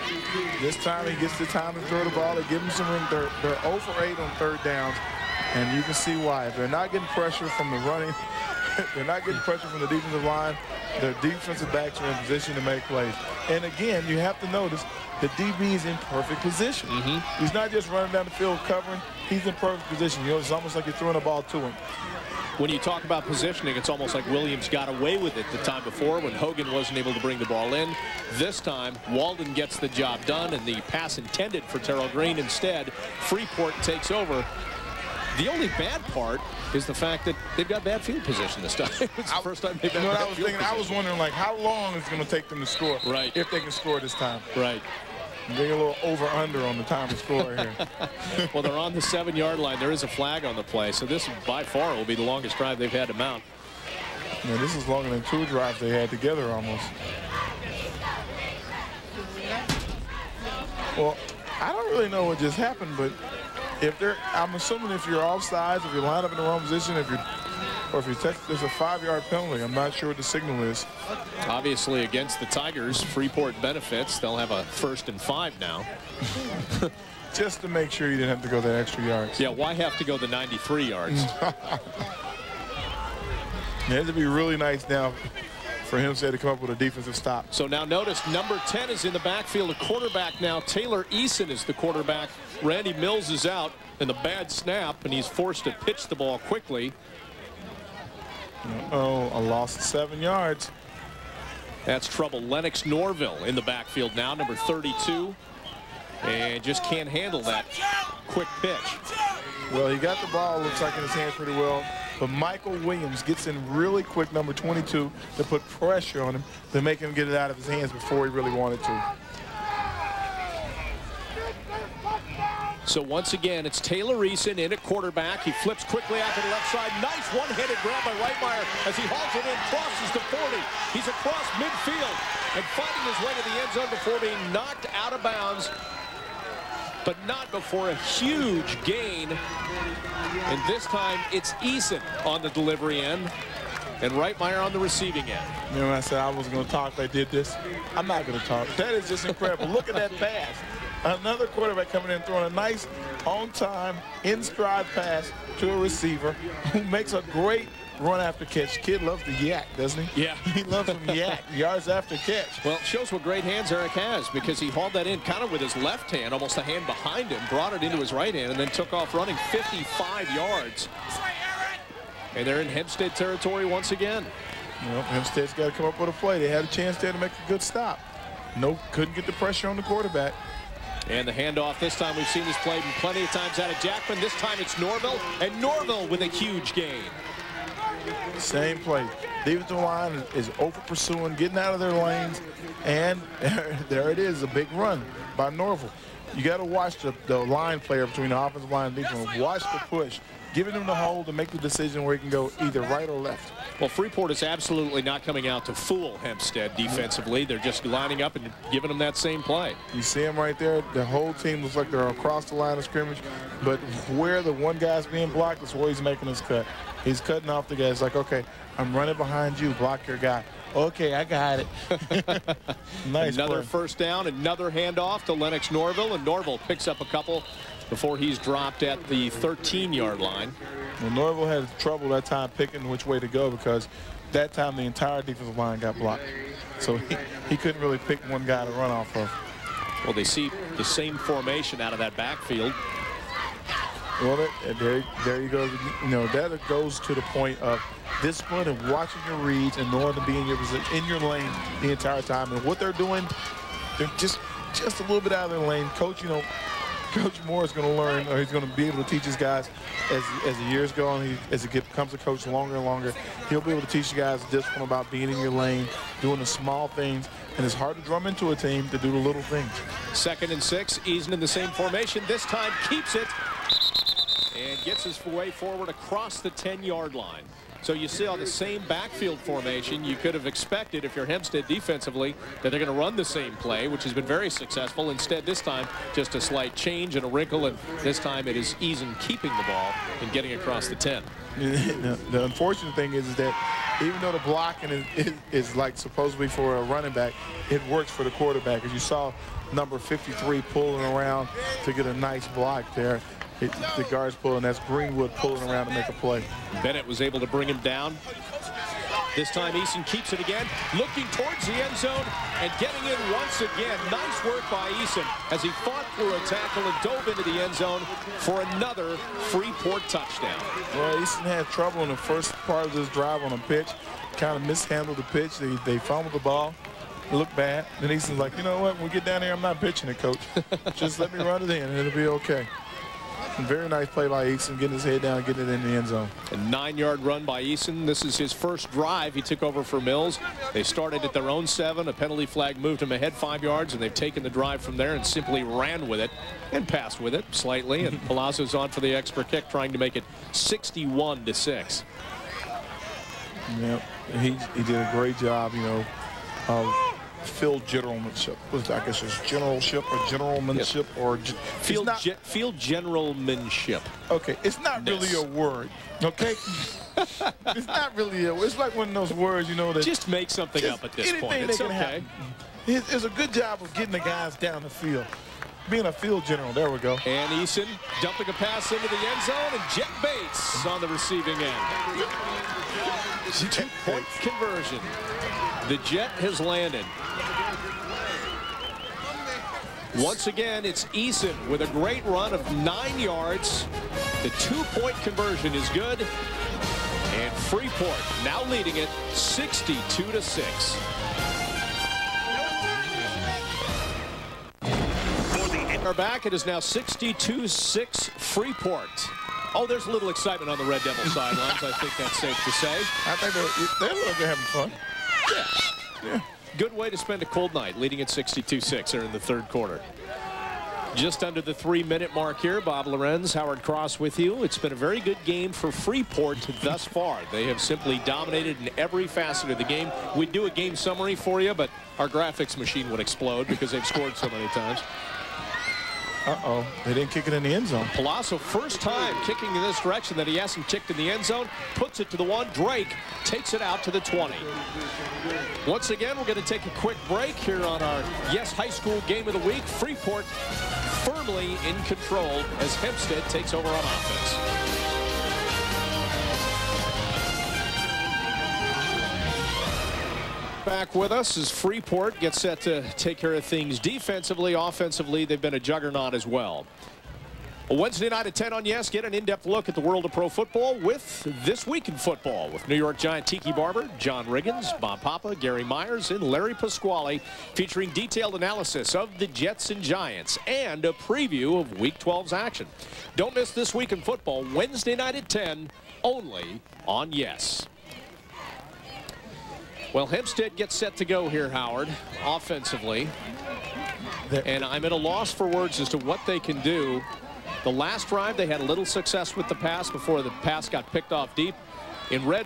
This time he gets the time to throw the ball. They give him some room. They're 0 for 8 on 3rd downs, and you can see why. If they're not getting pressure from the running, they're not getting pressure from the defensive line, their defensive backs are in position to make plays. And again, you have to notice the DB is in perfect position. He's not just running down the field covering. He's in perfect position. You know, it's almost like you're throwing the ball to him. When you talk about positioning, it's almost like Williams got away with it the time before when Hogan wasn't able to bring the ball in. This time, Walden gets the job done, and the pass intended for Terrell Green instead. Freeport takes over. The only bad part is the fact that they've got bad field position this time. It's the first time they've had bad field position. I was wondering, like, how long is it going to take them to score? Right. If they can score this time. Right. They're a little over-under on the time to score here. Well, they're on the 7-yard line. There is a flag on the play, so this by far will be the longest drive they've had to mount. Yeah, this is longer than 2 drives they had together almost. Well, I don't really know what just happened, but I'm assuming if you're offsides, if you line up in the wrong position, if you're or if he touches, there's a 5-yard penalty. I'm not sure what the signal is. Obviously, against the Tigers, Freeport benefits. They'll have a 1st and 5 now. Just to make sure you didn't have to go that extra yards. Yeah, why have to go the 93 yards? It had to be really nice now for Hempstead to come up with a defensive stop. So now notice number 10 is in the backfield. A quarterback now. Taylor Eason is the quarterback. Randy Mills is out in the bad snap, and he's forced to pitch the ball quickly. Oh, a loss of 7 yards. That's trouble. Lennox Norville in the backfield now, number 32. And just can't handle that quick pitch. Well, he got the ball, looks like, in his hands pretty well. But Michael Williams gets in really quick, number 22, to put pressure on him to make him get it out of his hands before he really wanted to. So once again, it's Taylor Eason in at quarterback. He flips quickly out to the left side. Nice one-handed grab by Reitmeyer as he hauls it in, crosses the 40. He's across midfield and fighting his way to the end zone before being knocked out of bounds, but not before a huge gain. And this time, it's Eason on the delivery end and Reitmeyer on the receiving end. You know, when I said I wasn't going to talk, they did this. I'm not going to talk. That is just incredible. Look at that pass. Another quarterback coming in, throwing a nice, on-time, in-stride pass to a receiver who makes a great run after catch. Kid loves the yak, doesn't he? Yeah. He loves some yak, yards after catch. Well, it shows what great hands Eric has, because he hauled that in kind of with his left hand, almost a hand behind him, brought it into his right hand, and then took off running 55 yards. And they're in Hempstead territory once again. Well, Hempstead's got to come up with a play. They had a chance there to make a good stop. No, couldn't get the pressure on the quarterback. And the handoff this time, we've seen this played plenty of times out of Jackman. This time it's Norville, and Norville with a huge gain. Same play. Defensive line is over pursuing, getting out of their lanes, and there it is, a big run by Norville. You got to watch the line player between the offensive line and defense. Watch the push, giving him the hold to make the decision where he can go either right or left. Well, Freeport is absolutely not coming out to fool Hempstead defensively. They're just lining up and giving them that same play. You see him right there. The whole team looks like they're across the line of scrimmage, but where the one guy's being blocked is where he's making his cut. He's cutting off the guy. It's like, okay, I'm running behind you. Block your guy. Okay, I got it. Nice Another play. first down, another handoff to Lennox Norville, and Norville picks up a couple before he's dropped at the 13-yard line. Well, Norville had trouble that time picking which way to go because that time the entire defensive line got blocked. So he couldn't really pick one guy to run off of. Well, they see the same formation out of that backfield. Well, there you go. You know, that goes to the point of discipline and watching your reads and knowing to be in your position, in your lane the entire time. And what they're doing, they're just a little bit out of their lane. Coach, you know, Coach Moore is going to learn, or he's going to be able to teach his guys as the years go on. As he becomes a coach longer and longer, he'll be able to teach you guys discipline about being in your lane, doing the small things. And it's hard to drum into a team to do the little things. 2nd and 6, Eason in the same formation. This time keeps it and gets his way forward across the 10-yard line. So you see on the same backfield formation, you could have expected, if you're Hempstead defensively, that they're going to run the same play, which has been very successful. Instead, this time, just a slight change and a wrinkle, and this time it is Eason keeping the ball and getting across the 10. The unfortunate thing is that even though the blocking is like supposed to be for a running back, it works for the quarterback. As you saw number 53 pulling around to get a nice block there. The guard's pulling. That's Greenwood pulling around to make a play. Bennett was able to bring him down. This time Eason keeps it again, looking towards the end zone and getting in once again. Nice work by Eason as he fought through a tackle and dove into the end zone for another Freeport touchdown. Well, Eason had trouble in the first part of this drive on a pitch, kind of mishandled the pitch. They fumbled the ball. It looked bad. Then Eason's like, you know what? When we get down there, I'm not pitching it, coach. Just let me run it in and it'll be okay. Very nice play by Eason, getting his head down, getting it in the end zone. A 9-yard run by Eason. This is his first drive. He took over for Mills. They started at their own 7. A penalty flag moved him ahead 5 yards, and they've taken the drive from there and simply ran with it and passed with it slightly. And Palazzo's on for the extra kick, trying to make it 61-6. Yep, he did a great job, you know, of field generalmanship. I guess it's generalship or generalmanship, yep. Or field generalmanship. Okay, it's not really a word. Okay, It's not really it's like one of those words, you know, that just make something up at this point. It's okay. It's a good job of getting the guys down the field. Being a field general, there we go. And Eason dumping a pass into the end zone, and Jet Bates is on the receiving end. Two-point conversion. The Jet has landed. Once again, it's Eason with a great run of 9 yards. The two-point conversion is good. And Freeport now leading it 62-6. Are back. It is now 62-6 Freeport. Oh, there's a little excitement on the Red Devil sidelines. I think that's safe to say. I think they're having fun. Yeah. Good way to spend a cold night, leading at 62-6 there in the third quarter. Just under the 3-minute mark here. Bob Lorenz, Howard Cross with you. It's been a very good game for Freeport thus far. They have simply dominated in every facet of the game. We'd do a game summary for you, but our graphics machine would explode because they've scored so many times. Uh-oh, they didn't kick it in the end zone. Palazzo, first time kicking in this direction that he hasn't kicked in the end zone, puts it to the 1. Drake takes it out to the 20. Once again, we're going to take a quick break here on our Yes High School Game of the Week. Freeport firmly in control as Hempstead takes over on offense. Back with us as Freeport gets set to take care of things defensively. Offensively, they've been a juggernaut as well. A Wednesday night at 10 on Yes, get an in-depth look at the world of pro football with This Week in Football with New York Giant Tiki Barber, John Riggins, Bob Papa, Gary Myers, and Larry Pasquale, featuring detailed analysis of the Jets and Giants and a preview of Week 12's action. Don't miss This Week in Football, Wednesday night at 10, only on Yes. Well, Hempstead gets set to go here, Howard, offensively. And I'm at a loss for words as to what they can do. The last drive, they had a little success with the pass before the pass got picked off deep in Red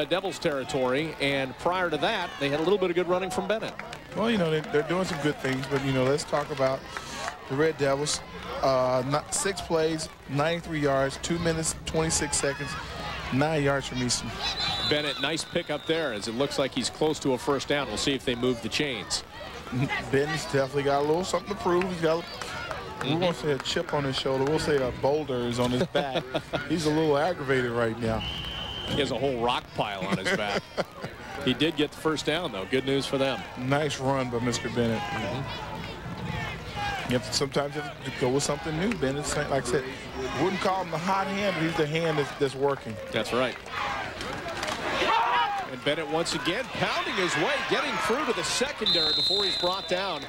Devils territory. And prior to that, they had a little bit of good running from Bennett. Well, you know, they're doing some good things, but, you know, let's talk about the Red Devils. 6 plays, 93 yards, 2 minutes, 26 seconds, 9 yards from Easton. Bennett, nice pick up there as it looks like he's close to a first down. We'll see if they move the chains. Bennett's definitely got a little something to prove. He's got, we won't say a chip on his shoulder. We'll say a boulder is on his back. He's a little aggravated right now. He has a whole rock pile on his back. He did get the first down, though. Good news for them. Nice run by Mr. Bennett. Sometimes you have to go with something new. Bennett's, like I said, wouldn't call him the hot hand, but he's the hand that's working. That's right. And Bennett once again pounding his way, getting through to the secondary before he's brought down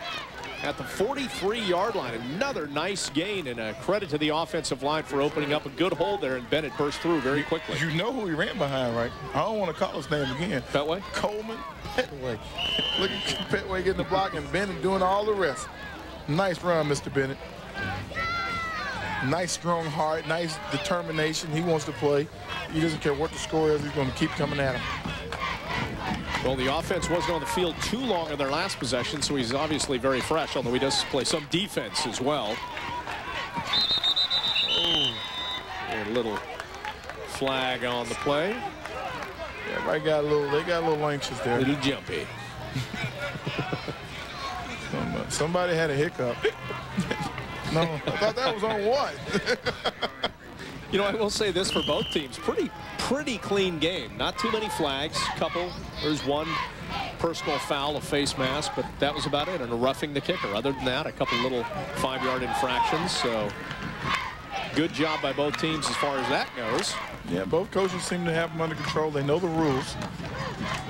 at the 43-yard line. Another nice gain, and a credit to the offensive line for opening up a good hole there, and Bennett burst through very quickly. You know who he ran behind, right? I don't want to call his name again. Petway? Coleman Petway. Look at Petway getting the block and Bennett doing all the rest. Nice run, Mr. Bennett. Nice strong heart, nice determination. He wants to play. He doesn't care what the score is. He's going to keep coming at him. Well, the offense wasn't on the field too long in their last possession, so he's obviously very fresh, although he does play some defense as well. Oh, a little flag on the play. Yeah, they got a little anxious there. A little jumpy. Somebody had a hiccup. No, I thought that was on one. You know, I will say this for both teams. Pretty clean game. Not too many flags. There's one personal foul, a face mask, but that was about it. And a roughing the kicker. Other than that, a couple little 5-yard infractions. So good job by both teams as far as that goes. Yeah, both coaches seem to have them under control. They know the rules.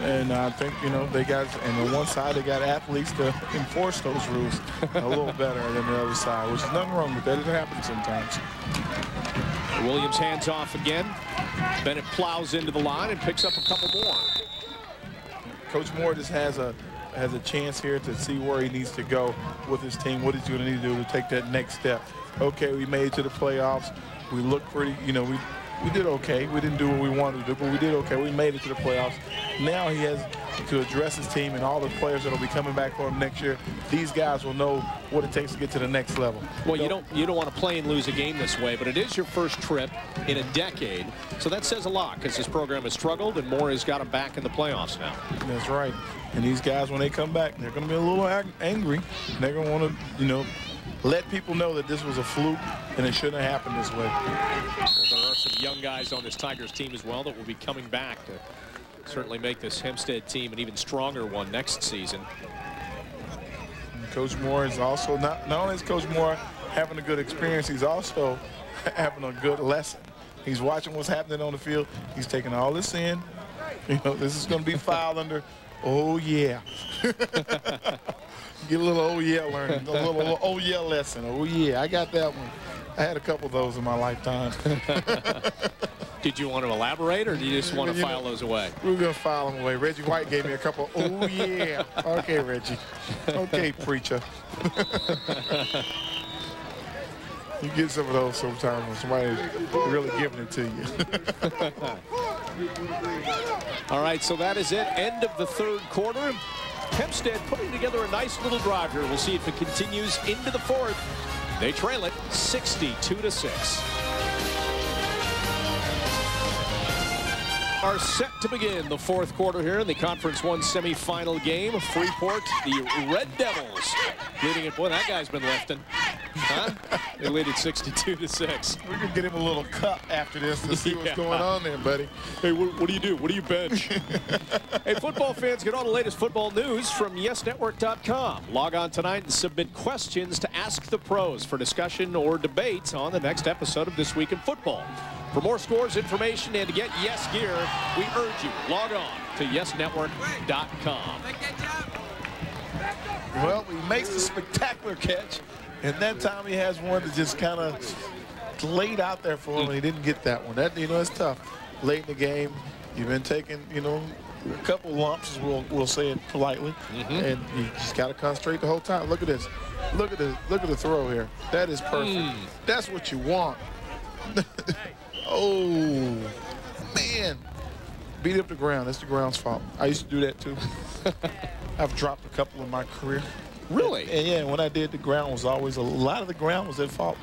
And I think, you know, they got, and on one side, they got athletes to enforce those rules a little better than the other side, which is nothing wrong with that. It happens sometimes. Williams hands off again. Bennett plows into the line and picks up a couple more. Coach Moore just has a chance here to see where he needs to go with his team, what he's going to need to do to take that next step. Okay, we made it to the playoffs. We look pretty, you know, we did okay. We didn't do what we wanted to do, but we did okay. We made it to the playoffs. Now he has to address his team and all the players that will be coming back for him next year. These guys will know what it takes to get to the next level. Well, you don't want to play and lose a game this way, but it is your first trip in a decade, so that says a lot because this program has struggled and Moore has got them back in the playoffs now. That's right. And these guys, when they come back, they're going to be a little angry. They're going to want to, let people know that this was a fluke and it shouldn't have happened this way. Well, there are some young guys on this Tigers team as well that will be coming back to certainly make this Hempstead team an even stronger one next season. And Coach Moore is also, not only is Coach Moore having a good experience, he's also having a good lesson. He's watching what's happening on the field. He's taking all this in. This is going to be filed under, oh, yeah. Get a little oh, yeah learning, a little oh, yeah lesson. Oh, yeah, I got that one. I had a couple of those in my lifetime. Did you want to elaborate, or do you just want to file those away? We're going to file them away. Reggie White gave me a couple, oh, yeah. Okay, Reggie. Okay, preacher. You get some of those sometimes when somebody's really giving it to you. All right, so that is it. End of the third quarter. Hempstead putting together a nice little drive here. We'll see if it continues into the fourth. They trail it 62-6. Are set to begin the fourth quarter here in the Conference 1 semifinal game. Freeport, the Red Devils, leading it. Boy, that guy's been lifting. Huh? They lead it 62-6. We could get him a little cup after this to see what's going on there, buddy. Hey, what do you do? What do you bench? Hey, football fans, get all the latest football news from YesNetwork.com. Log on tonight and submit questions to Ask the Pros for discussion or debate on the next episode of This Week in Football. For more scores, information, and to get Yes gear, we urge you, log on to YesNetwork.com. Well, he makes a spectacular catch, and that time he has one that just kind of laid out there for him, and he didn't get that one. That, it's tough. Late in the game, you've been taking, a couple lumps, we'll say it politely, and you just got to concentrate the whole time. Look at this. Look at the throw here. That is perfect. That's what you want. Oh, man. Beat up the ground. That's the ground's fault. I used to do that, too. I've dropped a couple in my career. Really? And yeah, when I did, the ground was always, a lot of the ground was at fault.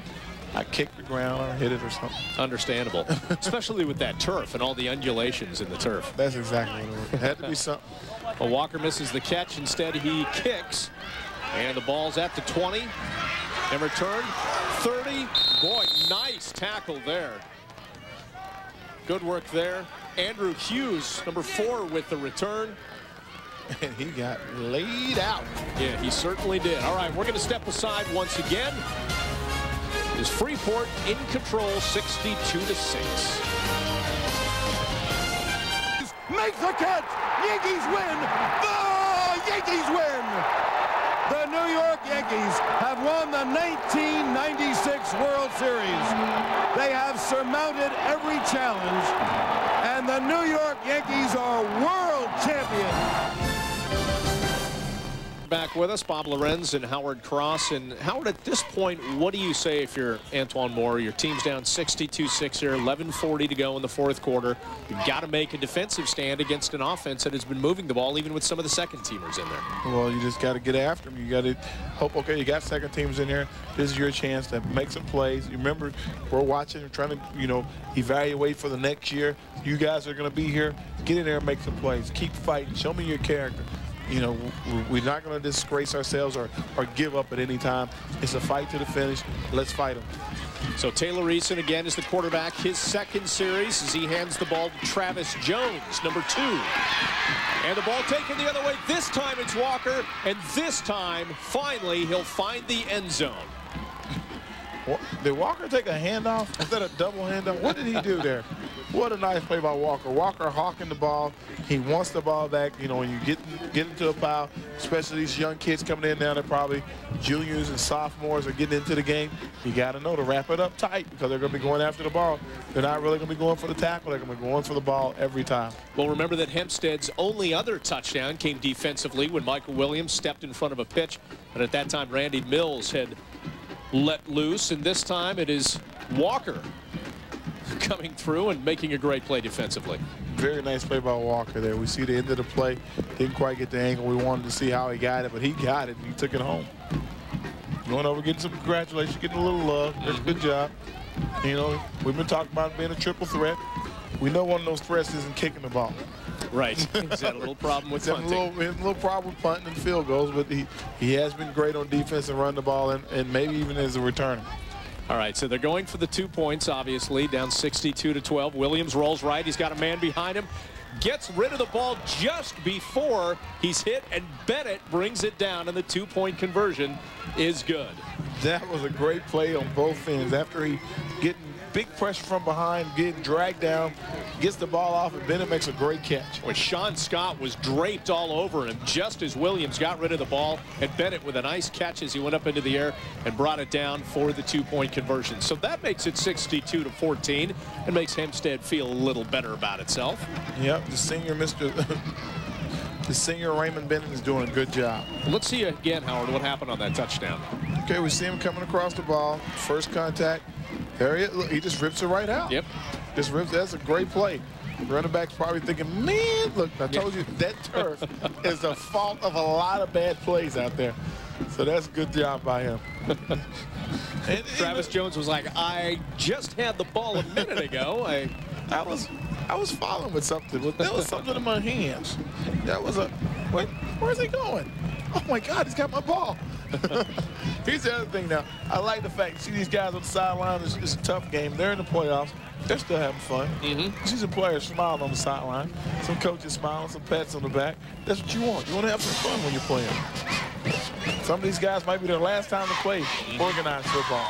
I kicked the ground or hit it or something. Understandable. Especially with that turf and all the undulations in the turf. That's exactly what it was. It had to be something. Well, Walker misses the catch. Instead, he kicks. And the ball's at the 20. And return 30. Boy, nice tackle there. Good work there. Andrew Hughes, number 4, with the return. And he got laid out. Yeah, he certainly did. All right, we're going to step aside once again. Is Freeport in control, 62-6. Makes the catch. Yankees win. The Yankees win. The New York Yankees have won the 1996 World Series. They have surmounted every challenge, and the New York Yankees are world champions. Back with us, Bob Lorenz and Howard Cross. And Howard, at this point, what do you say if you're Antoine Moore? Your team's down 62-6 here, 11:40 to go in the fourth quarter. You've got to make a defensive stand against an offense that has been moving the ball, even with some of the second teamers in there. Well, you just got to get after them. You got to hope, okay, you got second teams in here. This is your chance to make some plays. You remember, we're watching and trying to, evaluate for the next year. You guys are going to be here. Get in there and make some plays. Keep fighting. Show me your character. We're not going to disgrace ourselves or give up at any time. It's a fight to the finish. Let's fight them. So Taylor Eason again is the quarterback. His second series as he hands the ball to Travis Jones, number 2. And the ball taken the other way. This time it's Walker, and this time, finally, he'll find the end zone. Did Walker take a handoff? Was that a double handoff? What did he do there? What a nice play by Walker. Walker hawking the ball. He wants the ball back. When you get into a pile, especially these young kids coming in now, they're probably juniors and sophomores are getting into the game. You got to know to wrap it up tight because they're going to be going after the ball. They're not really going to be going for the tackle. They're going to be going for the ball every time. Well, remember that Hempstead's only other touchdown came defensively when Michael Williams stepped in front of a pitch. And at that time, Randy Mills had let loose, and this time it is Walker coming through and making a great play defensively. Very nice play by Walker there. We see the end of the play. Didn't quite get the angle we wanted to see how he got it, but he got it and he took it home. Going over, getting some congratulations, getting a little love. That's a good job. You know, we've been talking about being a triple threat. We know one of those threats isn't kicking the ball. Right. He's had a little problem with punting. He has a little problem with punting and field goals, but he has been great on defense and run the ball and maybe even as a returner. All right, so they're going for the 2 points, obviously, down 62-12. Williams rolls right. He's got a man behind him. Gets rid of the ball just before he's hit, and Bennett brings it down, and the 2-point conversion is good. That was a great play on both ends. After he getting big pressure from behind, getting dragged down, gets the ball off, and Bennett makes a great catch. When Sean Scott was draped all over him just as Williams got rid of the ball, and Bennett with a nice catch as he went up into the air and brought it down for the 2-point conversion. So that makes it 62-14 and makes Hempstead feel a little better about itself. Yep, the senior Raymond Bennett is doing a good job. Let's see again, Howard, what happened on that touchdown. Okay, we see him coming across the ball. First contact. There he is. Look, he just rips it right out. Yep. Just rips. That's a great play. Running back's probably thinking, man, look, I told you that turf is the fault of a lot of bad plays out there. So that's a good job by him. And Travis Jones was like, I just had the ball a minute ago. I was following with something, but there was something in my hands. That was a, wait, where's he going? Oh my God, he's got my ball. Here's the other thing now. I like the fact, you see these guys on the sideline, it's a tough game. They're in the playoffs. They're still having fun. You see some players smiling on the sideline. Some coaches smiling, some pats on the back. That's what you want. You want to have some fun when you're playing. Some of these guys might be their last time to play organized football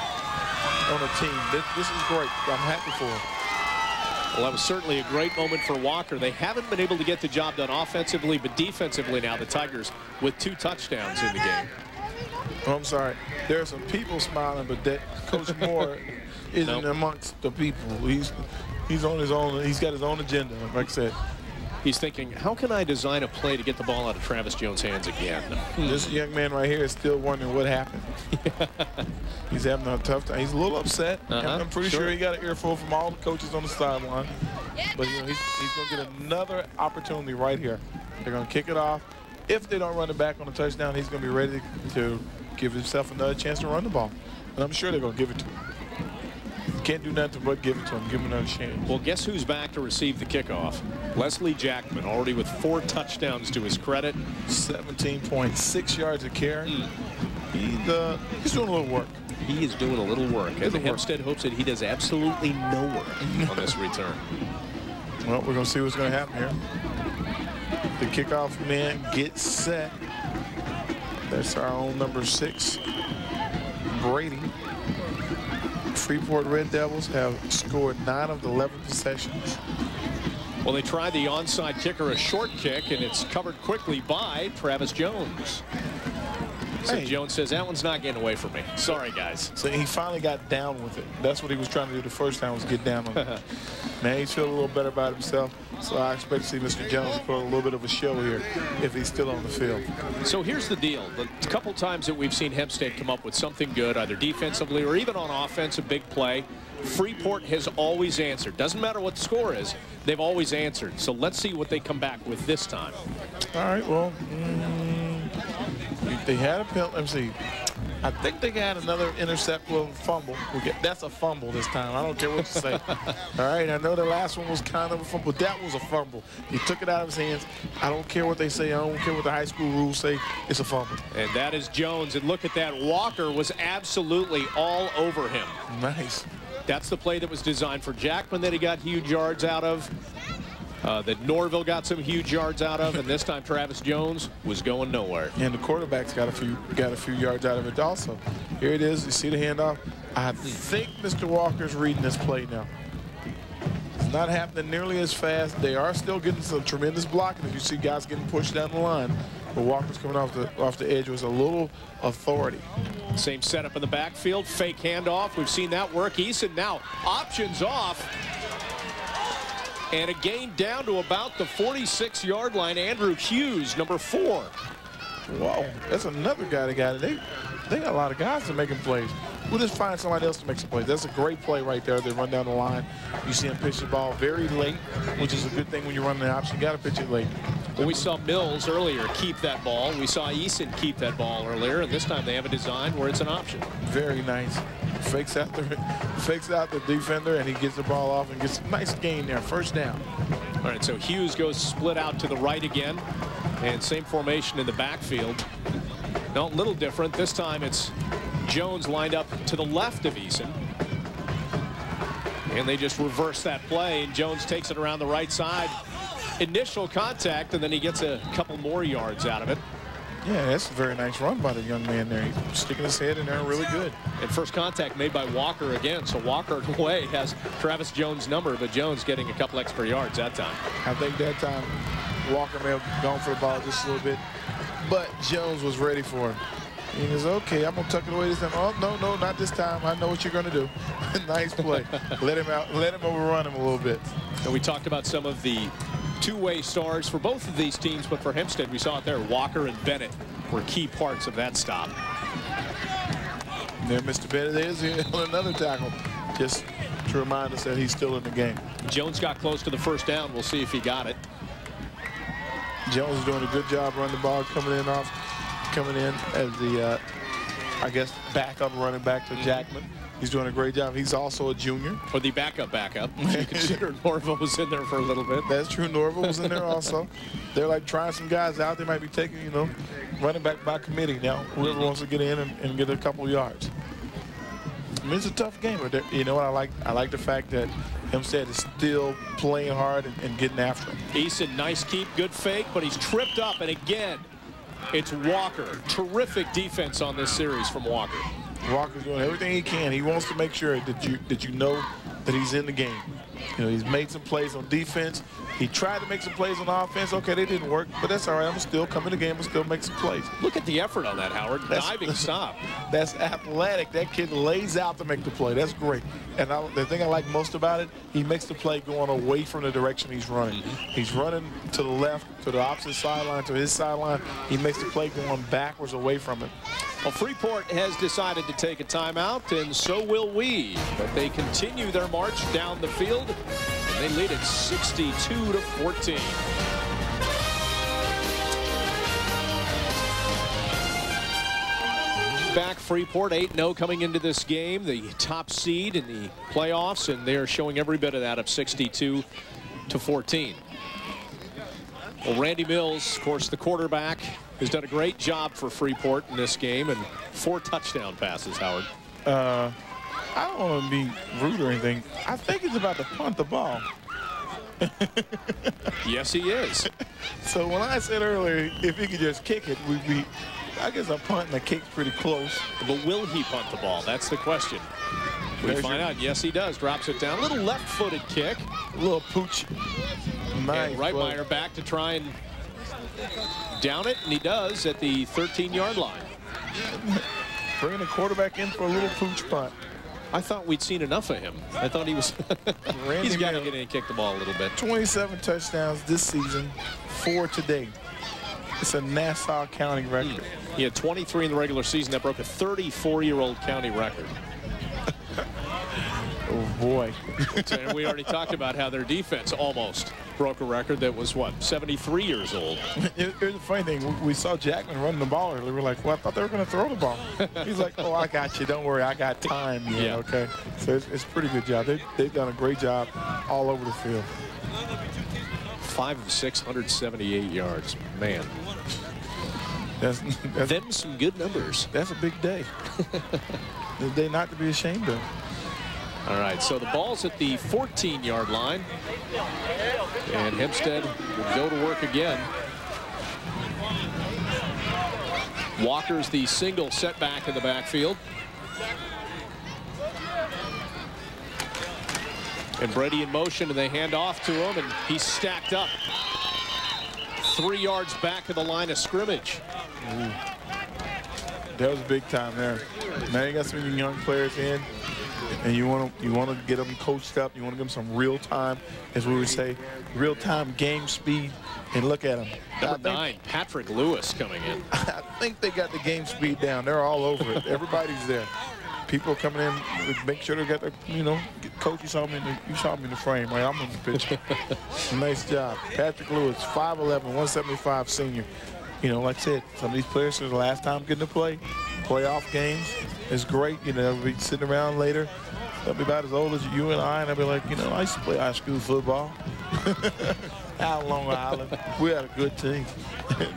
on a team. This is great. I'm happy for them. Well, that was certainly a great moment for Walker. They haven't been able to get the job done offensively, but defensively now the Tigers with 2 touchdowns in the game. Oh, I'm sorry. There are some people smiling, but that Coach Moore isn't amongst the people. He's on his own. He's got his own agenda, like I said. He's thinking, how can I design a play to get the ball out of Travis Jones' hands again? This young man right here is still wondering what happened. He's having a tough time. He's a little upset. I'm pretty sure he got an earful from all the coaches on the sideline. But you know, he's going to get another opportunity right here. They're going to kick it off. If they don't run it back on a touchdown, he's going to be ready to give himself another chance to run the ball. And I'm sure they're going to give it to him. Can't do nothing but give it to him, give him another chance. Well, guess who's back to receive the kickoff? Leslie Jackman, already with 4 touchdowns to his credit. 17.6 yards of carry. He's doing a little work. He is doing a little work. And Hempstead hopes that he does absolutely no work on this return. Well, we're going to see what's going to happen here. The kickoff man gets set. That's our own number 6, Brady. Freeport Red Devils have scored 9 of the 11 possessions. Well, they tried the onside kicker, a short kick, and it's covered quickly by Travis Jones. So Jones says, that one's not getting away from me. Sorry, guys. So he finally got down with it. That's what he was trying to do the first time, was get down on it. Man, he's feeling a little better about himself. So I expect to see Mr. Jones put a little bit of a show here if he's still on the field. So here's the deal. The couple times that we've seen Hempstead come up with something good, either defensively or even on offense, a big play, Freeport has always answered. Doesn't matter what the score is, they've always answered. So let's see what they come back with this time. All right, well, they had a penalty. Let me see. I think they got another intercept with a fumble. That's a fumble this time. I don't care what you say. All right, I know the last one was kind of a fumble. That was a fumble. He took it out of his hands. I don't care what they say. I don't care what the high school rules say. It's a fumble. And that is Jones. And look at that. Walker was absolutely all over him. Nice. That's the play that was designed for Jackman that he got huge yards out of. That Norville got some huge yards out of, and this time Travis Jones was going nowhere. And the quarterback's got a few yards out of it also. Here it is. You see the handoff. I think Mr. Walker's reading this play now. It's not happening nearly as fast. They are still getting some tremendous blocking. If you see guys getting pushed down the line, but Walker's coming off the edge with a little authority. Same setup in the backfield. Fake handoff. We've seen that work. Eason now options off. And a gain down to about the 46-yard line. Andrew Hughes, number 4. Whoa, that's another guy that got it. They got a lot of guys that are making plays. we'll just find somebody else to make some plays. That's a great play right there. They run down the line. You see him pitch the ball very late, which is a good thing when you're running the option. You got to pitch it late. Well, we saw Mills earlier keep that ball. We saw Eason keep that ball earlier, and this time they have a design where it's an option. Very nice. Fakes out the defender, and he gets the ball off and gets a nice gain there. First down. All right, so Hughes goes split out to the right again, and same formation in the backfield. No, a little different. This time it's Jones lined up to the left of Eason. And they just reverse that play, and Jones takes it around the right side. Initial contact, and then he gets a couple more yards out of it. Yeah, that's a very nice run by the young man there. He's sticking his head in there really good. And first contact made by Walker again. So Walker, in a way, has Travis Jones' number, but Jones getting a couple extra yards that time. I think that time Walker may have gone for the ball just a little bit, but Jones was ready for him. He goes, okay, I'm going to tuck it away this time. Oh, no, not this time. I know what you're going to do. Nice play. Let him out. Let him overrun him a little bit. And we talked about some of the two-way stars for both of these teams, but for Hempstead, we saw it there. Walker and Bennett were key parts of that stop. And there Mr. Bennett is on another tackle, just to remind us that he's still in the game. Jones got close to the first down. We'll see if he got it. Jones is doing a good job running the ball, coming in as the, I guess, backup running back to Jackman. He's doing a great job. He's also a junior. For the backup. If you consider Norville was in there for a little bit. That's true. Norville was in there also. They're like trying some guys out. They might be taking, you know, running back by committee now. Whoever wants to get in and get a couple yards. I mean, it's a tough game, but you know what I like? I like the fact that Hempstead is still playing hard and getting after him. Eason, nice keep, good fake, but he's tripped up, and again, it's Walker. Terrific defense on this series from Walker. Walker's doing everything he can. He wants to make sure that you know that he's in the game. You know, he's made some plays on defense. He tried to make some plays on offense. Okay, they didn't work, but that's all right. I'm going to still come in the game and still make some plays. Look at the effort on that, Howard. Diving stop. That's athletic. That kid lays out to make the play. That's great. And the thing I like most about it, he makes the play going away from the direction he's running. He's running to the left, to the opposite sideline, to his sideline. He makes the play going backwards away from it. Well, Freeport has decided to take a timeout, and so will we. But they continue their march down the field, and they lead it 62-14. Back Freeport 8-0 coming into this game, the top seed in the playoffs, and they are showing every bit of that of 62-14. Well, Randy Mills, of course, the quarterback, has done a great job for Freeport in this game, and 4 touchdown passes, Howard. I don't want to be rude or anything. I think he's about to punt the ball. Yes, he is. So when I said earlier, if he could just kick it, we'd be, I guess a punt and a kick's pretty close. But will he punt the ball? That's the question. We find out. Yes, he does. Drops it down. A little left-footed kick. A little pooch. Nice. And Reitmeyer back to try and down it, and he does at the 13-yard line. Bringing the quarterback in for a little pooch punt. I thought we'd seen enough of him. I thought he was he's got to get in and kick the ball a little bit. 27 touchdowns this season, 4 today. It's a Nassau County record. He had 23 in the regular season. That broke a 34-year-old county record. Oh, boy. And we already talked about how their defense almost broke a record that was, what, 73 years old. Here's the funny thing. We saw Jackman running the ball earlier. We're like, well, I thought they were going to throw the ball. He's like, oh, I got you. Don't worry. I got time. Yeah. Okay. So it's a pretty good job. They've done a great job all over the field. 5 of 6, 178 yards. Man. That's them some good numbers. That's a big day. A day not to be ashamed of. All right, so the ball's at the 14-yard line. And Hempstead will go to work again. Walker's the single setback in the backfield. And Brady in motion, and they hand off to him, and he's stacked up. 3 yards back of the line of scrimmage. Ooh. That was big time there. Now you got some young players in, and you want to get them coached up. You want to give them some real time, as we would say, real time game speed. And look at them. Number 9, Patrick Lewis coming in. I think they got the game speed down. They're all over it. Everybody's there. people coming in, make sure they got the, coach, you saw me in the frame, right? I'm in the picture. Nice job. Patrick Lewis, 5'11", 175 senior. Like I said, some of these players are the last time getting to play. Playoff games is great. They'll be sitting around later. They'll be about as old as you and I, and they'll be like, I used to play high school football out on Long Island. We had a good team.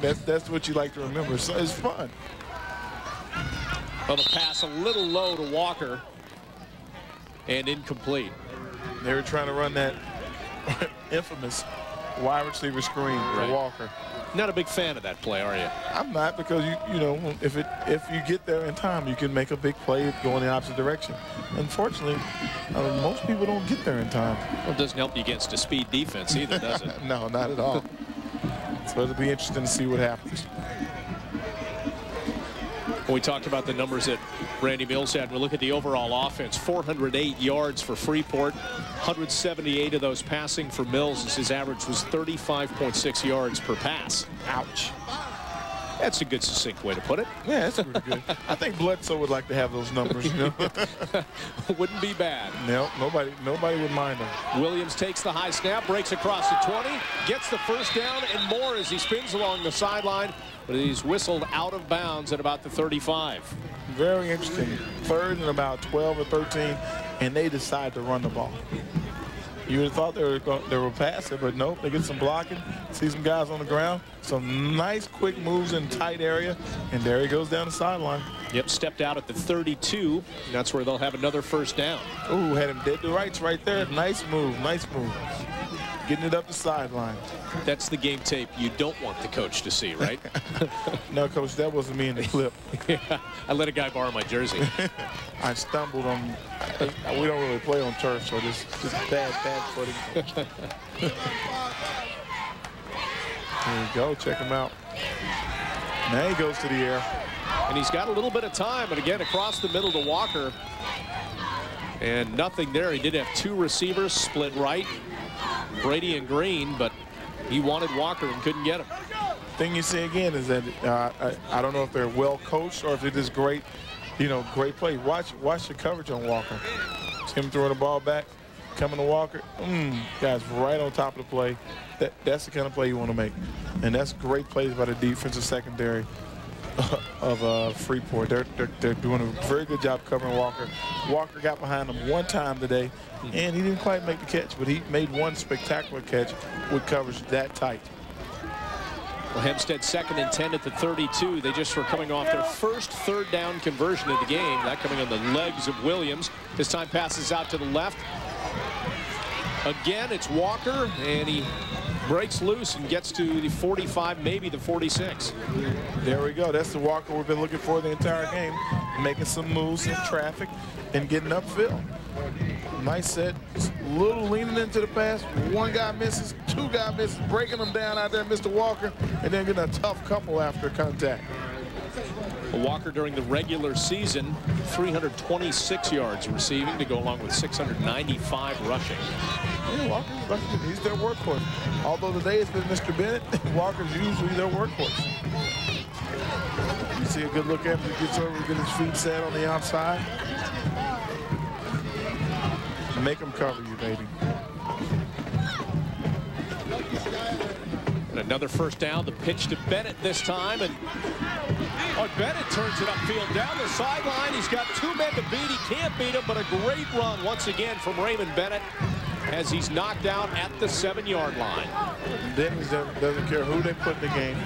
That's what you like to remember. So it's fun. Well, the pass a little low to Walker and incomplete. They were trying to run that infamous wide receiver screen for Walker. Not a big fan of that play, are you? I'm not, because if you get there in time, you can make a big play going the opposite direction. Unfortunately, most people don't get there in time. Well, it doesn't help you against a speed defense either, does it? No, not at all. So it'll be interesting to see what happens. Well, we talked about the numbers that Randy Mills had. We look at the overall offense, 408 yards for Freeport, 178 of those passing for Mills, as his average was 35.6 yards per pass. Ouch. That's a good, succinct way to put it. Yeah, that's pretty good. I think Bledsoe would like to have those numbers. Wouldn't be bad. No, nobody would mind them. Williams takes the high snap, breaks across the 20, gets the first down and more as he spins along the sideline, but he's whistled out of bounds at about the 35. Very interesting. Third and about 12 or 13, and they decide to run the ball. You would have thought they were pass it, but nope, they get some blocking, see some guys on the ground, some nice quick moves in tight area, and there he goes down the sideline. Yep, stepped out at the 32. That's where they'll have another first down. Ooh, had him dead to rights right there. Nice move, nice move. Getting it up the sideline. That's the game tape you don't want the coach to see, right? No, Coach, that wasn't me in the clip. Yeah, I let a guy borrow my jersey. I stumbled on. We don't really play on turf, so just bad footing. There you go. Check him out. Now he goes to the air. And he's got a little bit of time. And again, across the middle to Walker. And nothing there. He did have two receivers split right, Brady and Green, but he wanted Walker and couldn't get him. Thing you see again is that I don't know if they're well coached or if it is great, great play. Watch the coverage on Walker. It's him throwing the ball back, coming to Walker. Guys, right on top of the play. That's the kind of play you want to make, and that's great plays by the defensive secondary of Freeport. They're doing a very good job covering Walker. Walker got behind him one time today, and he didn't quite make the catch, but he made one spectacular catch with coverage that tight. Well, Hempstead 2nd and 10 at the 32. They just were coming off their first third down conversion of the game. That coming on the legs of Williams. This time passes out to the left. Again, it's Walker, and he breaks loose and gets to the 45, maybe the 46. There we go. That's the Walker we've been looking for the entire game. Making some moves in traffic and getting upfield. Nice set. A little leaning into the pass. One guy misses, two guys misses, breaking them down out there, Mr. Walker, and then getting a tough couple after contact. Walker during the regular season, 326 yards receiving to go along with 695 rushing. Yeah, Walker, he's their workhorse. Although today it's been Mr. Bennett, Walker's usually their workhorse. You see a good look at him. He gets over, get his feet set on the outside. Make him cover you, baby. And another first down. The pitch to Bennett this time, and Bennett turns it upfield down the sideline. He's got two men to beat. He can't beat him, but a great run once again from Raymond Bennett as he's knocked out at the 7-yard line. Dennis doesn't care who they put in the game.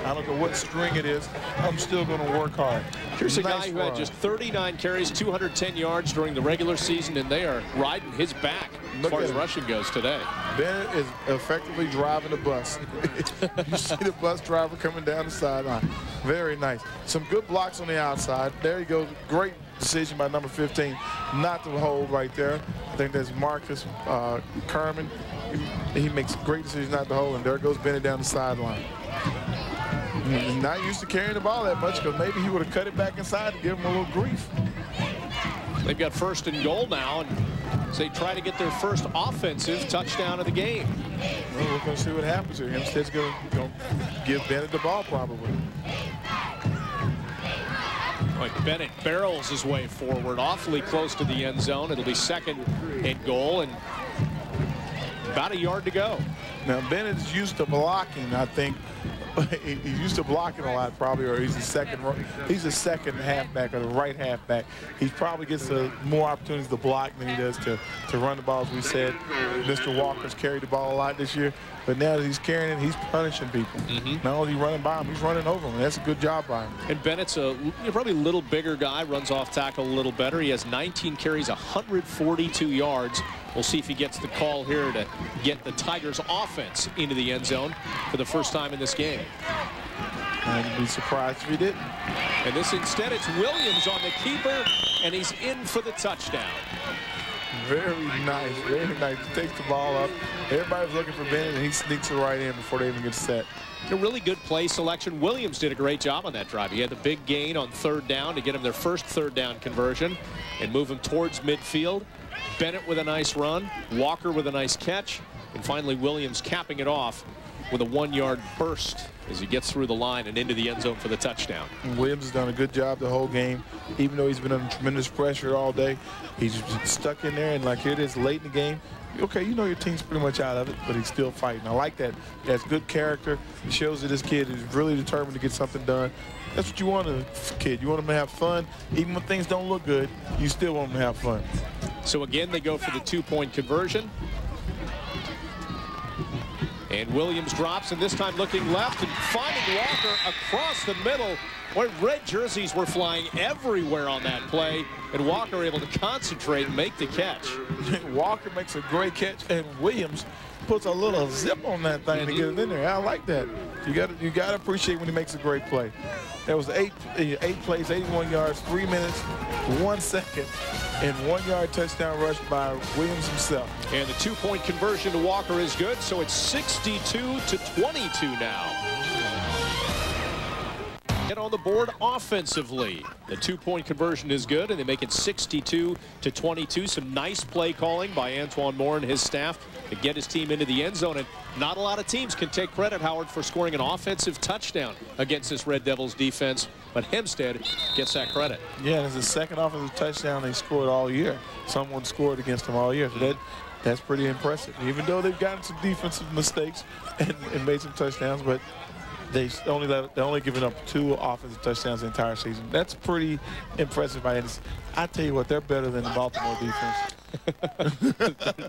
I don't know what string it is. I'm still going to work hard. Here's a guy who had just 39 carries, 210 yards during the regular season, and they are riding his back as far as rushing goes today. Bennett is effectively driving the bus. You see the bus driver coming down the sideline. Very nice. Some good blocks on the outside. There he goes. Great decision by number 15 not to hold right there. I think that's Marcus Kerman. He makes great decisions not to hold, and there goes Bennett down the sideline. He's not used to carrying the ball that much, because maybe he would have cut it back inside to give him a little grief. They've got 1st and goal now, and they try to get their first offensive touchdown of the game. Well, we're going to see what happens here. Hempstead's going to give Bennett the ball probably. But Bennett barrels his way forward, awfully close to the end zone. It'll be 2nd and goal, and about a yard to go. Now, Bennett's used to blocking, I think. He's used to blocking a lot, probably, or he's the second halfback or the right halfback. He probably gets more opportunities to block than he does to run the ball. As we said, Mr. Walker's carried the ball a lot this year, but now that he's carrying it, he's punishing people. Not only running by him, he's running over him. That's a good job by him. And Bennett's probably a little bigger guy, runs off tackle a little better. He has 19 carries, 142 yards. We'll see if he gets the call here to get the Tigers offense into the end zone for the first time in this game. I'd be surprised if he didn't. And this instead, it's Williams on the keeper, and he's in for the touchdown. Very nice, very nice. He takes the ball up. Everybody's looking for Bennett, and he sneaks it right in before they even get set. A really good play selection. Williams did a great job on that drive. He had the big gain on 3rd down to get him their first 3rd down conversion and move him towards midfield. Bennett with a nice run, Walker with a nice catch, and finally Williams capping it off with a 1-yard burst as he gets through the line and into the end zone for the touchdown. And Williams has done a good job the whole game. Even though he's been under tremendous pressure all day, he's stuck in there, and like here it is late in the game. Okay, you know your team's pretty much out of it, but he's still fighting. I like that. That's good character. It shows that this kid is really determined to get something done. That's what you want in a kid. You want him to have fun. Even when things don't look good, you still want him to have fun. So again, they go for the 2-point conversion. And Williams drops, and this time looking left and finding Walker across the middle. Boy, red jerseys were flying everywhere on that play, and Walker able to concentrate and make the catch. Walker makes a great catch, and Williams puts a little zip on that thing to get it in there. I like that. You got to appreciate when he makes a great play. That was 8 plays, 81 yards, 3 minutes, 1 second, and 1-yard touchdown rush by Williams himself. And the 2-point conversion to Walker is good, so it's 62-22 now. Get on the board offensively. The 2-point conversion is good, and they make it 62-22. Some nice play calling by Antoine Moore and his staff to get his team into the end zone. And not a lot of teams can take credit, Howard, for scoring an offensive touchdown against this Red Devils defense. But Hempstead gets that credit. Yeah, it's the 2nd offensive touchdown they scored all year. Someone scored against them all year. So that's pretty impressive. Even though they've gotten some defensive mistakes and made some touchdowns, but they're only giving up 2 offensive touchdowns the entire season. That's pretty impressive by any. I tell you what, they're better than the Baltimore defense.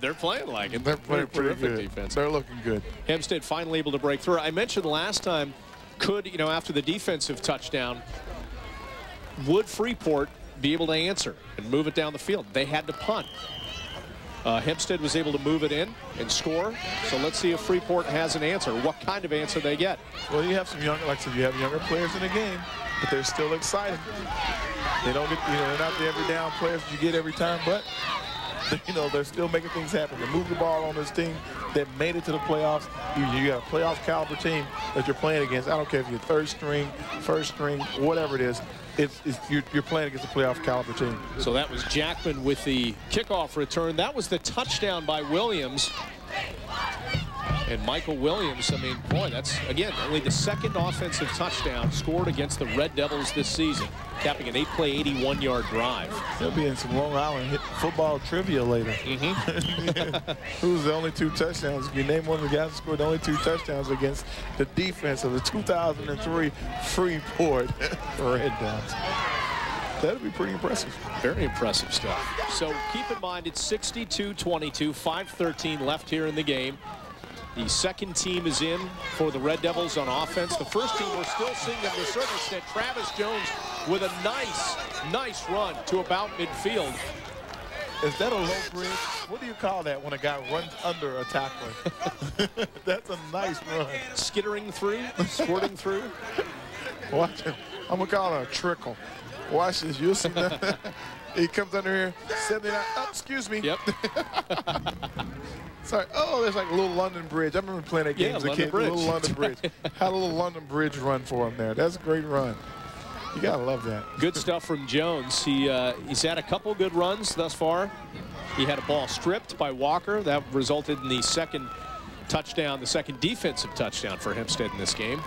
They're playing like it. They're playing pretty good. Defense. They're looking good. Hempstead finally able to break through. I mentioned last time, after the defensive touchdown, would Freeport be able to answer and move it down the field? They had to punt. Hempstead was able to move it in and score. So let's see if Freeport has an answer. What kind of answer they get? Well, you have some younger, like I said, you have younger players in the game, but they're still excited. They don't get, they're not the every down players that you get every time, but they're still making things happen. They move the ball on this team that made it to the playoffs. You got a playoff caliber team that you're playing against. I don't care if you're 3rd string, 1st string, whatever it is. You're playing against a playoff caliber team. So that was Jackman with the kickoff return. That was the touchdown by Williams. And Michael Williams, I mean, boy, that's, again, only the 2nd offensive touchdown scored against the Red Devils this season, capping an 8-play, 81-yard drive. They'll be in some Long Island football trivia later. Who's the only 2 touchdowns? If you name one of the guys who scored the only 2 touchdowns against the defense of the 2003 Freeport Red Devils. That'd be pretty impressive. Very impressive stuff. So keep in mind, it's 62-22, 5:13 left here in the game. The 2nd team is in for the Red Devils on offense. The 1st team, we're still seeing them to a certain extent. Travis Jones with a nice run to about midfield. Is that a low bridge? What do you call that when a guy runs under a tackler? That's a nice run. Skittering through, squirting through. Watch him. I'm going to call it a trickle. Watch this. You'll see that. He comes under here, 79. Oh, excuse me. Yep. Sorry. Oh, there's like a little London Bridge. I remember playing that game as a kid. A little London Bridge. Had a little London Bridge run for him there. That's a great run. You got to love that. Good stuff from Jones. He's had a couple good runs thus far. He had a ball stripped by Walker. That resulted in the 2nd touchdown, the 2nd defensive touchdown for Hempstead in this game.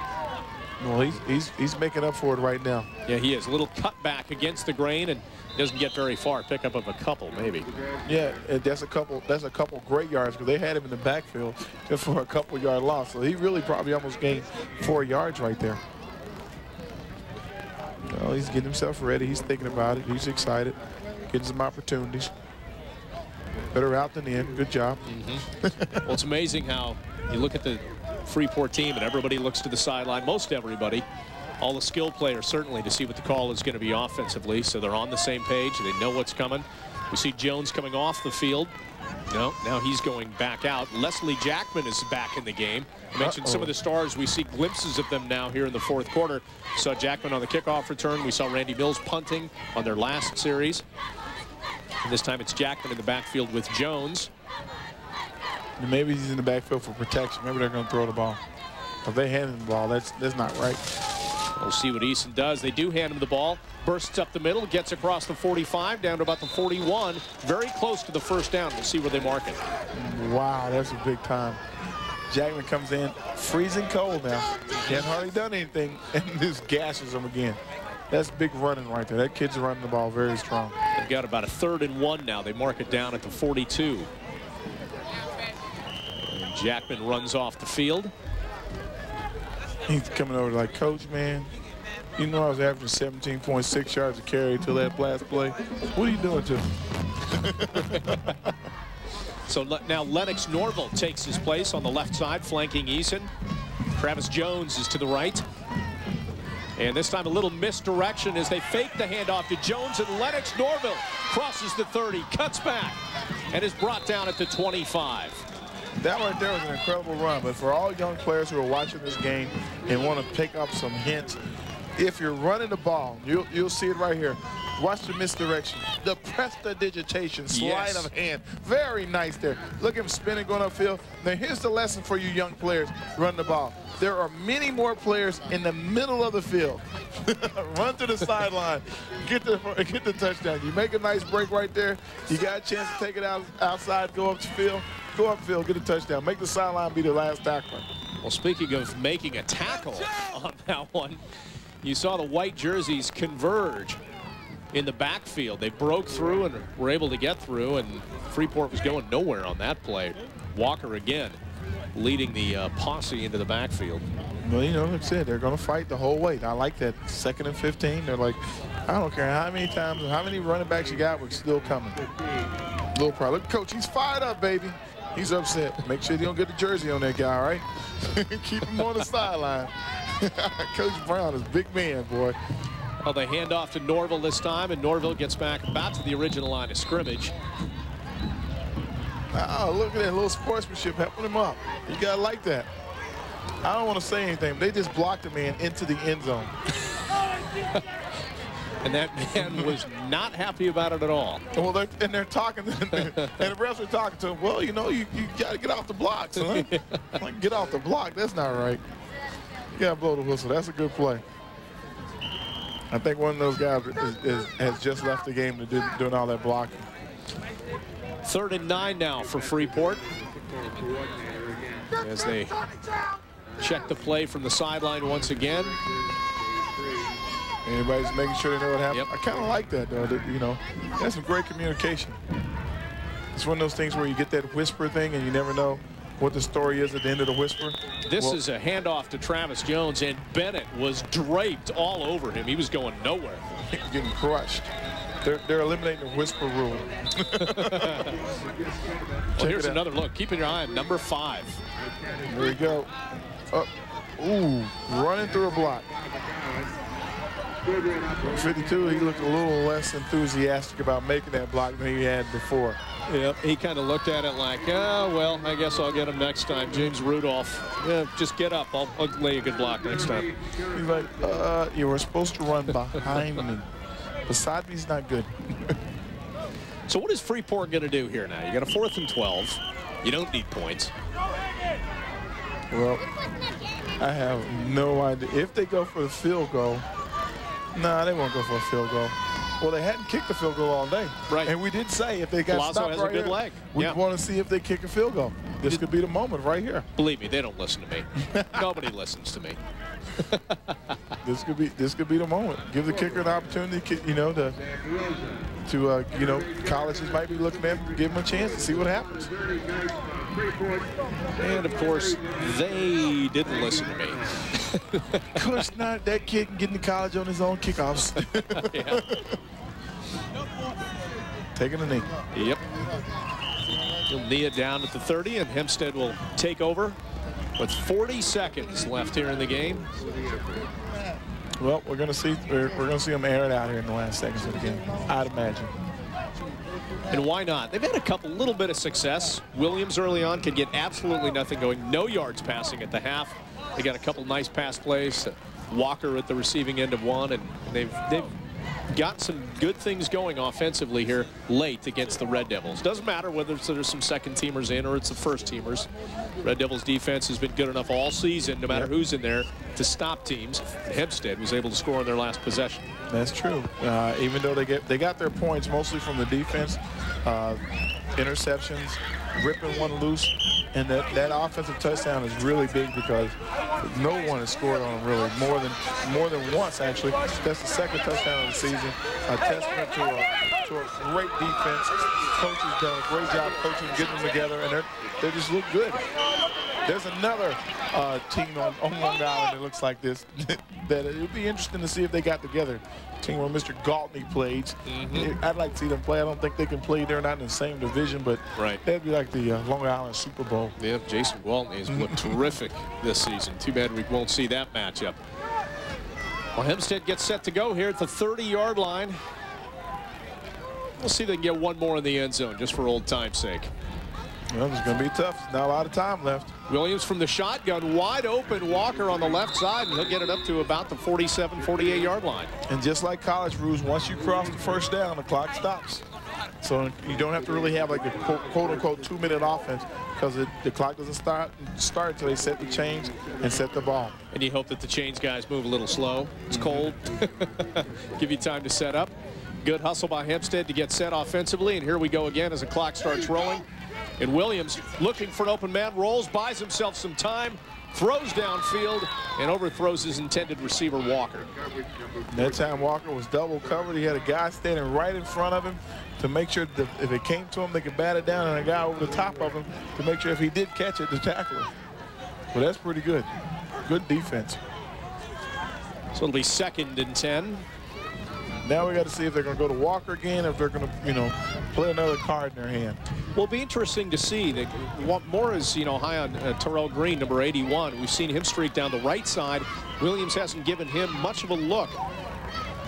Well, he's making up for it right now. Yeah, he is. A little cutback against the grain and doesn't get very far. Pickup of a couple, maybe. Yeah, that's a couple great yards because they had him in the backfield just for a couple-yard loss. So he really probably almost gained 4 yards right there. Well, he's getting himself ready. He's thinking about it. He's excited. Getting some opportunities. Better out than in. Good job. Well, it's amazing how you look at the Freeport team and everybody looks to the sideline. Most everybody. All the skill players certainly to see what the call is going to be offensively. So they're on the same page. They know what's coming. We see Jones coming off the field. No, now he's going back out. Leslie Jackman is back in the game. I mentioned some of the stars. We see glimpses of them now here in the fourth quarter. Saw Jackman on the kickoff return. We saw Randy Mills punting on their last series. And this time it's Jackman in the backfield with Jones. And maybe he's in the backfield for protection. Maybe they're going to throw the ball. If they hand him the ball, that's not right. We'll see what Eason does. They do hand him the ball. Bursts up the middle, gets across the 45, down to about the 41. Very close to the first down. We'll see where they mark it. Wow, that's a big time. Jackman comes in freezing cold now. He hasn't hardly done anything, and just gashes him again. That's big running right there. That kid's running the ball very strong. They've got about a 3rd and 1 now. They mark it down at the 42. And Jackman runs off the field. He's coming over like, Coach, man, you know I was averaging 17.6 yards a carry until that last play. What are you doing to me? So now Lennox Norville takes his place on the left side, flanking Eason. Travis Jones is to the right. And this time a little misdirection as they fake the handoff to Jones, and Lennox Norville crosses the 30, cuts back, and is brought down at the 25. That right there was an incredible run, but for all young players who are watching this game and want to pick up some hints, if you're running the ball, you'll see it right here. Watch the misdirection, the prestidigitation, sleight of hand. Very nice there. Look at him spinning, going upfield. Now here's the lesson for you young players running the ball. There are many more players in the middle of the field. Run to the sideline, get the touchdown. You make a nice break right there. You got a chance to take it outside, go upfield, get a touchdown. Make the sideline be the last tackler. Well, speaking of making a tackle on that one, you saw the white jerseys converge in the backfield. They broke through and were able to get through, and Freeport was going nowhere on that play. Walker again leading the posse into the backfield. Well, you know, like I said, they're going to fight the whole way. I like that 2nd and 15. They're like, I don't care how many times, how many running backs you got, we're still coming. Little problem. Look, Coach, he's fired up, baby. He's upset. Make sure you don't get the jersey on that guy, all right? Keep him on the sideline. Coach Brown is a big man, boy. Well, they hand off to Norville this time, and Norville gets back about to the original line of scrimmage. Oh, look at that little sportsmanship helping him up. You got to like that. I don't want to say anything, but they just blocked the man into the end zone. And that man was not happy about it at all. Well, they're talking, and the refs are talking to him. Well, you know, you got to get off the block, son. Like, get off the block. That's not right. You got to blow the whistle. That's a good play. I think one of those guys has just left the game to doing all that blocking. 3rd and 9 now for Freeport as they check the play from the sideline once again. Everybody's making sure they know what happened. Yep. I kind of like that, though. You know, that's some great communication. It's one of those things where you get that whisper thing and you never know what the story is at the end of the whisper. This is a handoff to Travis Jones, and Bennett was draped all over him. He was going nowhere. Getting crushed. They're eliminating the whisper rule. Well, here's another look. Keeping your eye on number 5. There we go. Ooh, running through a block. 52, he looked a little less enthusiastic about making that block than he had before. Yep, he kind of looked at it like, oh, well, I guess I'll get him next time. James Rudolph, yeah, just get up. I'll lay a good block next time. He's like, you were supposed to run behind me. Beside me is not good. So what is Freeport going to do here now? You got a 4th and 12. You don't need points. Well, I have no idea. If they go for the field goal, nah, they won't go for a field goal. Well, they hadn't kicked a field goal all day. Right. And we did say if they got Palazzo stopped has right a good here, leg. we Yeah. want to see if they kick a field goal. This could be the moment right here. Believe me, they don't listen to me. Nobody listens to me. This could be the moment. Give the kicker an opportunity, you know, you know, colleges might be looking at him, give him a chance to see what happens. And of course, they didn't listen to me. Of course not. That kid can get into college on his own kickoffs. Yeah. Taking a knee. Yep. He'll knee it down at the 30, and Hempstead will take over with 40 seconds left here in the game. Well, we're going to see them air it out here in the last seconds of the game, I'd imagine. And why not? They've had a couple little bit of success. Williams early on could get absolutely nothing going. No yards passing at the half. They got a couple nice pass plays. Walker at the receiving end of one, and they've got some good things going offensively here late against the Red Devils. Doesn't matter whether there's some second teamers in or it's the first teamers. Red Devils defense has been good enough all season, no matter who's in there, to stop teams. Hempstead was able to score on their last possession. That's true. Even though they got their points mostly from the defense, interceptions, ripping one loose, and that offensive touchdown is really big because no one has scored on them really more than once actually. That's the second touchdown of the season. A testament to a great defense. Coach has done a great job coaching, getting them together, and they just look good. There's another team on Long Island that looks like this that it would be interesting to see if they got together. Team where Mr. Galtney played. I'd like to see them play. I don't think they can play. They're not in the same division, but that'd be like the Long Island Super Bowl. Yeah, Jason Galtney has looked terrific this season. Too bad we won't see that matchup. Well, Hempstead gets set to go here at the 30-yard line. We'll see if they can get one more in the end zone just for old time's sake. Well, it's going to be tough. Not a lot of time left. Williams from the shotgun, wide open. Walker on the left side, and he'll get it up to about the 47, 48-yard line. And just like college rules, once you cross the first down, the clock stops. So you don't have to really have like a quote-unquote 2-minute offense because the clock doesn't start until they set the chains and set the ball. And you hope that the chains guys move a little slow. It's cold. Give you time to set up. Good hustle by Hempstead to get set offensively, and here we go again as the clock starts rolling. And Williams, looking for an open man, rolls, buys himself some time, throws downfield, and overthrows his intended receiver, Walker. That time Walker was double covered. He had a guy standing right in front of him to make sure that if it came to him, they could bat it down, and a guy over the top of him to make sure if he did catch it, to tackle him. Well, that's pretty good. Good defense. So it'll be 2nd and 10. Now we got to see if they're going to go to Walker again, if they're going to, you know, play another card in their hand. Well, it'll be interesting to see. Moore is, you know, high on Terrell Green, number 81. We've seen him streak down the right side. Williams hasn't given him much of a look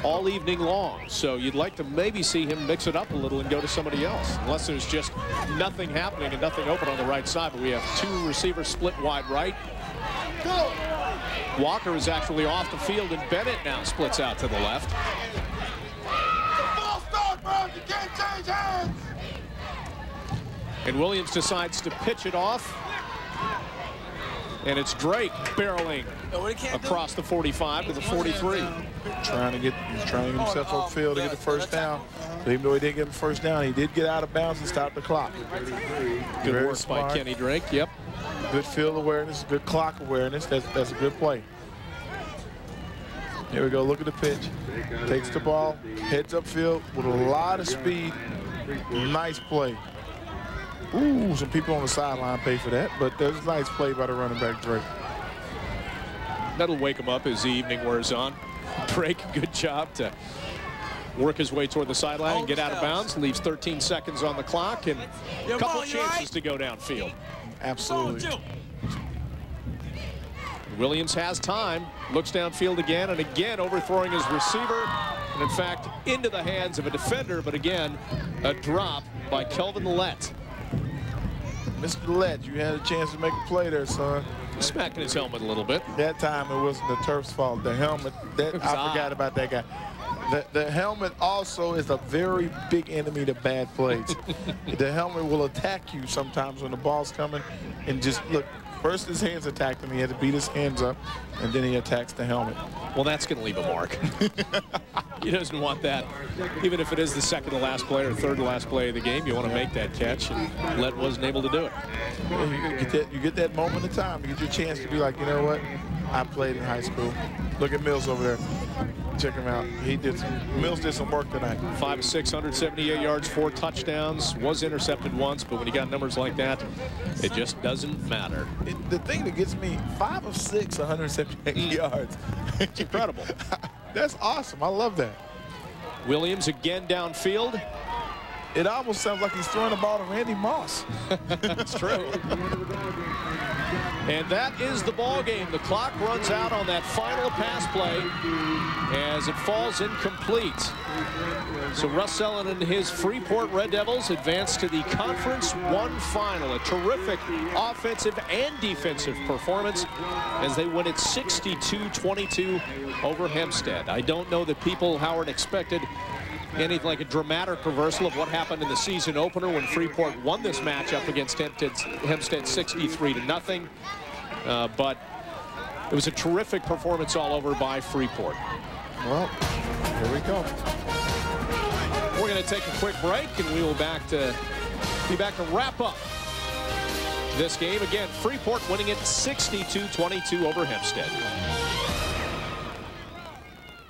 all evening long. So you'd like to maybe see him mix it up a little and go to somebody else, unless there's just nothing happening and nothing open on the right side. But we have 2 receivers split wide right. Walker is actually off the field, and Bennett now splits out to the left. You can't change hands. And Williams decides to pitch it off. And it's Drake barreling across the 45 to the 43. He's trying to get himself upfield to get the first down. So even though he didn't get the first down, he did get out of bounds and stop the clock. Good work by Kenny Drake. Yep. Good field awareness, good clock awareness. That's a good play. Here we go. Look at the pitch. Takes the ball, heads upfield with a lot of speed. Nice play. Ooh, some people on the sideline pay for that, but there's a nice play by the running back, Drake. That'll wake him up as the evening wears on. Drake, good job to work his way toward the sideline and get out of bounds. Leaves 13 seconds on the clock and a couple chances to go downfield. Absolutely. Williams has time, looks downfield again and again, overthrowing his receiver, and in fact into the hands of a defender, but again a drop by Kelvin Lett. Mr. Lett, you had a chance to make a play there, son. Smacking his helmet a little bit. That time it wasn't the turf's fault. The helmet, I forgot about that guy. The helmet also is a very big enemy to bad plays. The helmet will attack you sometimes when the ball's coming, and just look. First his hands attacked him. He had to beat his hands up, and then he attacks the helmet. Well, that's going to leave a mark. He doesn't want that. Even if it is the second to last play or third to last play of the game, you want to make that catch, and Lett wasn't able to do it. Well, you get that moment in time. You get your chance to be like, you know what? I played in high school. Look at Mills over there. Check him out. Mills did some work tonight. 5'6", 178 yards, 4 touchdowns. Was intercepted once, but when you got numbers like that, it just doesn't matter. The thing that gets me, 5'6", 178 yards. It's incredible. That's awesome. I love that. Williams again downfield. It almost sounds like he's throwing the ball to Randy Moss. That's true. And that is the ball game. The clock runs out on that final pass play as it falls incomplete. So Russ Ellen and his Freeport Red Devils advance to the Conference 1 final. A terrific offensive and defensive performance as they win it 62-22 over Hempstead. I don't know that people, Howard, expected anything like a dramatic reversal of what happened in the season opener when Freeport won this matchup against Hempstead 63-0. But it was a terrific performance all over by Freeport. Well, here we go. We're going to take a quick break, and we will be back to wrap up this game. Again, Freeport winning it 62-22 over Hempstead.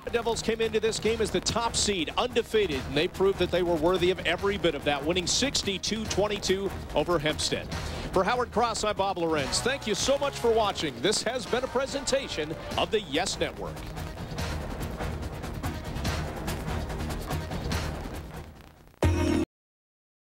The Devils came into this game as the top seed, undefeated, and they proved that they were worthy of every bit of that, winning 62-22 over Hempstead. For Howard Cross, I'm Bob Lorenz. Thank you so much for watching. This has been a presentation of the Yes Network.